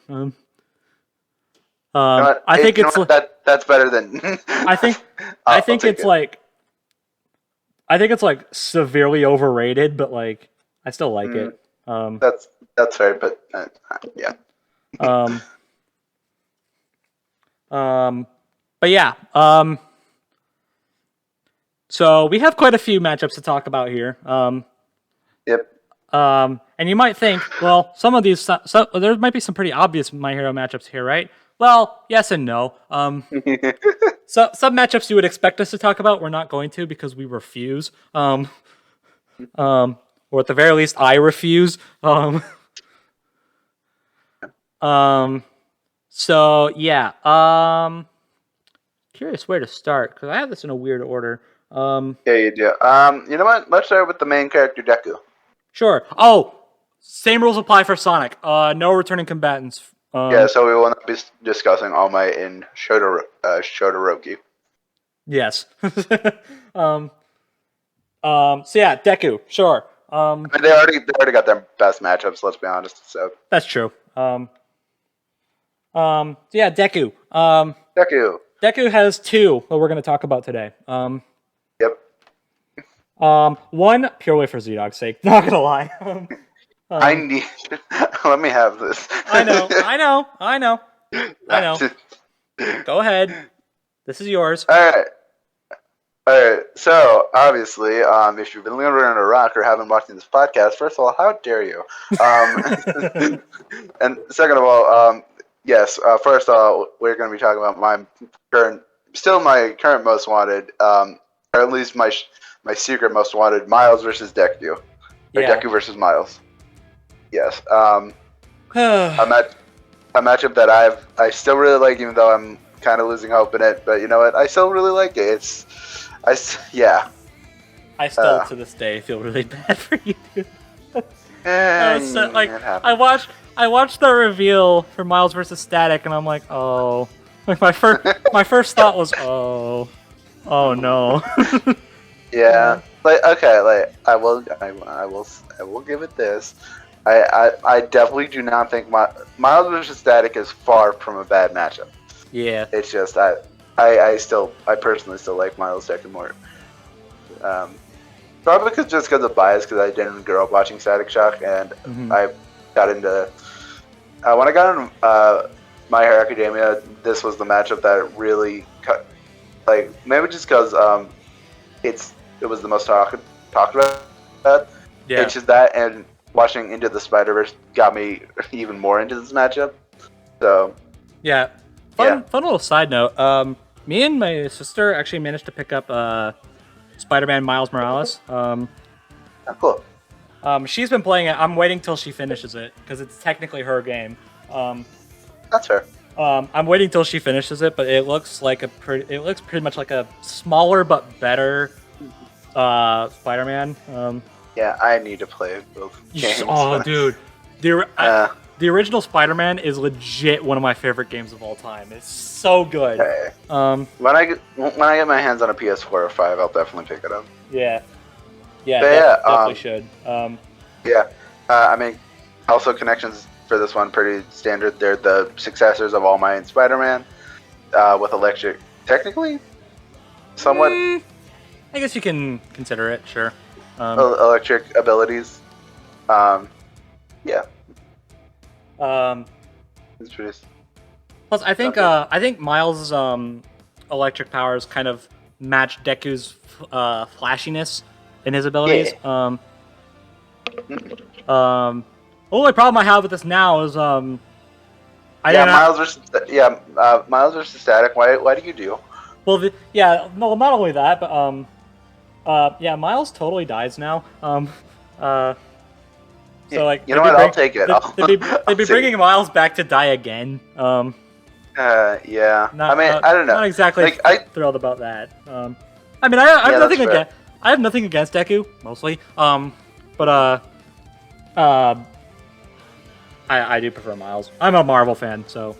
I think it's that's better than. I think it's like severely overrated, but like I still like it. That's fair, but yeah. But yeah. So we have quite a few matchups to talk about here. Yep. And you might think, well, some of these, there might be some pretty obvious My Hero matchups here, right? Well, yes and no. So some matchups you would expect us to talk about, we're not going to because we refuse. Or at the very least, I refuse. So yeah. Curious where to start because I have this in a weird order. Yeah, you do. You know what? Let's start with the main character, Deku. Sure. Oh, same rules apply for Sonic. No returning combatants. Yeah, so we will not be discussing All Might and Shodoroki. Yes. So yeah, Deku. Sure. I mean, they already got their best matchups. Let's be honest. So that's true. So yeah, Deku. Deku has two that we're going to talk about today. Yep. One purely for ZDogg's sake. Not gonna lie. I need. Let me have this. I know. Go ahead. This is yours. All right. So obviously, if you've been living under a rock or haven't watched this podcast, first of all, how dare you? And second of all, yes. First of all, we're going to be talking about my current most wanted, or at least my secret most wanted, Miles versus Deku, or Deku versus Miles. Yes. A matchup that I still really like, even though I'm kind of losing hope in it. But you know what? I still really like it. I still to this day feel really bad for you. I watched the reveal for Miles versus Static, and I'm like, oh. Like my first thought was, oh no. Yeah. I will give it this. I definitely do not think Miles versus Static is far from a bad matchup. Yeah. It's just I personally still like Miles Deku more. Probably because of bias, because I didn't grow up watching Static Shock, and I got into when I got into My Hero Academia. This was the matchup that really cut. Like maybe just because it was the most talked about. Yeah. It's just that, and watching Into the Spider-Verse got me even more into this matchup. So yeah. Fun little side note. Me and my sister actually managed to pick up Spider-Man Miles Morales. Cool. She's been playing it. I'm waiting till she finishes it because it's technically her game. That's fair. I'm waiting till she finishes it, but it looks pretty much like a smaller but better Spider-Man. Yeah, I need to play both games. Oh, dude. The original Spider-Man is legit one of my favorite games of all time. It's so good. Okay. When I get my hands on a PS4 or 5, I'll definitely pick it up. Yeah. Definitely should. I mean, also connections for this one pretty standard. They're the successors of All Might and Spider-Man, with electric, technically, somewhat. I guess you can consider it. Sure. Electric abilities. Yeah. It's pretty. Plus, I think Miles' electric powers kind of match Deku's flashiness in his abilities. Yeah. The only problem I have with this now is Miles versus Static. Why do you do? Well, not only that, but Miles totally dies now. So like, you know what? I'll take it. They'd be bringing Miles back to die again. Yeah. I don't know. Not exactly thrilled about that. I mean, I have nothing against. I have nothing against Deku, mostly. But I do prefer Miles. I'm a Marvel fan, so.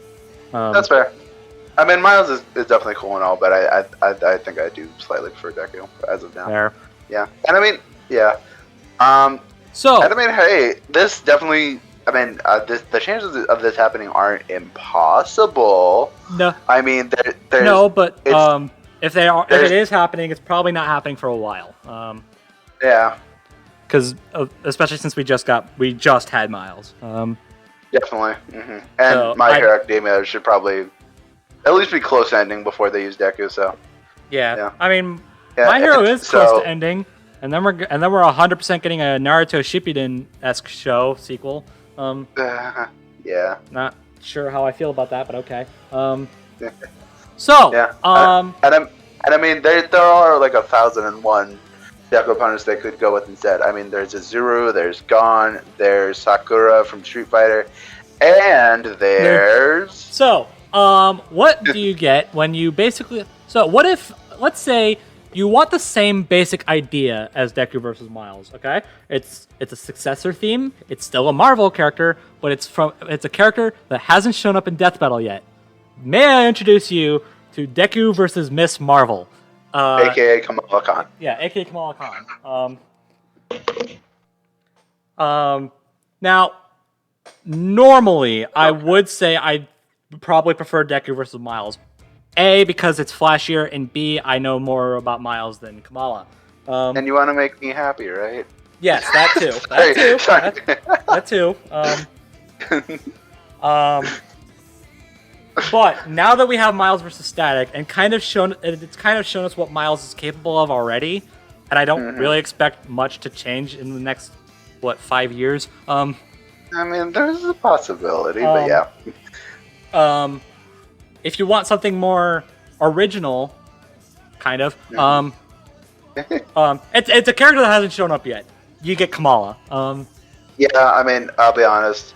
That's fair. I mean, Miles is definitely cool and all, but I think I do slightly prefer Deku as of now. Fair. Yeah, and I mean, yeah. Hey, this definitely. I mean, the chances of this happening aren't impossible. No. I mean, there's no, but if it is happening, it's probably not happening for a while. Yeah. because especially since we just had Miles. Definitely. And So, My Hero Academia should probably at least be close to ending before they use Deku. So yeah. I mean, My Hero is close to ending, and then we're 100% getting a Naruto Shippuden-esque show sequel. Yeah. Not sure how I feel about that, but okay. And I mean, there are like 1,001 Deku opponents they could go with instead. I mean, there's Azuru, there's Gon, there's Sakura from Street Fighter, and there's... So, what do you get when you basically... So, what if, let's say, you want the same basic idea as Deku versus Miles, okay? It's a successor theme, it's still a Marvel character, but it's a character that hasn't shown up in Death Battle yet. May I introduce you to Deku versus Miss Marvel? A.K.A. Kamala Khan. Yeah, a.k.a. Kamala Khan. Now, normally, I would say I probably prefer Deku versus Miles. A, because it's flashier, and B, I know more about Miles than Kamala. And you want to make me happy, right? Yes, that too. That too. But now that we have Miles versus Static, and it's kind of shown us what Miles is capable of already, and I don't really expect much to change in the next 5 years. I mean, there's a possibility, but yeah. If you want something more original, kind of, it's a character that hasn't shown up yet. You get Kamala. Yeah, I mean, I'll be honest.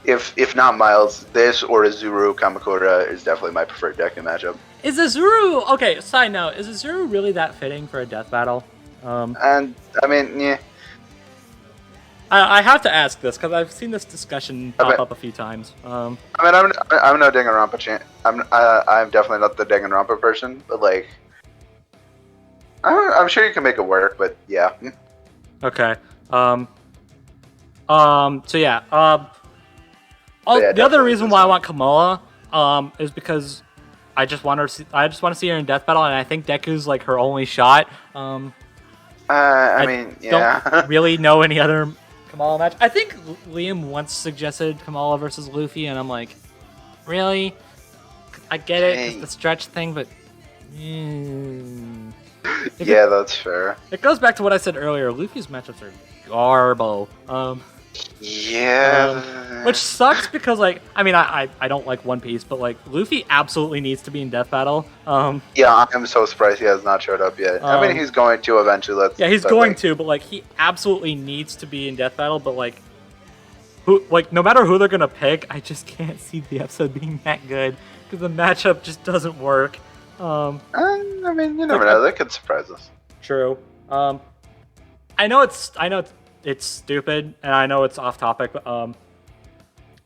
If not Miles, this or Azuru Kamakura is definitely my preferred Deku matchup. Is Azuru... Okay, side note. Is Azuru really that fitting for a death battle? And, I mean, yeah. I have to ask this, because I've seen this discussion pop up a few times. I mean, I'm no Danganronpa I'm definitely not the Danganronpa person, but, like... I'm sure you can make it work, but yeah. Okay. So, yeah. The other reason why I want Kamala is because I just want to see her in Death Battle, and I think Deku's like her only shot. I mean, yeah. Don't really know any other Kamala match. I think Liam once suggested Kamala versus Luffy, and I'm like, really? I get it, it's the stretch thing, but yeah, that's fair. It goes back to what I said earlier. Luffy's matchups are garbo. Which sucks because, like, I mean, I don't like One Piece, but, like, Luffy absolutely needs to be in Death Battle. Yeah, I'm so surprised he has not showed up yet. I mean, he's going to eventually. But, like, he absolutely needs to be in Death Battle, but, like, no matter who they're gonna pick, I just can't see the episode being that good because the matchup just doesn't work. I mean, you never know. They could surprise us. True. I know it's stupid, and I know it's off topic, but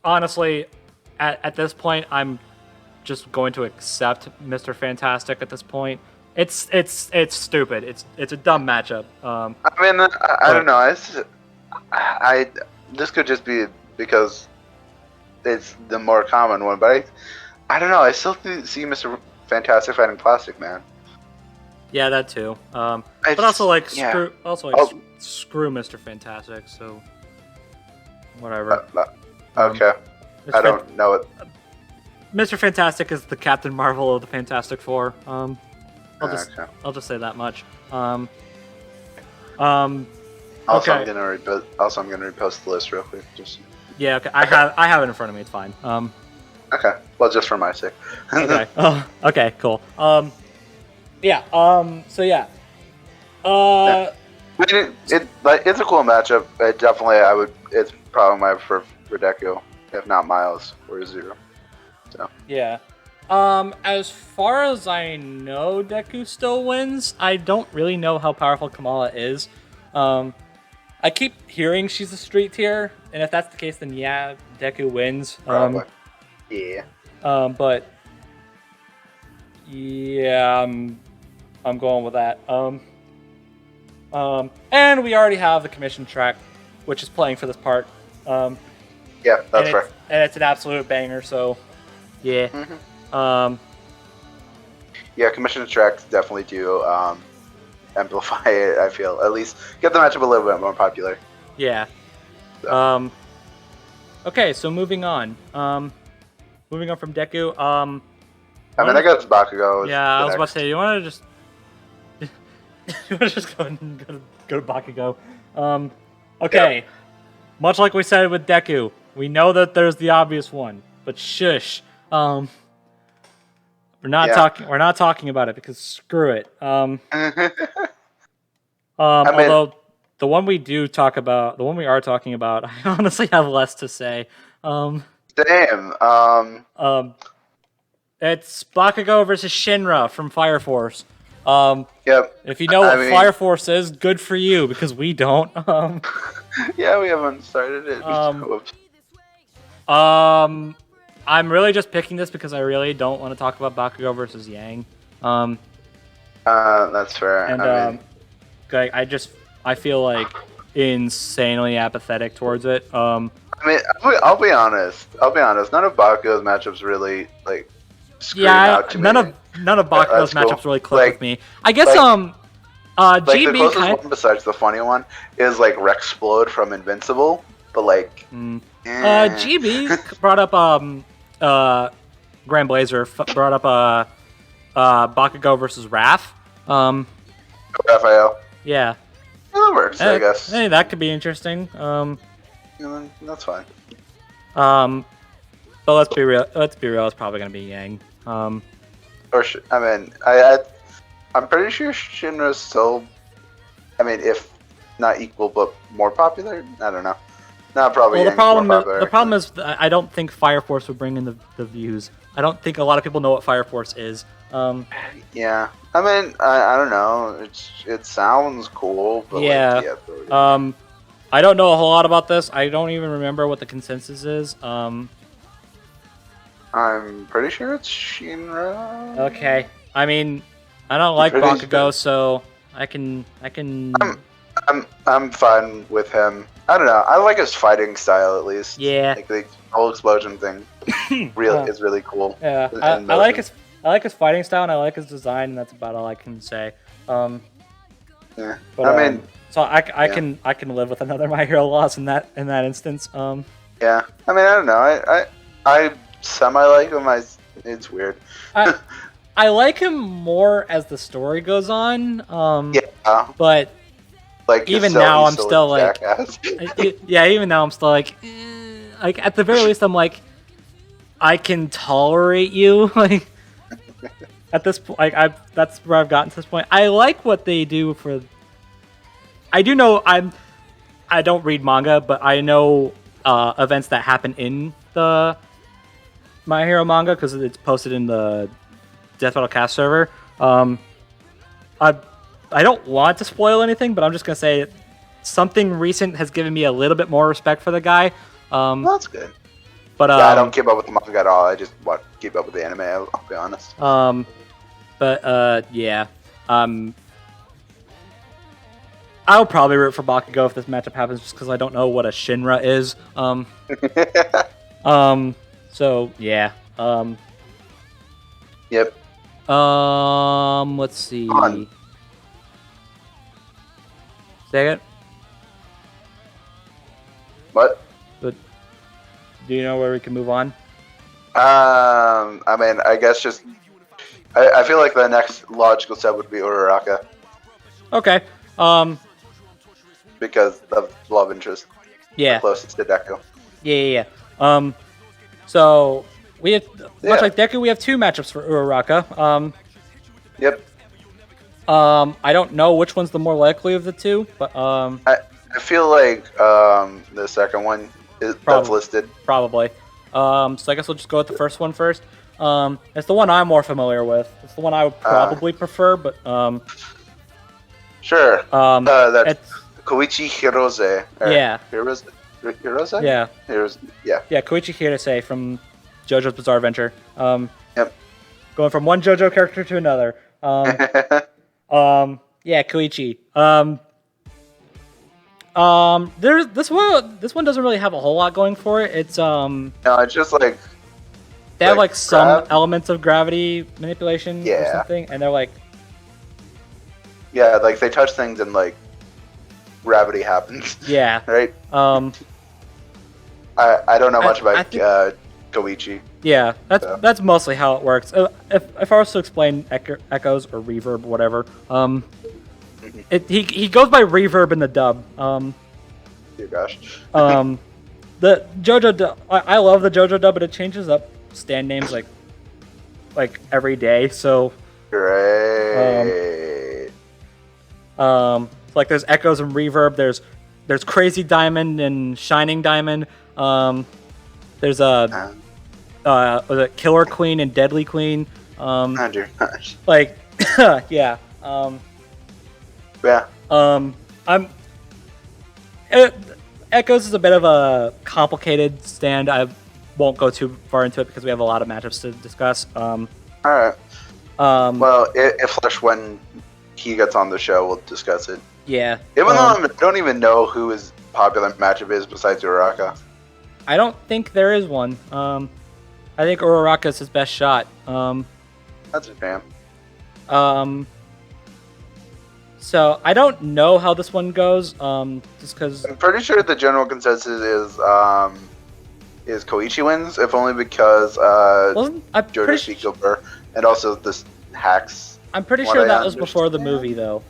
honestly, at this point, I'm just going to accept Mr. Fantastic. At this point, it's stupid. It's a dumb matchup. I mean, I don't know. This could just be because it's the more common one, but I don't know. I still see Mr. Fantastic fighting Plastic Man. Yeah, that too. But also screw Mr. Fantastic. So whatever. Okay. I don't know it. Mr. Fantastic is the Captain Marvel of the Fantastic Four. I'll just say that much. I'm gonna repost the list real quick. Yeah, okay. I have it in front of me. It's fine. Okay. Well, just for my sake. Okay. Oh, okay. Cool. Yeah. So yeah. I mean, it's a cool matchup. It's probably my preferred for Deku, if not Miles or Zero. So. Yeah. As far as I know, Deku still wins. I don't really know how powerful Kamala is. I keep hearing she's a street tier, and if that's the case, then yeah, Deku wins. Probably. Yeah. But yeah, I'm going with that. And we already have the commission track, which is playing for this part. Yeah, that's right. And it's an absolute banger. So, yeah. Mm-hmm. Yeah, commission tracks definitely do amplify it. I feel at least get the matchup a little bit more popular. Yeah. So. Okay, so moving on. Moving on from Deku. I mean, I guess Bakugo. Yeah, I was about to say, you want to just go and go to Bakugo. Okay. Yeah. Much like we said with Deku, we know that there's the obvious one, but shush. We're not talking about it because screw it. Although the one we are talking about, I honestly have less to say. Damn. It's Bakugo versus Shinra from Fire Force. Yep. If you know what Fire Force is, good for you, because we don't. Yeah, we haven't started it. I'm really just picking this because I really don't want to talk about Bakugo versus Yang. That's fair. And I feel like insanely apathetic towards it. I mean, I'll be honest. None of Bakugo's matchups really out to none me. of Bakugo's matchups really click with me. I guess GB the closest kind one besides the funny one is like Rexplode from Invincible, but GB brought up Grand Blazer brought up Bakugo versus Raph. Raphael. Yeah. That works, I guess. Hey, that could be interesting. That's fine. But let's be real. It's probably gonna be Yang. I'm pretty sure Shinra's still. I mean, if not equal, but more popular. I don't know. Not probably. Well, the problem is I don't think Fire Force would bring in the views. I don't think a lot of people know what Fire Force is. Yeah. I mean, I don't know. It sounds cool, but yeah. I don't know a whole lot about this. I don't even remember what the consensus is. I'm pretty sure it's Shinra. Okay. I mean, I don't like Bakugo, so I can. I'm fine with him. I don't know. I like his fighting style at least. Yeah. Like the whole explosion thing, is really cool. Yeah. I like his fighting style and I like his design, and that's about all I can say. Yeah. But, I mean, so I can live with another My Hero loss in that instance. Yeah. I mean, I don't know. I semi like him. It's weird. I like him more as the story goes on. Yeah. But even now I'm still like, even now I'm still like at the very least I'm like, I can tolerate you. Like at this point, that's where I've gotten to this point. I like what they do for. I do know I don't read manga, but I know events that happen in the My Hero manga because it's posted in the Death Battle Cast server. I don't want to spoil anything, but I'm just gonna say something recent has given me a little bit more respect for the guy. That's good. But I don't keep up with the manga at all. I just keep up with the anime. I'll be honest. Yeah. I'll probably root for Bakugo if this matchup happens, just because I don't know what a Shinra is. So yeah. Yep. Let's see. On. Say it. What? But do you know where we can move on? I mean, I guess just. I feel like the next logical step would be Uraraka. Okay. Because of love interest. Yeah. The closest to Deku. Yeah. So we have much like Deku, we have two matchups for Uraraka. Yep. I don't know which one's the more likely of the two, but I feel like the second one that's listed. Probably. So I guess we'll just go with the first one first. It's the one I'm more familiar with. It's the one I would probably prefer, but sure. That's Koichi Hirose. Yeah. Hirose? Yeah. Yeah, Koichi Hirose from JoJo's Bizarre Adventure. Yep. Going from one JoJo character to another. Yeah, Koichi. This one doesn't really have a whole lot going for it. It's No, it's just like they have like some elements of gravity manipulation or Yeah. something, and they're like Yeah, like they touch things and like gravity happens. Yeah. Right. I don't know much about Koichi. Yeah, that's mostly how it works. If I was to explain echoes or reverb, whatever, he goes by reverb in the dub. Dear gosh. The JoJo dub, I love the JoJo dub, but it changes up stand names like every day. So great. Like there's echoes and reverb. There's Crazy Diamond and Shining Diamond. There's was it Killer Queen and Deadly Queen? Oh dear gosh. Like, yeah. Yeah. Echoes is a bit of a complicated stand. I won't go too far into it because we have a lot of matchups to discuss. All right. Well, if Flesh, when he gets on the show, we'll discuss it. Yeah. Even though I don't even know who his popular matchup is besides Uraraka. I don't think there is one. I think Uraraka is his best shot. That's a shame. So I don't know how this one goes. Just because I'm pretty sure the general consensus is Koichi wins, if only because Jojo Shikilber and also this hacks. I'm pretty sure that was before the movie, though.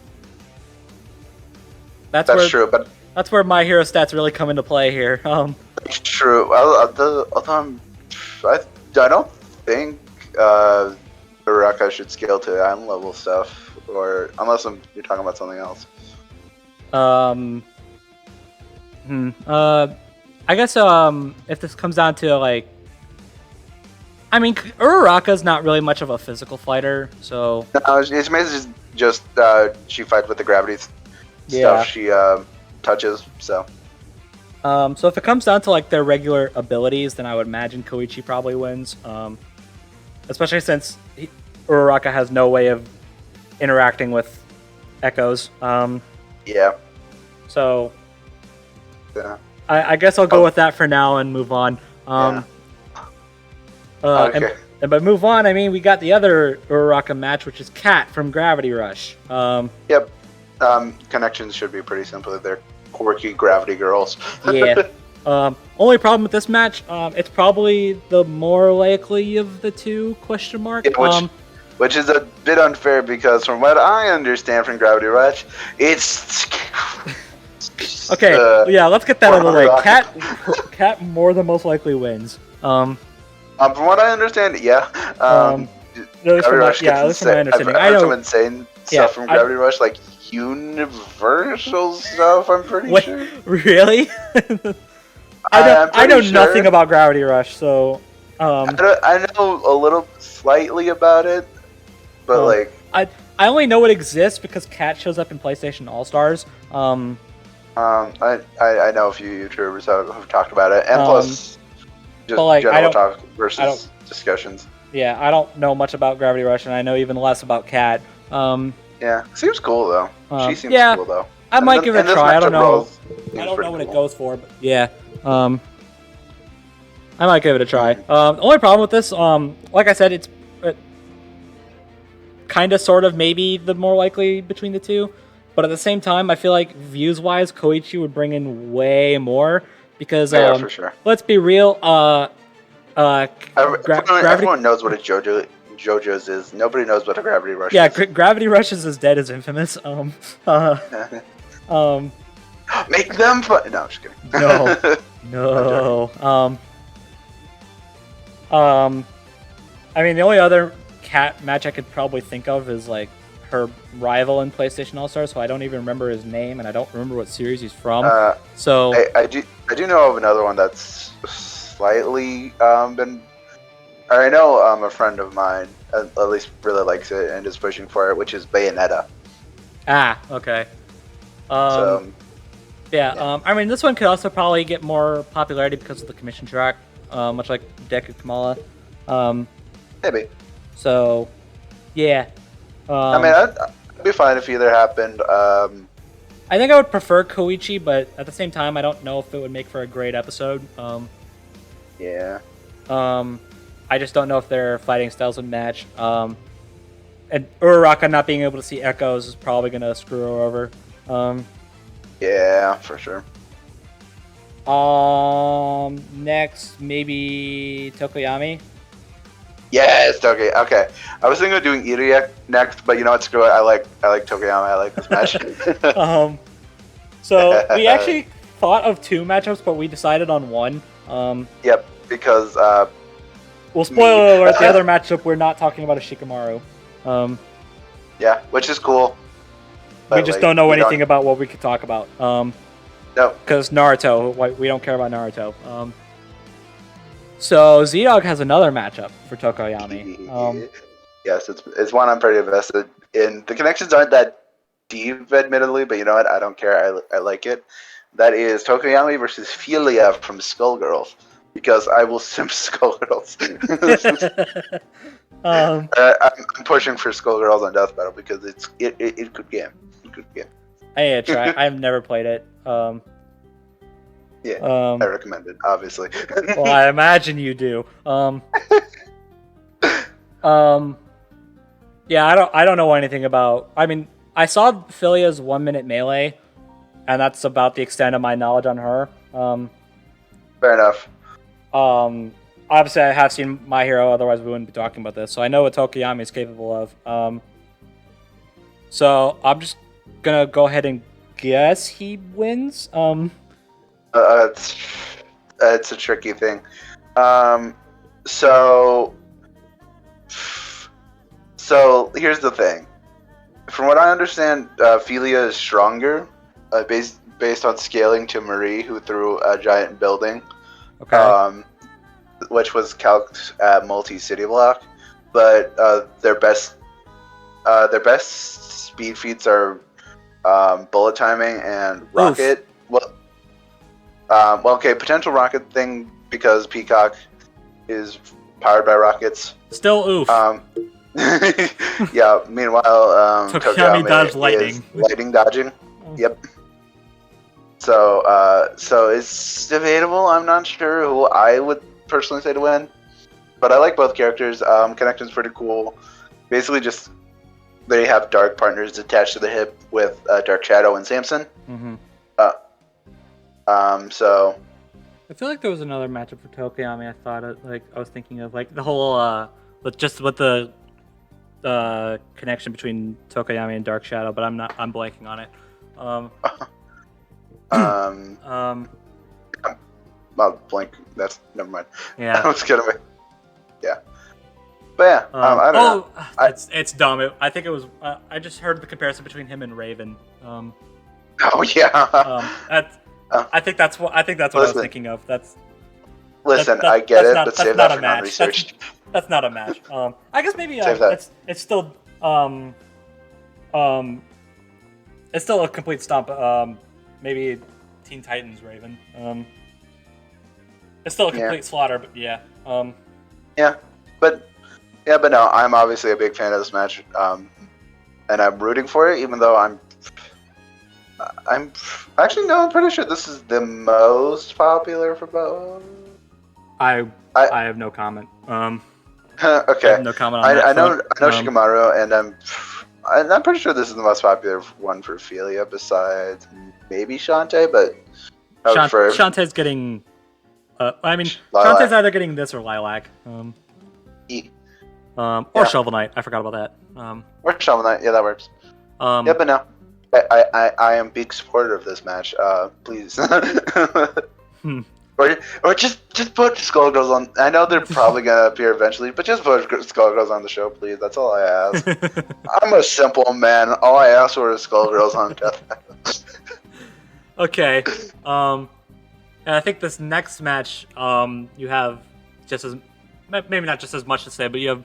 That's true, but that's where My Hero stats really come into play here. True. I don't think Uraraka should scale to island level stuff, or unless you're talking about something else. I guess if this comes down to like, I mean, Uraraka's not really much of a physical fighter, so. No, it's mainly just she fights with the gravity stuff she touches. So if it comes down to like their regular abilities, then I would imagine Koichi probably wins. Especially since Uraraka has no way of interacting with echoes. Yeah. So. Yeah. I guess I'll go with that for now and move on. Okay. And by move on, I mean we got the other Uraraka match, which is Cat from Gravity Rush. Yep. Connections should be pretty simple. They're quirky gravity girls. Yeah. Only problem with this match, it's probably the more likely of the two, question mark. Yeah, which is a bit unfair because from what I understand from Gravity Rush, it's... Okay, yeah, let's get that out of the way. Cat more than most likely wins. From what I understand, yeah. Gravity Rush that's my understanding. I know some insane stuff from Gravity Rush, like universal stuff, I'm pretty sure. Really? I know nothing about Gravity Rush, so... I know a little slightly about it, but like... I only know it exists because Cat shows up in PlayStation All-Stars. I know a few YouTubers who've talked about it, and plus just general talk versus discussions. Yeah, I don't know much about Gravity Rush, and I know even less about Cat. Yeah, seems cool though. She seems cool though. I might give it a try. I don't know. I don't know what it goes for, but yeah. I might give it a try. The only problem with this, like I said, it's kind of, sort of, maybe the more likely between the two. But at the same time, I feel like views-wise, Koichi would bring in way more because for sure. Let's be real. Everyone knows what a JoJo's is. Nobody knows what a Gravity Rush is. Yeah, Gravity Rush is as dead as Infamous. Make them fun. No, I'm just kidding. No. I mean, the only other Cat match I could probably think of is like her rival in PlayStation All-Stars, so I don't even remember his name, and I don't remember what series he's from. So I do know of another one that's slightly been. I know a friend of mine at least really likes it and is pushing for it, which is Bayonetta. Okay. I mean, this one could also probably get more popularity because of the commission track, much like Deku Kamala. Maybe. So, yeah. I mean, I'd be fine if either happened. I think I would prefer Koichi, but at the same time, I don't know if it would make for a great episode. Yeah. I just don't know if their fighting styles would match. and Uraraka not being able to see echoes is probably gonna screw her over. Yeah, for sure. Next maybe Tokoyami. Yes, okay, okay. I was thinking of doing Iria next, but you know what? Screw it. I like Tokoyami. I like this match. So we actually thought of 2 matchups, but we decided on one. Yep, because well, spoiler alert: the other matchup we're not talking about is Shikamaru. Yeah, which is cool. We just don't know anything about what we could talk about. No, because Naruto, we don't care about Naruto. So ZDogg has another matchup for Tokoyami. Yes, it's one I'm pretty invested in. The connections aren't that deep, admittedly, but you know what? I don't care. I like it. That is Tokoyami versus Philia from Skullgirls, because I will simp Skullgirls. I'm pushing for Skullgirls on Death Battle because it could game. It could game. Hey, try. I've never played it. Yeah, I recommend it, obviously. Well, I imagine you do. Yeah, I don't know anything about. I mean, I saw Philia's 1-minute melee, and that's about the extent of my knowledge on her. Fair enough. Obviously, I have seen My Hero, otherwise we wouldn't be talking about this. So I know what Tokoyami is capable of. So I'm just gonna go ahead and guess he wins. It's a tricky thing. So here's the thing. From what I understand, Philia is stronger, based on scaling to Marie, who threw a giant building. Okay. Which was calced at multi-city block, but their best speed feats are bullet timing and rocket. Well, okay, potential rocket thing because Peacock is powered by rockets. Still oof. Yeah. Meanwhile, Tokoyami dodge lightning. Lightning dodging. Yep. So it's debatable. I'm not sure who I would personally say to win, but I like both characters. Connection's pretty cool. Basically, just they have dark partners attached to the hip with Dark Shadow and Samson. Mm-hmm. So I feel like there was another matchup for Tokoyami. I was thinking of like the whole with the connection between Tokoyami and Dark Shadow, but I'm blanking on it. Well, blank. That's never mind. Yeah. I was kidding. Yeah. But yeah, I don't know. It's dumb. I think it was. I just heard the comparison between him and Raven. Oh yeah. I think that's what I was thinking of. Listen, I get it, but save that for non-research. That's not a match. I guess maybe it's still it's still a complete stomp. Maybe Teen Titans Raven. It's still a complete slaughter, but yeah. But no, I'm obviously a big fan of this match, and I'm rooting for it, even though I'm actually no, I'm pretty sure this is the most popular for both. I have no comment. Okay. I have no comment on that. I know Shikamaru, and I'm pretty sure this is the most popular one for Philia, besides maybe Shantae, but Shantae's getting. Shantae's either getting this or Lilac. Or Shovel Knight. I forgot about that. Or Shovel Knight. Yeah, that works. Yeah, but no, I am big supporter of this match. Please. Or just put Skullgirls on. I know they're probably gonna appear eventually, but just put Skullgirls on the show, please. That's all I ask. I'm a simple man. All I ask for is Skullgirls on Death. Okay. And I think this next match, you have just as maybe not just as much to say, but you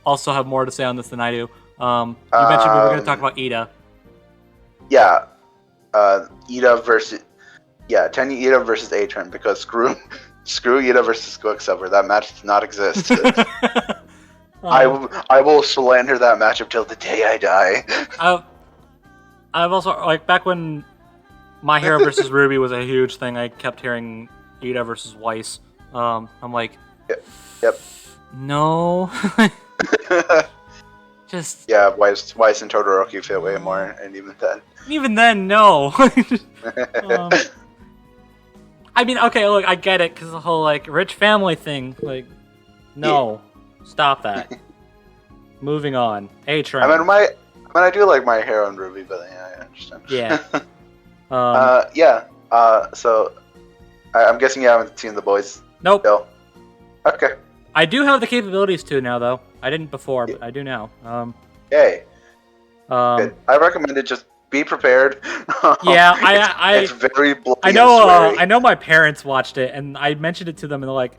also have more to say on this than I do. You mentioned we were going to talk about Ida. Yeah, Ida versus Tenya Ida versus A-Turn, because screw Ida versus Quicksilver. That match does not exist. I will slander that matchup till the day I die. I've also back when My Hero versus Ruby was a huge thing. I kept hearing Ida versus Weiss. I'm like, yep. No. Just Weiss and Todoroki fit way more, and even then, no. I mean, okay, look, I get it because the whole like rich family thing. Like, no, stop that. Moving on. A-Train. I do like My Hero and Ruby, but yeah, I understand. Yeah. So I'm guessing you haven't seen The Boys. Nope. No. Okay. I do have the capabilities to now, though. I didn't before, but I do now. Yay. Good. I recommend it. Just be prepared. Yeah, it's very bloody. I know my parents watched it, and I mentioned it to them, and they're like,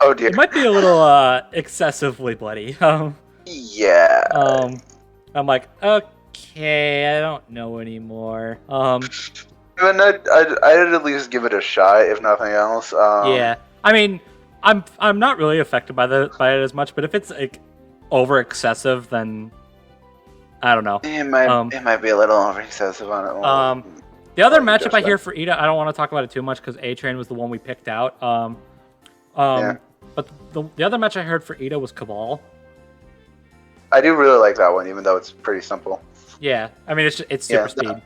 "Oh dear, it might be a little excessively bloody." Yeah. I'm like, okay, I don't know anymore. I'd at least give it a shot, if nothing else. Yeah, I mean, I'm not really affected by it as much, but if it's like over excessive, then I don't know. It might be a little over excessive on it. The other matchup I hear for Ida, I don't want to talk about it too much because A-Train was the one we picked out. But the other match I heard for Ida was Cabal. I do really like that one, even though it's pretty simple. Yeah, I mean it's super speed.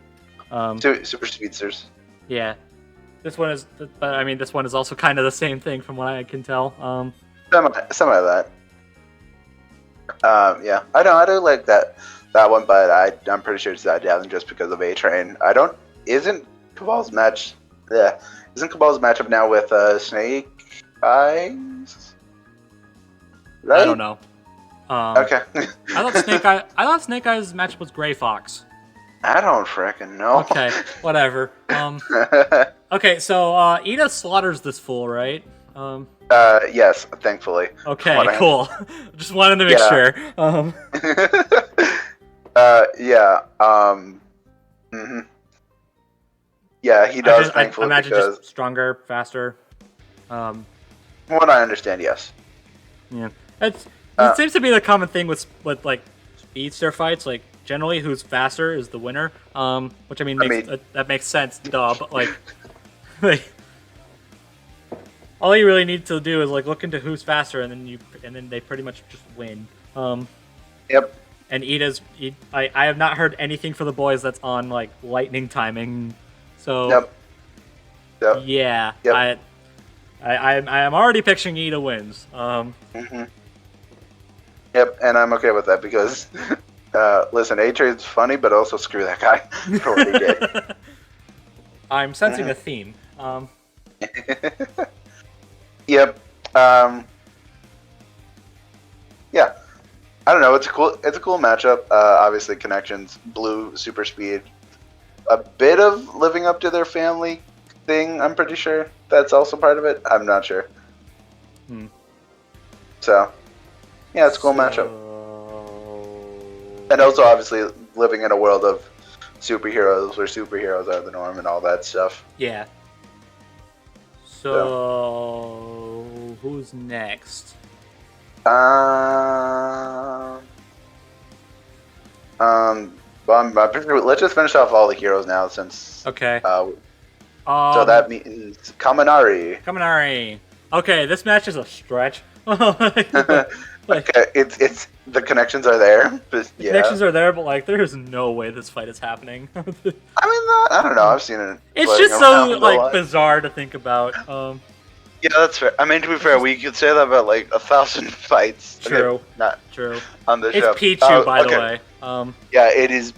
Super speedsters. Yeah, this one is, but I mean this one is also kind of the same thing from what I can tell. Some of that. Yeah, I do like that one, but I'm pretty sure it's that down just because of A-Train. Isn't Cabal's matchup now with Snake Eyes? Right? I don't know. Okay. I thought Snake Eyes' matchup was Gray Fox. I don't frickin' know. Okay, whatever. Okay, so Ida slaughters this fool, right? Yes, thankfully. Okay, cool. Just wanted to make sure. Yeah. Mhm. Yeah, he does. Thankfully, I imagine just stronger, faster. From what I understand, yes. Yeah, it seems to be the common thing with like speedster fights. Like generally, who's faster is the winner. Which I mean, that makes sense, duh. But like all you really need to do is like look into who's faster, and then they pretty much just win. Yep. And I have not heard anything for the boys that's on like lightning timing. So. Yep. Yeah. Yep. I am already picturing Ida wins. Mm-hmm. Yep, and I'm okay with that because, listen, A-Train's funny, but also screw that guy for what he did. I'm sensing a theme. Yep. Yeah. I don't know. It's a cool matchup. Obviously, connections, blue, super speed, a bit of living up to their family thing. I'm pretty sure that's also part of it. I'm not sure. So, yeah, it's a cool matchup. And also, obviously, living in a world of superheroes where superheroes are the norm and all that stuff. Yeah. So who's next? Let's just finish off all the heroes now, since. Okay. So that means Kaminari. Okay, this match is a stretch. Okay, it's the connections are there. But the connections are there, but like, there is no way this fight is happening. I mean, I don't know. I've seen it. It's just so like bizarre to think about. Yeah, that's fair. I mean, to be fair, we could say that about like 1,000 fights. True. Okay, not true. On the show. It's Pichu, by the way. Yeah, it is.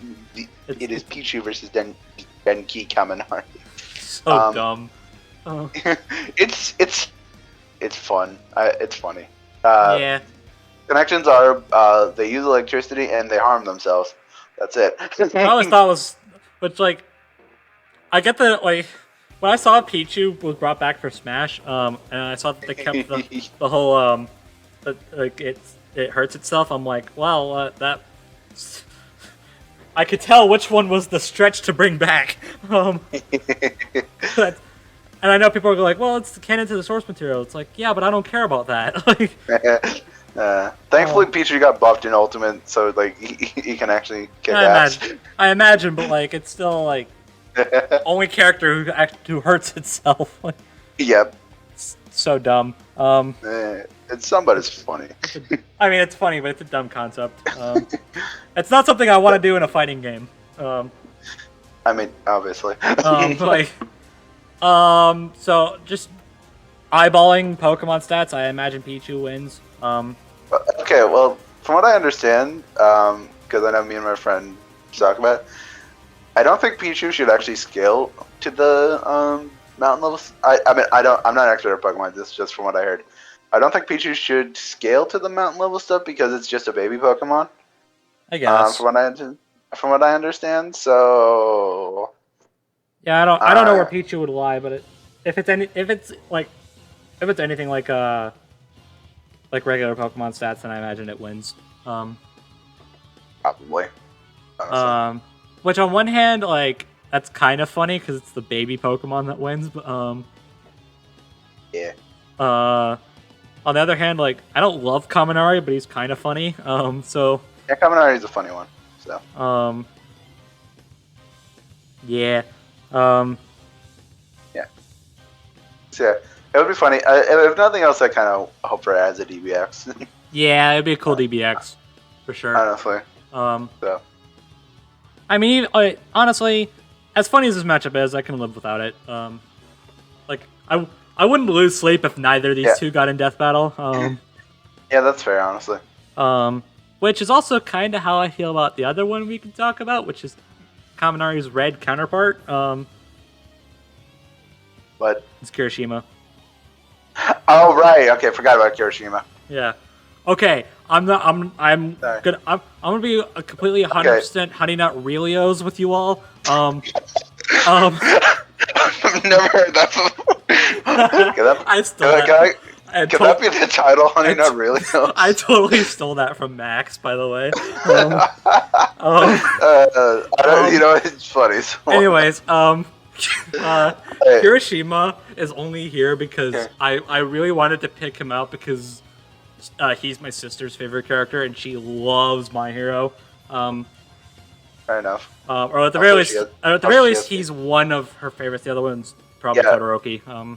It is Pichu versus Denki Kaminari. So dumb. It's fun. It's funny. Yeah. Connections are they use electricity and they harm themselves. That's it. I always thought was, which like, I get the like. When I saw Pichu was brought back for Smash, and I saw that they kept the whole like it hurts itself. I'm like, well, that I could tell which one was the stretch to bring back. And I know people are like, well, it's canon to the source material. It's like, yeah, but I don't care about that. Thankfully, Pichu got buffed in Ultimate, so like he can actually get that. I imagine, but like it's still like only character who hurts itself. Yep. so dumb. It's somebody's funny. I mean, it's funny, but it's a dumb concept. It's not something I want to do in a fighting game. I mean, obviously. So just eyeballing Pokemon stats, I imagine Pichu wins. Okay, well, from what I understand, because I know me and my friend talk about it, I don't think Pichu should actually scale to the mountain levels. I'm not an expert at Pokemon. This is just from what I heard. I don't think Pichu should scale to the mountain level stuff because it's just a baby Pokemon. I guess. From what I understand, so yeah, I don't know where Pichu would lie, but if it's anything like regular Pokemon stats, then I imagine it wins. Probably. Honestly. Which on one hand, like, that's kind of funny because it's the baby Pokemon that wins, but yeah. On the other hand, like, I don't love Kaminari, but he's kind of funny. So yeah, Kaminari's a funny one. So yeah. Yeah. So yeah, it would be funny. If nothing else, I kind of hope for it as a DBX. Yeah, it'd be a cool DBX for sure. Honestly. So. I mean, honestly, as funny as this matchup is, I can live without it. Like, I wouldn't lose sleep if neither of these two got in death battle. Yeah, that's fair, honestly. Which is also kind of how I feel about the other one we can talk about, which is Kaminari's red counterpart. What? It's Kirishima. Oh right, okay, forgot about Kirishima. Yeah. Okay, I'm gonna be a completely 100% Honey Nut Realios with you all. I've never heard that before. I stole that. Could that be the title, Honey Nut Realios? I totally stole that from Max, by the way. You know, it's funny. So. Anyways, Kirishima is only here because I really wanted to pick him out because he's my sister's favorite character and she loves My Hero. Fair enough. Or at the very least, he's one of her favorites. The other one's probably Todoroki.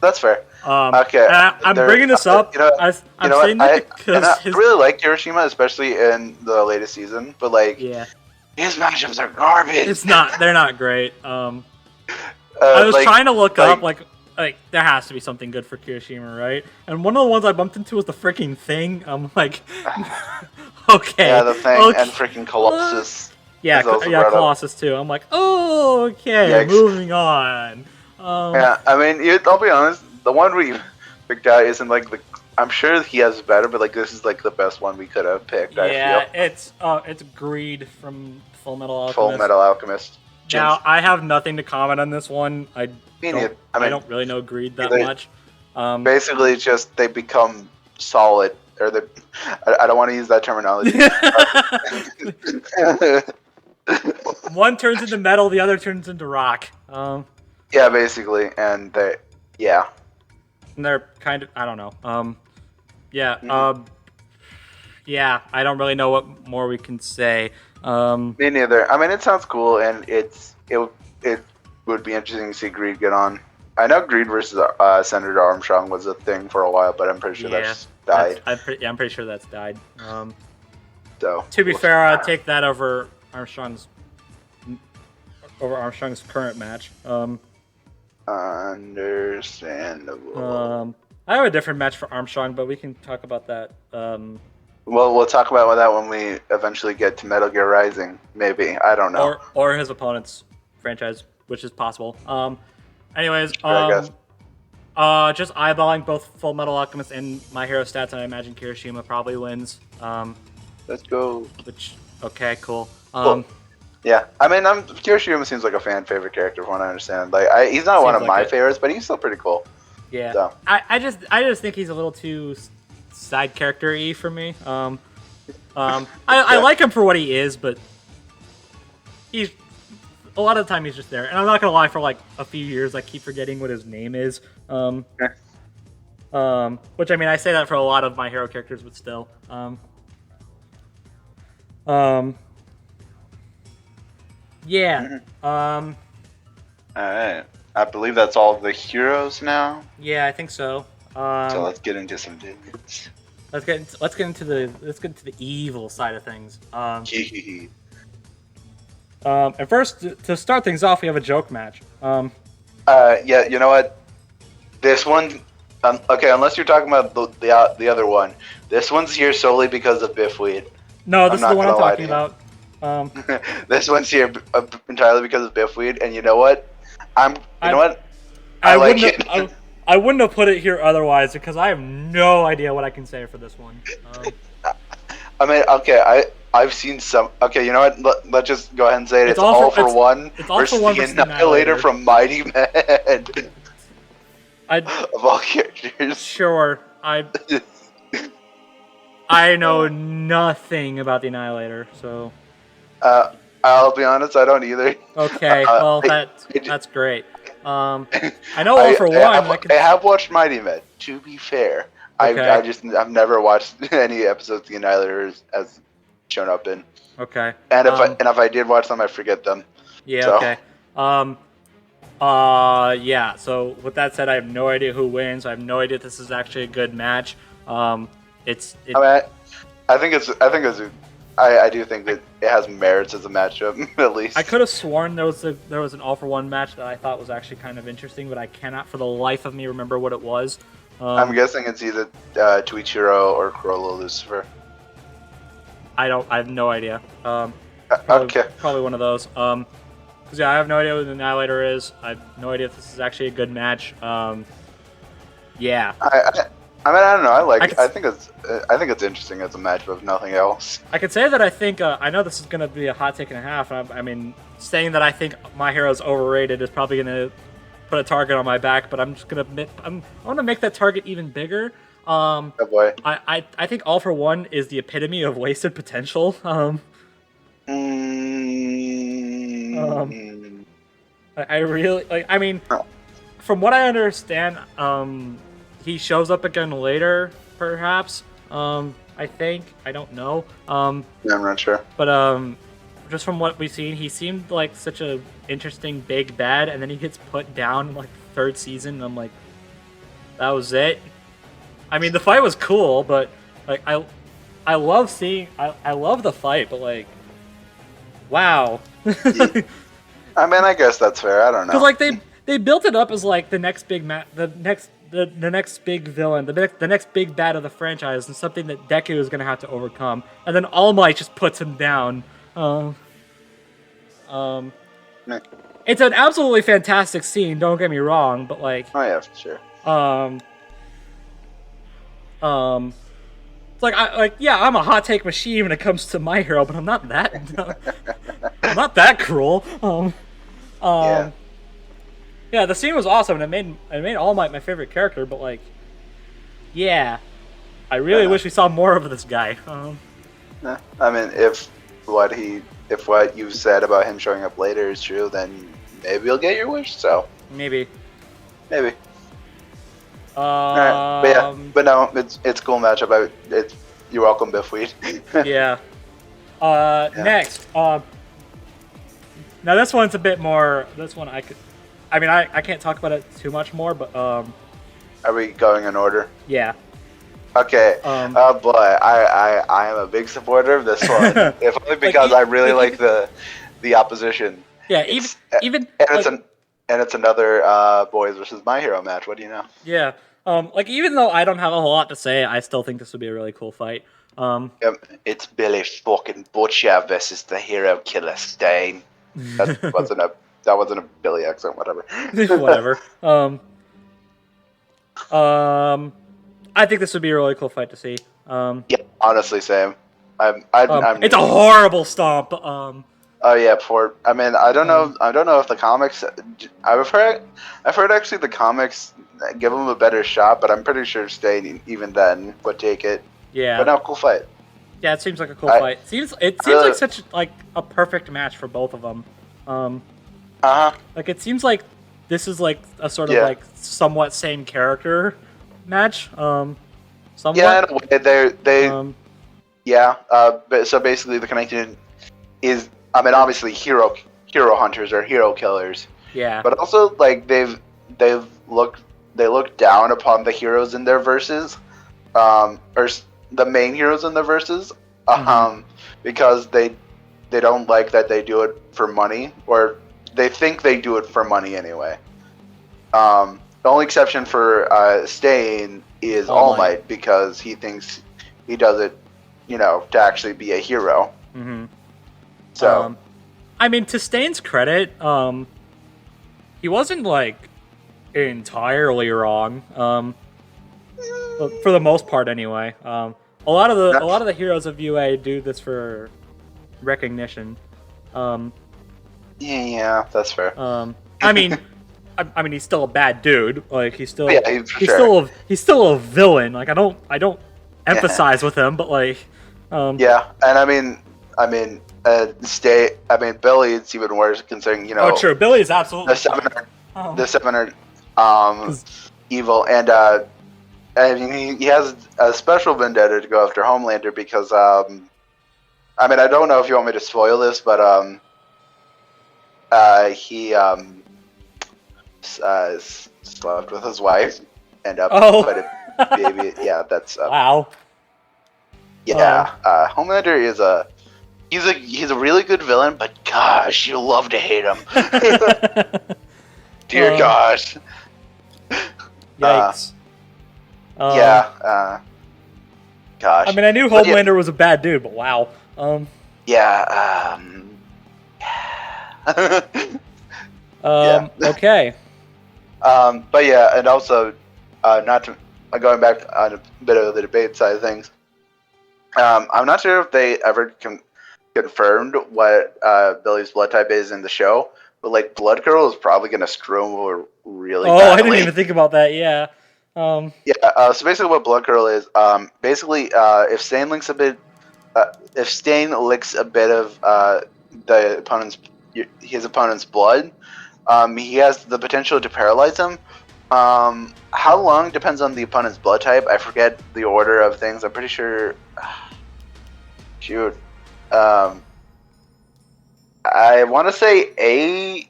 That's fair. Okay. I'm bringing this up. I'm saying that because I really like Kirishima, especially in the latest season. But like, his matchups are garbage. They're not great. I was trying to look up like there has to be something good for Kirishima, right? And one of the ones I bumped into was the freaking Thing. I'm like, okay. Yeah, the Thing and freaking Colossus. Yeah, Colossus too. I'm like, oh, okay, Yikes. Moving on. Yeah, I mean, I'll be honest. The one we picked out isn't like the. I'm sure he has better, but like this is like the best one we could have picked. Yeah, I feel. It's Greed from Full Metal Alchemist. Full Metal Alchemist. Now I have nothing to comment on this one. I don't really know Greed that much. Basically, it's just they become solid, or they. I don't want to use that terminology. One turns into metal, the other turns into rock. Yeah, basically, and they, and they're kind of, I don't know. I don't really know what more we can say. Me neither. I mean, it sounds cool, and it would be interesting to see Greed get on. I know Greed versus Senator Armstrong was a thing for a while, but I'm pretty sure that's died. I'm pretty sure that's died. So to be fair, I'd take that over Armstrong's current match. Understandable. I have a different match for Armstrong, but we can talk about that. Well, we'll talk about that when we eventually get to Metal Gear Rising. Maybe, I don't know. Or his opponent's franchise, which is possible. Anyways, just eyeballing both Full Metal Alchemist and My Hero stats, and I imagine Kirishima probably wins. Let's go. Okay, cool. Cool. Yeah, I mean, Kirishima seems like a fan favorite character from what I understand. Like, he's not one of my favorites, but he's still pretty cool. Yeah, so. I just think he's a little too side character-y for me. I like him for what he is, but he's a lot of the time he's just there. And I'm not gonna lie, for like a few years, I keep forgetting what his name is. Which I mean, I say that for a lot of My Hero characters, but still. Yeah. All right. I believe that's all the heroes now. Yeah, I think so. So let's get into some villains. Let's get into the evil side of things. And first, to start things off, we have a joke match. Yeah, you know what? This one, okay, unless you're talking about the other one, this one's here solely because of Biffweed. No, this is the one I'm talking about. This one's here entirely because of Biffweed, and you know what? I like it. I wouldn't have put it here otherwise because I have no idea what I can say for this one. I mean, okay, I've seen some. Okay, you know what? Let's just go ahead and say it. It's all for one versus the Annihilator from Mighty Man. Of all characters. Sure, I know nothing about the Annihilator, so. I'll be honest, I don't either. Okay, well that's great. I know all for one. I have watched Mighty Men. To be fair, okay. I've never watched any episodes the Annihilator has shown up in. Okay. And if I did watch them, I forget them. Yeah. So. Okay. Yeah. So with that said, I have no idea who wins. I have no idea if this is actually a good match. I do think that it has merits as a matchup, at least. I could have sworn there was an all for one match that I thought was actually kind of interesting, but I cannot for the life of me remember what it was. I'm guessing it's either Tuichiro or Corolla Lucifer. I have no idea. Okay. Probably one of those. Because yeah, I have no idea what the Annihilator is. I have no idea if this is actually a good match. Yeah. I mean, I don't know. I think it's interesting as a match, but nothing else. I could say that I think I know this is going to be a hot take and a half. I mean, saying that I think My Hero's overrated is probably going to put a target on my back, but I'm just going to I want to make that target even bigger. Oh boy. I think All for One is the epitome of wasted potential. I really like. I mean, from what I understand, he shows up again later, perhaps. I think. I don't know. Yeah, I'm not sure. But just from what we've seen, he seemed like such a interesting big bad, and then he gets put down in like the third season, and I'm like, that was it. I mean, the fight was cool, but like I love seeing. I love the fight, but like, wow. I mean, I guess that's fair. I don't know. Because like they built it up as like the next big the next big villain, the next big bad of the franchise, and something that Deku is gonna have to overcome, and then All Might just puts him down. It's an absolutely fantastic scene. Don't get me wrong, but like, oh yeah, for sure. It's like yeah, I'm a hot take machine when it comes to My Hero, but I'm not that. I'm not that cruel. Yeah, the scene was awesome, and it made All Might my favorite character. But like, yeah, I really wish we saw more of this guy. I mean, if what you said about him showing up later is true, then maybe you'll get your wish. So maybe. Alright, but no, it's a cool matchup. You're welcome, Biffweed. Yeah. Next, now this one's a bit more. This one I can't talk about it too much more, but Are we going in order? Yeah. Okay. Oh boy, I am a big supporter of this one. If only because I really like the opposition. Yeah, it's another Boys versus My Hero match. What do you know? Yeah. Like even though I don't have a whole lot to say, I still think this would be a really cool fight. It's Billy fucking Butcher versus the Hero Killer Stain. That wasn't a Billy accent. Whatever. Whatever. I think this would be a really cool fight to see. Yeah, honestly, same. It's a horrible stomp. Oh yeah, I mean, I don't know if the comics. I've heard actually the comics give him a better shot, but I'm pretty sure Stain even then would take it. Yeah. But no, cool fight. Yeah, it seems like a cool fight. It seems like such like a perfect match for both of them. Like it seems like this is like a sort of like somewhat same character match. Somewhat. Yeah, in a way, but so basically the connection is, I mean, obviously hero hunters or hero killers, Yeah. But also, like they look down upon the heroes in their verses, the main heroes in the verses, because they don't like that they do it for money, or they think they do it for money anyway. The only exception for Stain is All Might, because he thinks he does it, to actually be a hero. Mm-hmm. So, I mean, to Stain's credit, he wasn't like entirely wrong. For the most part, anyway. A lot of the heroes of UA do this for recognition. Yeah, that's fair. I mean, he's still a bad dude. Like he's still, he's still a villain. Like I don't emphasize with him, but like, yeah, and I mean, Billy, it's even worse considering Oh, true. Billy is absolutely the seven are evil, and I mean he has a special vendetta to go after Homelander because I mean I don't know if you want me to spoil this, but he slept with his wife and put a baby. Yeah, that's wow. Yeah, Homelander is he's a really good villain, but gosh, you love to hate him. Dear gosh. Yikes. Yeah. Gosh. I mean, I knew Homelander was a bad dude, but wow. Yeah. Okay. But yeah, and also, not to going back on a bit of the debate side of things. I'm not sure if they ever confirmed what Billy's blood type is in the show, but like Blood Girl is probably gonna screw him over really badly. I didn't even think about that. Yeah. So basically, what Blood Girl is, if Stain licks a bit of his opponent's blood, he has the potential to paralyze him. How long depends on the opponent's blood type. I forget the order of things. I'm pretty sure. Shoot. I want to say A.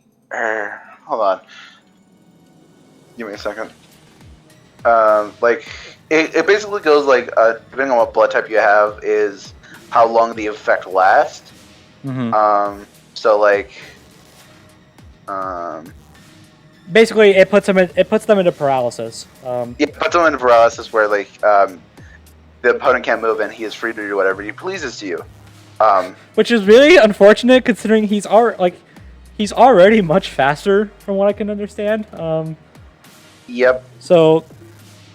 Hold on. Give me a second. It basically goes like depending on what blood type you have is how long the effect lasts. Mm-hmm. Basically, it puts them into paralysis. It puts them into paralysis where the opponent can't move and he is free to do whatever he pleases to you. Which is really unfortunate considering he's already much faster from what I can understand. Yep. So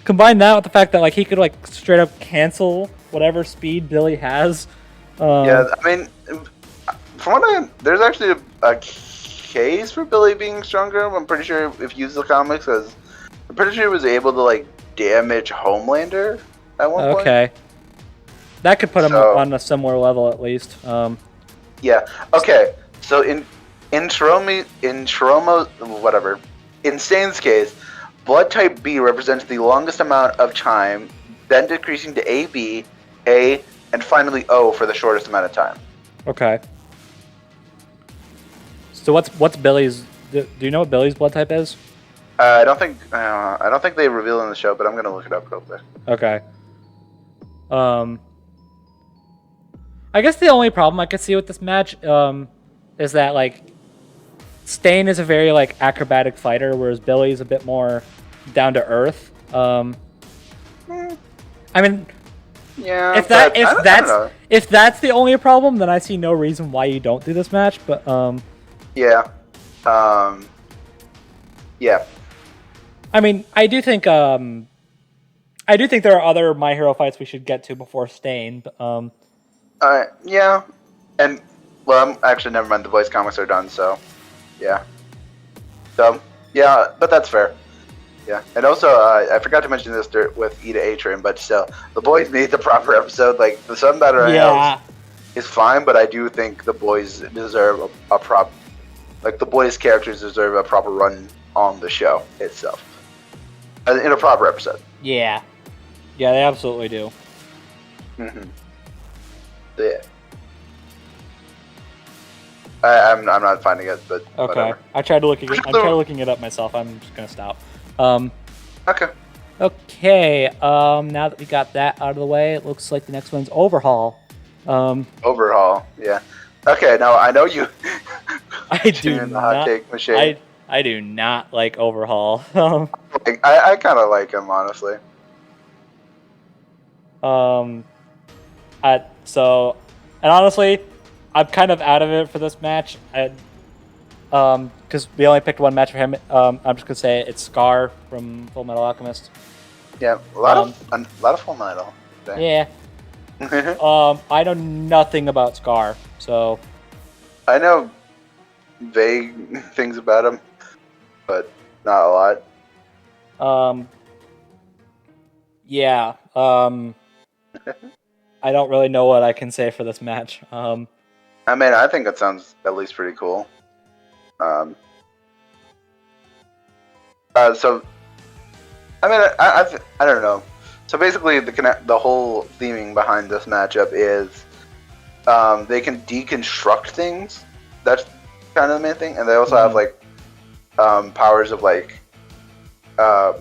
combine that with the fact that he could straight up cancel whatever speed Billy has. Yeah, I mean, from what there's actually a case for Billy being stronger. I'm pretty sure if you use the comics, because I'm pretty sure he was able to damage Homelander at one point. Okay. That could put him on a similar level at least. Yeah. Okay. So in Stain's case, blood type B represents the longest amount of time, then decreasing to AB, A, and finally O for the shortest amount of time. Okay. So what's Billy's? Do you know what Billy's blood type is? I don't think they reveal in the show, but I'm gonna look it up real quick. Okay. I guess the only problem I could see with this match is that Stain is a very acrobatic fighter, whereas Billy's a bit more down to earth. I mean, yeah. If that's the only problem, then I see no reason why you don't do this match. But yeah. Yeah. I mean, I do think there are other My Hero fights we should get to before Stain. But yeah, and well, actually, never mind. The voice comics are done, so yeah. So yeah, but that's fair. Yeah, and also I forgot to mention this with Ida Atrium, but still, the boys need the proper episode. The Sun Battle Royale is fine, but I do think the boys deserve a proper. The boys' characters deserve a proper run on the show itself. In a proper episode. Yeah. Yeah, they absolutely do. Mm-hmm. Yeah. I'm not finding it, but okay. whatever. I tried looking it up myself. I'm just gonna stop. Okay. Okay. Now that we got that out of the way, it looks like the next one's Overhaul. Overhaul. Yeah. Okay. Now I know you. I do the hot not. take machine. I do not like Overhaul. I kind of like him, honestly. And honestly, I'm kind of out of it for this match. Because we only picked one match for him. I'm just gonna say it's Scar from Full Metal Alchemist. Yeah, a lot of Full Metal. Yeah. I know nothing about Scar, so. I know vague things about him, but not a lot. Yeah. I don't really know what I can say for this match. I mean, I think it sounds at least pretty cool. So, I mean, I don't know. So basically, the whole theming behind this matchup is they can deconstruct things. That's kind of the main thing, and they also have like powers of like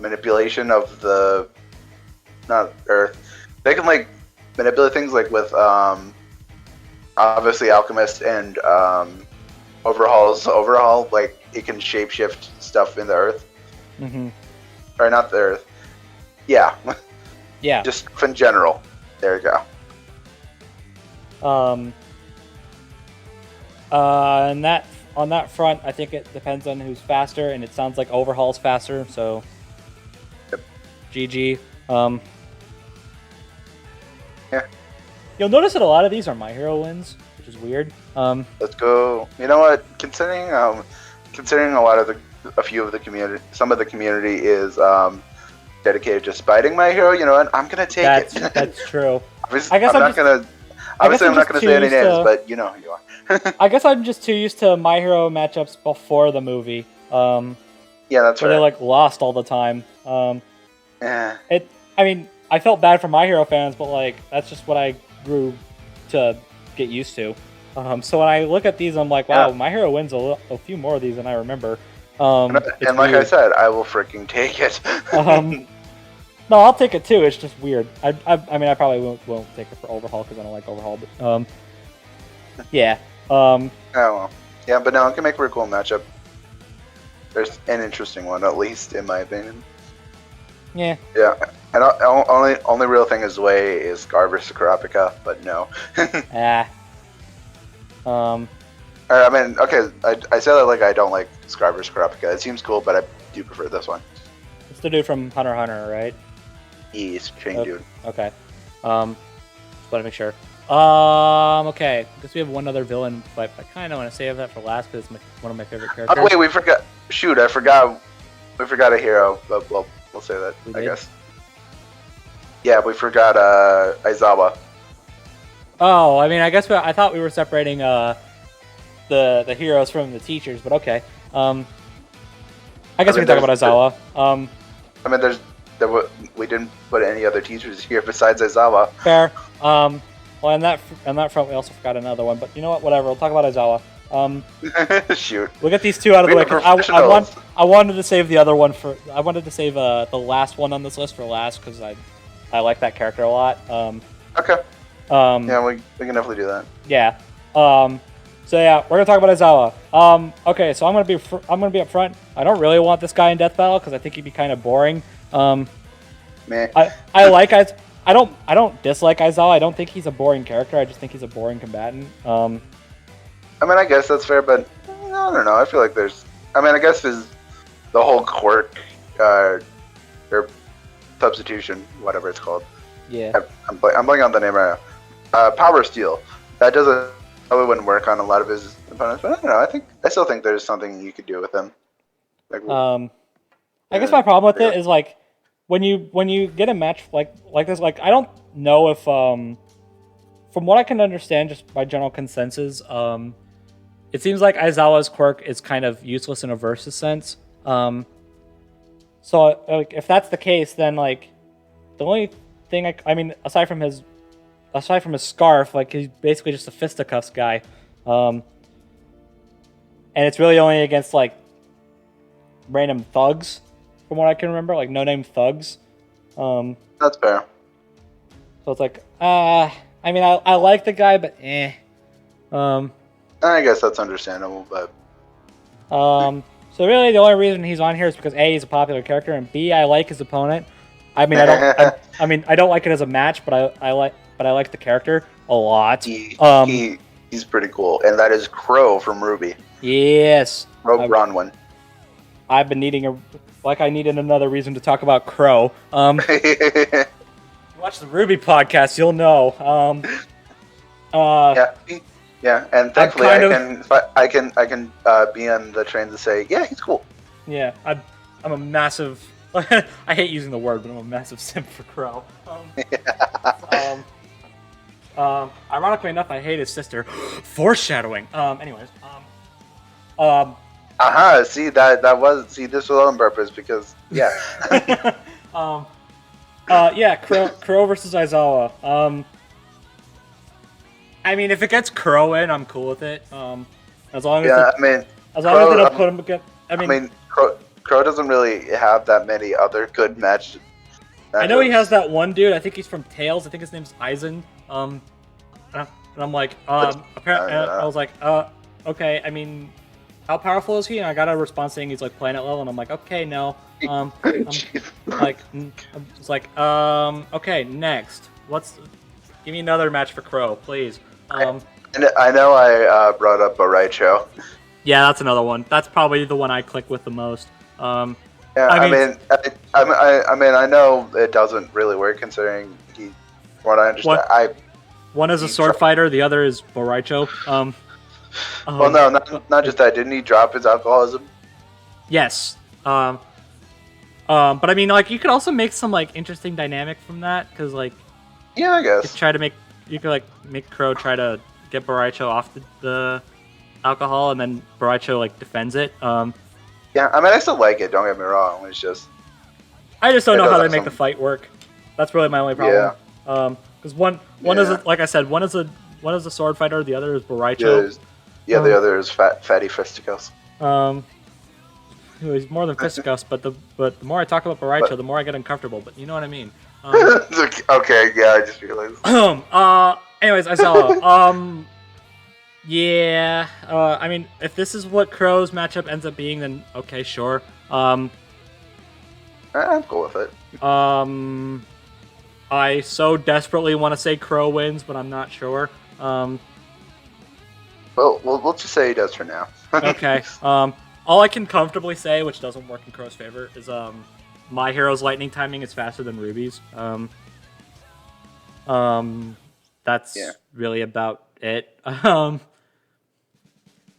manipulation of the not Earth. They can like manipulate things like with obviously Alchemist and Overhaul. Like it can shapeshift stuff in the Earth. Or not the Earth. Yeah. Yeah. Just in general. There you go. And that on that front, I think it depends on who's faster, and it sounds like Overhaul's faster. So. Yep. GG. Yeah. You'll notice that a lot of these are My Hero wins, which is weird. Let's go. You know what? Considering a lot of some of the community is dedicated to spiting My Hero. You know what? I'm gonna take it. That's true. I'm not gonna say any names, but you know who you are. I guess I'm just too used to My Hero matchups before the movie. Yeah, that's where right. they like lost all the time. Yeah. I mean, I felt bad for My Hero fans, but like that's just what I grew to get used to. So when I look at these, I'm like, wow, My Hero wins a few more of these than I remember. And like I said, I will freaking take it. No, I'll take it too. It's just weird. I mean, I probably won't take it for Overhaul because I don't like Overhaul. But yeah. Oh well. Yeah, but no, it can make for a cool matchup. There's an interesting one, at least in my opinion. Yeah. Yeah, and only real thing is way is Scar versus Kurapika, but no. I mean, okay, I said that like I don't like Scar versus Kurapika. It seems cool, but I do prefer this one. It's the dude from Hunter x Hunter, right? He's Chain Dude. Okay. Just want to make sure. Okay. I guess we have one other villain, but I kind of want to save that for last because it's one of my favorite characters. Oh wait, we forgot. Shoot, I forgot. We forgot a hero, but we'll say that. I guess. Yeah, we forgot Aizawa. Oh, I mean, I guess I thought we were separating the heroes from the teachers, but okay. I guess we can talk about Aizawa. I mean, we didn't put any other teachers here besides Aizawa. Fair. Well, on that front, we also forgot another one, but you know what? Whatever. We'll talk about Aizawa. Shoot. We'll get these two out of the way. I wanted to save the other one for. I wanted to save the last one on this list for last because I like that character a lot. Okay. Yeah, we can definitely do that. Yeah. So yeah, we're gonna talk about Aizawa. Okay, so I'm gonna be up front. I don't really want this guy in Death Battle because I think he'd be kind of boring. Man. I like I don't dislike Aizawa. I don't think he's a boring character. I just think he's a boring combatant. I mean, I guess that's fair, but I don't know. I feel like I guess the whole quirk, or substitution, whatever it's called. Yeah. I'm blanking on the name right now. Power Steal. That probably wouldn't work on a lot of his opponents, but I don't know. I still think there's something you could do with him. Like, I guess my problem with it is like when you get a match like this, like I don't know if from what I can understand just by general consensus, it seems like Aizawa's quirk is kind of useless in a versus sense. So like if that's the case, then like the only thing I mean aside from his scarf, like he's basically just a fisticuffs guy. and it's really only against like random thugs, from what I can remember, like no-name thugs. That's fair. So it's like, I mean, I like the guy, but eh. I guess that's understandable, but So really, the only reason he's on here is because A, he's a popular character, and B, I like his opponent. I mean, I don't like it as a match, but I like the character a lot. He's pretty cool, and that is Crow from Ruby. Yes. Rogue Bronwyn. I've been needing I needed another reason to talk about Crow. Watch the Ruby podcast, you'll know. Yeah, and thankfully I can be on the train to say, yeah, he's cool. Yeah, I'm a massive. I hate using the word, but I'm a massive simp for Crow. Ironically enough, I hate his sister. Foreshadowing. Anyways. See this was on purpose because yeah. Crow versus Aizawa. I mean, if it gets Crow in, I'm cool with it. As long as they don't put him against. Crow doesn't really have that many other good matches. I know he has that one dude. I think he's from Tails. I think his name's Aizen. And I'm like, apparently, I was like, okay. I mean, how powerful is he? And I got a response saying he's like planet level, and I'm like, okay, no. I'm just like, okay, next. Give me another match for Crow, please. I know I brought up Boraicho. Yeah, that's another one. That's probably the one I click with the most. I know it doesn't really work considering what I understand. One is a sword fighter, the other is Boraicho. Well, no, not just that. Didn't he drop his alcoholism? Yes. But I mean, like, you could also make some like interesting dynamic from that, because like, yeah, I guess you could make Crow try to get Boraicho off the alcohol, and then Boraicho like defends it. Yeah, I mean, I still like it. Don't get me wrong. It's just I just don't know how they make the fight work. That's really my only problem. Yeah. Because one is like I said, one is a sword fighter, the other is Boraicho. The other is Fatty Fisticus. He's more than Fisticus, but the more I talk about Boraicho, the more I get uncomfortable. But you know what I mean. Okay, yeah, I just realized. Anyways, Aizawa. Yeah. I mean, if this is what Crow's matchup ends up being, then okay, sure. I'm cool with it. I so desperately want to say Crow wins, but I'm not sure. Well, we'll just say he does for now. Okay. All I can comfortably say, which doesn't work in Crow's favor, is My Hero's lightning timing is faster than Ruby's. That's really about it. I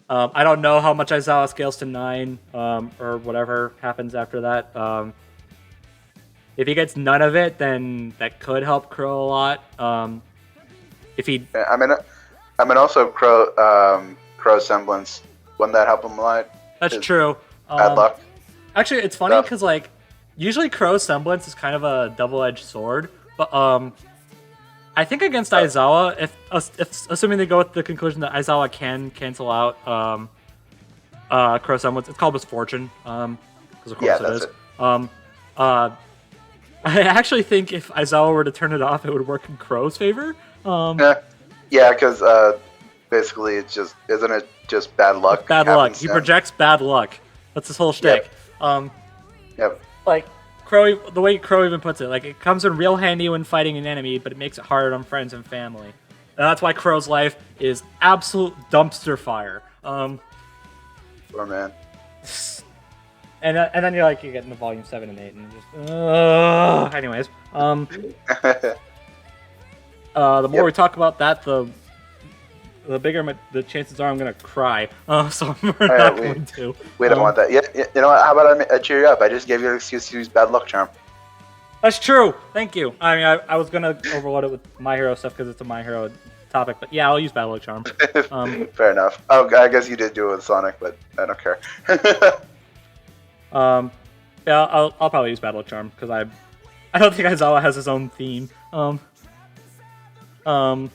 don't know how much Aizawa scales to 9, or whatever happens after that. If he gets none of it, then that could help Crow a lot. If he, I mean, also Crow's semblance, wouldn't that help him a lot? That's true. Bad luck. Actually, it's funny because like usually Crow's semblance is kind of a double-edged sword, but I think against Aizawa, if assuming they go with the conclusion that Aizawa can cancel out Crow's semblance, it's called Misfortune, because of course it is. I actually think if Aizawa were to turn it off, it would work in Crow's favor. Because basically isn't it just bad luck? Bad luck. He projects bad luck. That's his whole shtick. Yep. Like Crow, the way Crow even puts it, like it comes in real handy when fighting an enemy, but it makes it hard on friends and family. And that's why Crow's life is absolute dumpster fire. Poor man. And then you get into volume 7 and 8 and just anyways. The more we talk about that, the bigger the chances are I'm gonna cry. So we're not going to. We don't want that. Yeah, you know what? How about I cheer you up? I just gave you an excuse to use bad luck charm. That's true. Thank you. I mean, I was gonna overload it with My Hero stuff because it's a My Hero topic, but yeah, I'll use bad luck charm. Fair enough. Oh, I guess you did do it with Sonic, but I don't care. Yeah, I'll probably use Battle Charm because I don't think Aizawa has his own theme. Unless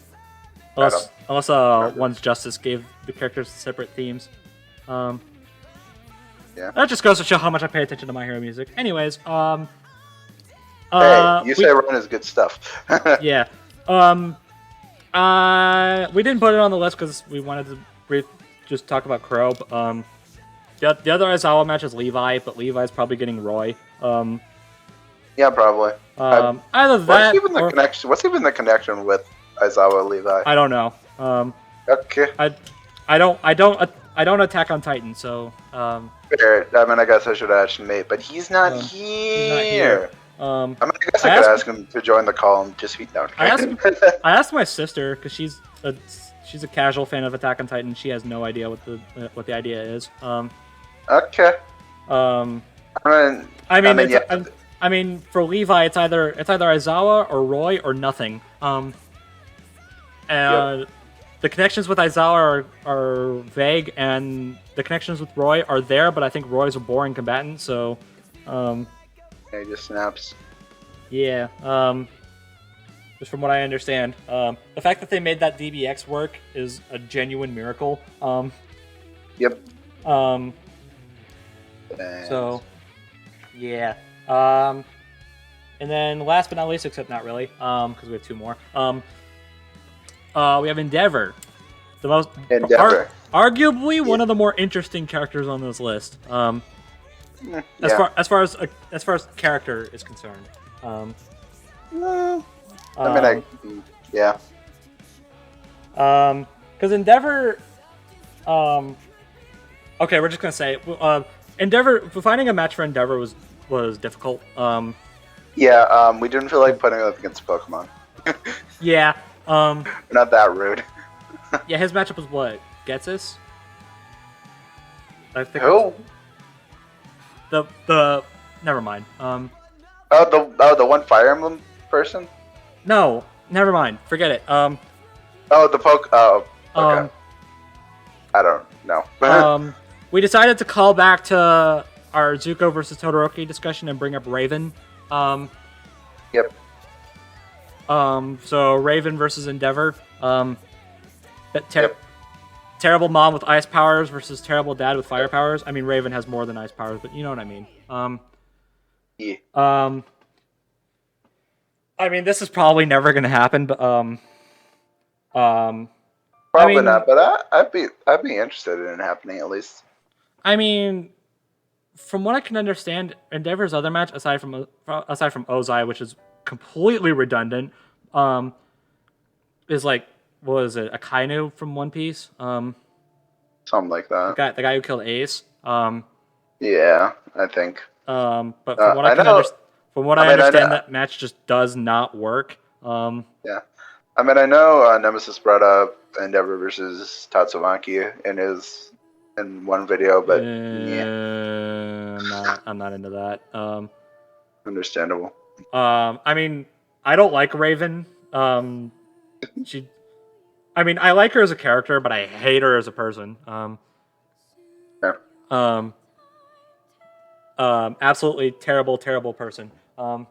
One's Justice gave the characters separate themes. Yeah. That just goes to show how much I pay attention to My Hero music. Anyways, Hey, you we- say Run is good stuff. yeah. We didn't put it on the list because we wanted to just talk about Crow. The other Aizawa match is Levi, but Levi's probably getting Roy. Yeah, probably. Either that or connection? What's even the connection with Aizawa and Levi? I don't know. Okay. I don't attack on Titan, so Fair. I mean, I guess I should ask Nate, but he's not here. he's not here. I mean, I guess I could ask him to join the call and just feed down. I asked my sister because she's a casual fan of Attack on Titan. She has no idea what the idea is. Okay. I mean, for Levi, it's either Aizawa or Roy or nothing. The connections with Aizawa are vague, and the connections with Roy are there, but I think Roy's a boring combatant, so. He just snaps. Yeah. Just from what I understand, the fact that they made that DBX work is a genuine miracle. Yep. So, yeah. And then last but not least, except not really, because we have two more. We have Endeavor, the most arguably one of the more interesting characters on this list. As far as character is concerned. Yeah. Because Endeavor. Okay, we're just gonna say Endeavor. Finding a match for Endeavor was difficult. We didn't feel like putting it up against Pokemon. Yeah. Not that rude. Yeah, his matchup was what? Getsus? I think. Who? The never mind. The one Fire Emblem person? No, never mind. Forget it. The poke. Oh, okay. I don't know. We decided to call back to our Zuko versus Todoroki discussion and bring up Raven. Yep. So Raven versus Endeavor. Terrible mom with ice powers versus terrible dad with fire powers. I mean, Raven has more than ice powers, but you know what I mean. Yeah. I mean, this is probably never gonna happen, but probably not. But I'd be interested in it happening at least. I mean, from what I can understand, Endeavor's other match, aside from Ozai, which is completely redundant, is like, what is it, Akainu from One Piece? Something like that. The guy who killed Ace. Yeah, I think. But from what I understand, that match just does not work. Yeah. I mean, I know Nemesis brought up Endeavor versus Tatsumaki in one video, but I'm not into that. Understandable. I mean, I don't like Raven. I like her as a character, but I hate her as a person. Absolutely terrible person. But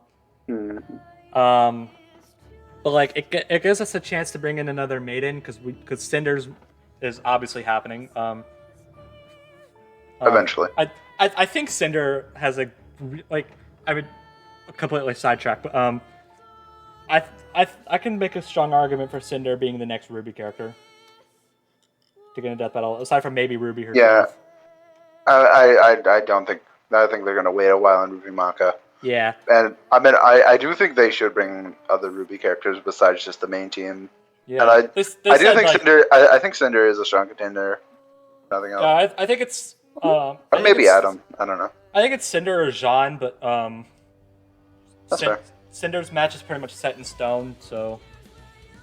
like it gives us a chance to bring in another maiden because Cinder's is obviously happening. Eventually. I think Cinder has I would completely sidetrack, but I can make a strong argument for Cinder being the next Ruby character to get in a death battle, aside from maybe Ruby herself. Yeah, I don't think. I think they're gonna wait a while on Ruby Maka. Yeah. And I mean, I do think they should bring other Ruby characters besides just the main team. Yeah. And I do think Cinder. I think Cinder is a strong contender. Nothing else. Yeah, I think it's. Or maybe Adam. I don't know. I think it's Cinder or Jean, but That's fair. Cinder's match is pretty much set in stone, so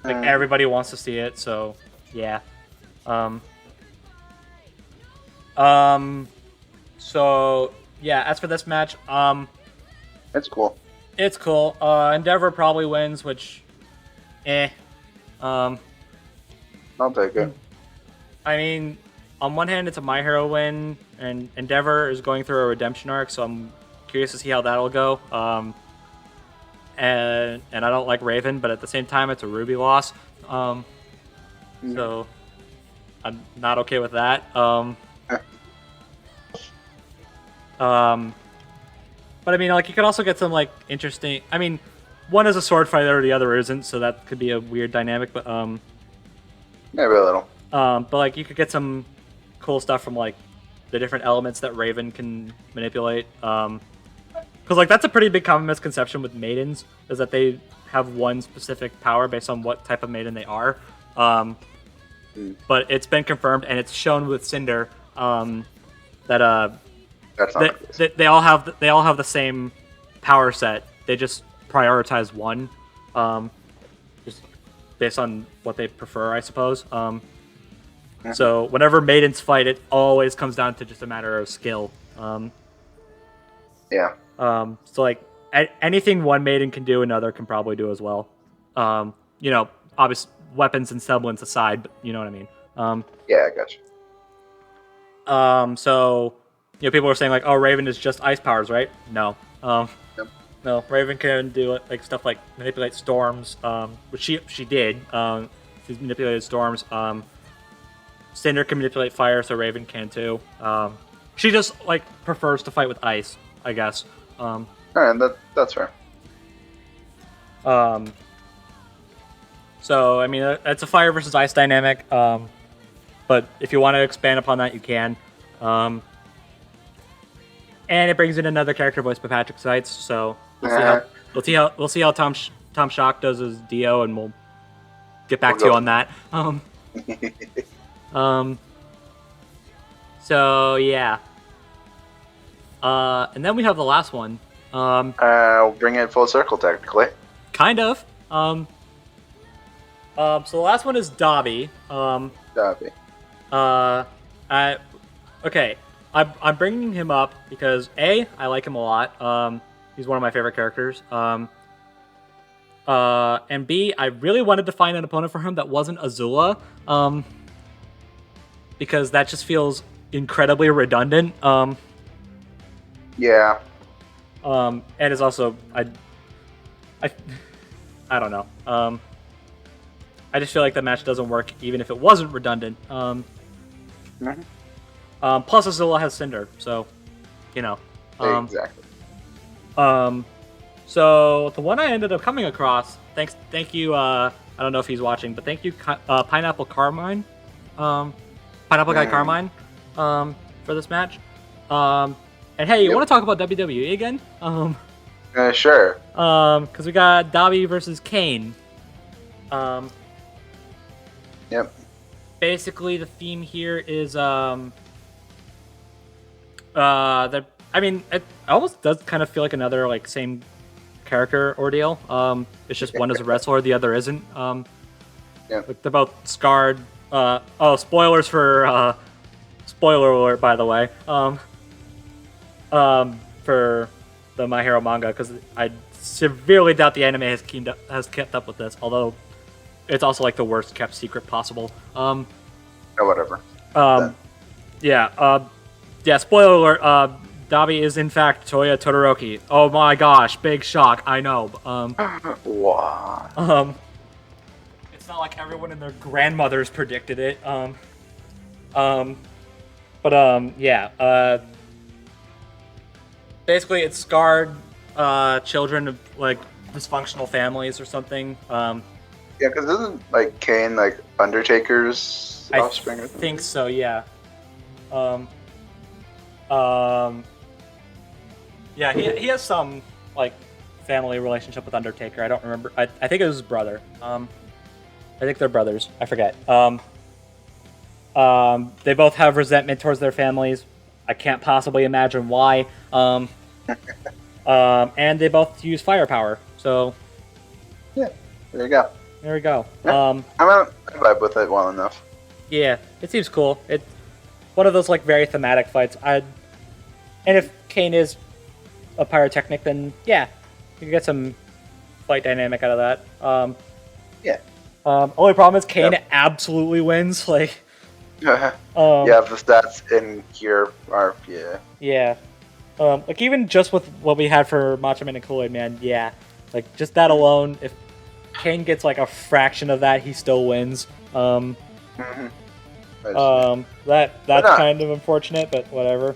everybody wants to see it. So yeah. So yeah. As for this match, it's cool. It's cool. Endeavor probably wins, which, I'll take it. I mean, on one hand, it's a My Hero win, and Endeavor is going through a redemption arc, so I'm curious to see how that'll go. And I don't like Raven, but at the same time, it's a Ruby loss. So I'm not okay with that. But I mean, like, you could also get some like interesting. I mean, one is a sword fighter, the other isn't, so that could be a weird dynamic. But maybe a little. But like, you could get some cool stuff from like the different elements that Raven can manipulate. Because like that's a pretty big common misconception with maidens is that they have one specific power based on what type of maiden they are. But it's been confirmed and it's shown with Cinder that they all have the same power set. They just prioritize one, just based on what they prefer, I suppose. So whenever maidens fight, it always comes down to just a matter of skill. Yeah. So like anything one maiden can do, another can probably do as well. You know, obviously weapons and semblance aside, but you know what I mean. Yeah, I got you. So you know, people were saying like, "Oh, Raven is just ice powers, right?" No. No, Raven can do like stuff like manipulate storms, which she did. She's manipulated storms. Cinder can manipulate fire, so Raven can too. She just like prefers to fight with ice, I guess. All right, that's fair. So I mean, it's a fire versus ice dynamic. But if you want to expand upon that, you can. And it brings in another character voiced by Patrick Seitz. So we'll see how Tom Shock does his Dio, and we'll get back to you on that. So yeah. And then we have the last one. We'll bring it full circle, technically. Kind of. So the last one is Dobby. Dobby. Okay. I'm bringing him up because A, I like him a lot. He's one of my favorite characters. And B, I really wanted to find an opponent for him that wasn't Azula. Because that just feels incredibly redundant. Yeah. And it's also I don't know. I just feel like the match doesn't work even if it wasn't redundant. Plus Azula has Cinder, so you know. Exactly. So the one I ended up coming across, thank you. I don't know if he's watching, but thank you, Pineapple Carmine, Pineapple Guy Carmine, for this match. And hey, you want to talk about WWE again? Sure. Because we got Dobby versus Kane. Yep. Basically, the theme here is it almost does kind of feel like another like same character ordeal. It's just one is a wrestler, the other isn't. Yeah. Like they're both scarred. Spoilers for spoiler alert, by the way. For the My Hero manga, because I severely doubt the anime has kept up with this. Although it's also like the worst kept secret possible. Whatever. Yeah. Spoiler alert. Dobby is in fact Toya Todoroki. Oh my gosh, big shock. I know. What? It's not like everyone and their grandmothers predicted it. Basically, it's scarred children of like dysfunctional families or something. Yeah, because isn't like Kane like Undertaker's offspring? I think so. Yeah. Yeah, he has some like family relationship with Undertaker. I don't remember. I think it was his brother. I think they're brothers. I forget. They both have resentment towards their families. I can't possibly imagine why. And they both use firepower. So yeah, there you go. There we go. Yeah. I vibe with it well enough. Yeah, it seems cool. It's one of those like very thematic fights. And if Kane is a pyrotechnic, then yeah, you can get some fight dynamic out of that. Yeah. Only problem is Kane absolutely wins. Like, yeah, the stats in here are yeah. Like even just with what we had for Macho Man and Kool-Aid Man, yeah, like just that alone, if Kane gets like a fraction of that, he still wins. That's kind of unfortunate, but whatever.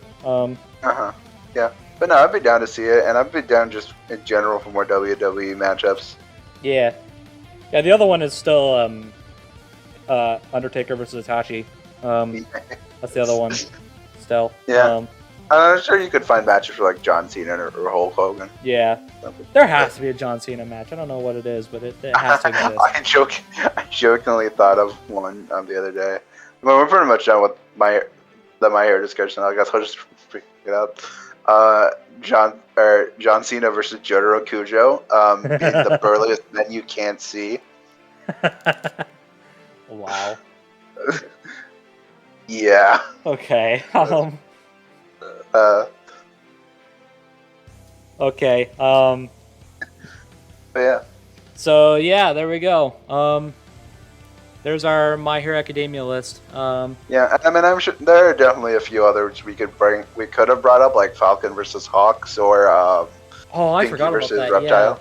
Yeah, but no, I'd be down to see it, and I'd be down just in general for more WWE matchups. Yeah. Yeah, the other one is still Undertaker versus Itachi. That's the other one. Still. Yeah. I'm sure you could find matches for like John Cena or Hulk Hogan. Yeah. There has to be a John Cena match. I don't know what it is, but it has to exist. I jokingly thought of one the other day. Well, we're pretty much done with my hair discussion. I guess I'll just freak it out. John Cena versus Jotaro Kujo, being the burliest men you can't see. Wow. Yeah. Okay. Okay. Yeah. So yeah, there we go. There's our My Hero Academia list. Yeah, I mean, I'm sure there are definitely a few others we could have brought up, like Falcon versus Hawks or I Pinky forgot about versus that. Reptile.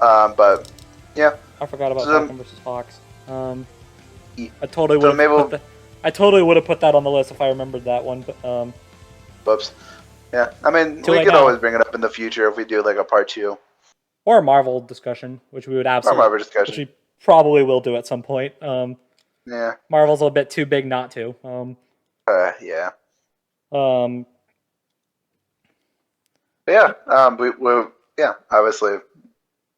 Yeah. But yeah, I forgot about Falcon versus Hawks. I totally would have put that on the list if I remembered that one. But whoops. Yeah, I mean, we could always bring it up in the future if we do like a part 2 or a Marvel discussion, which we would absolutely, which we probably will do at some point. Yeah, Marvel's a little bit too big not to. Yeah. Yeah, obviously,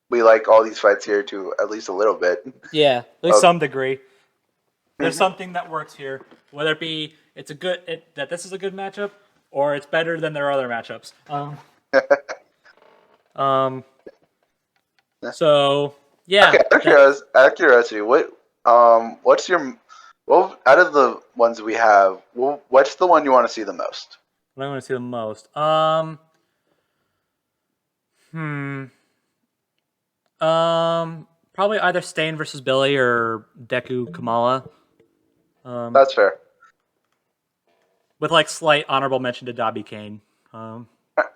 we like all these fights here to at least a little bit. Yeah, at least some degree. There's something that works here, whether it be that this is a good matchup or it's better than their other matchups. So yeah. Okay, out of curiosity, what's your out of the ones we have? What's the one you want to see the most? What I want to see the most. Probably either Stain versus Billy or Deku Kamala. That's fair. With like slight honorable mention to Dobby Kane.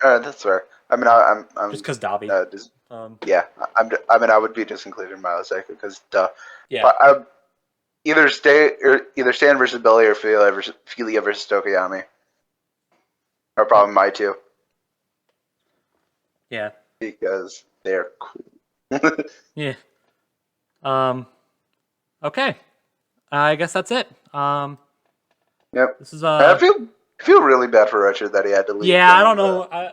That's fair. I mean, I'm just because Dobby. Yeah, I would be just including Miles Deku because yeah. Either Stan versus Billy or Filia versus Tokoyami. Or probably my two. Yeah. Because they're cool. Yeah. Okay. I guess that's it. Yep. This is I feel really bad for Richard that he had to leave. Yeah, I don't know. I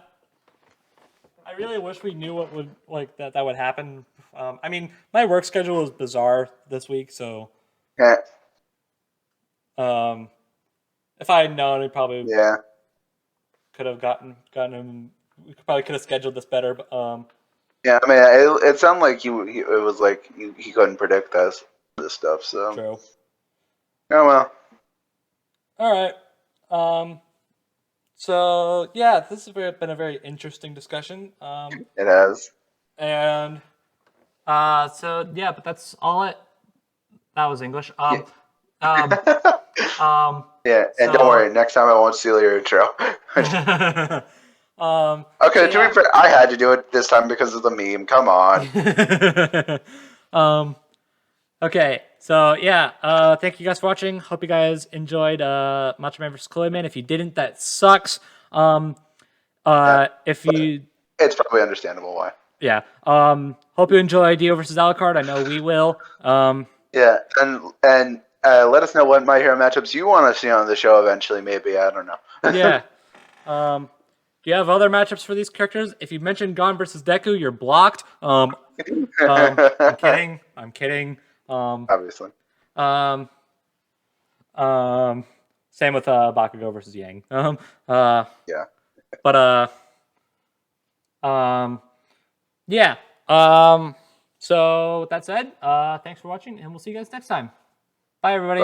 really wish we knew what would that would happen. I mean, my work schedule is bizarre this week, so yeah. If I had known, we probably could have gotten him. We probably could have scheduled this better. But, yeah, I mean, it sounded like it was like he couldn't predict this stuff. So true. Oh well. All right. So yeah, this has been a very interesting discussion. It has. And so yeah, but that's all it. That was English. Yeah, and don't worry, next time I won't steal your intro. Okay, so to be fair, I had to do it this time because of the meme. Come on. Okay, so yeah, thank you guys for watching. Hope you guys enjoyed Macho Man vs. Kool-Aid Man. If you didn't, that sucks. If you, it's probably understandable why. Yeah. Hope you enjoy Dio versus Alucard. I know we will. Yeah, and let us know what My Hero matchups you want to see on the show eventually. Maybe I don't know. Yeah. Do you have other matchups for these characters? If you mentioned Gon versus Deku, you're blocked. I'm kidding. Obviously. Same with Bakugo versus Yang. Yeah. But yeah. So with that said, thanks for watching, and we'll see you guys next time. Bye, everybody.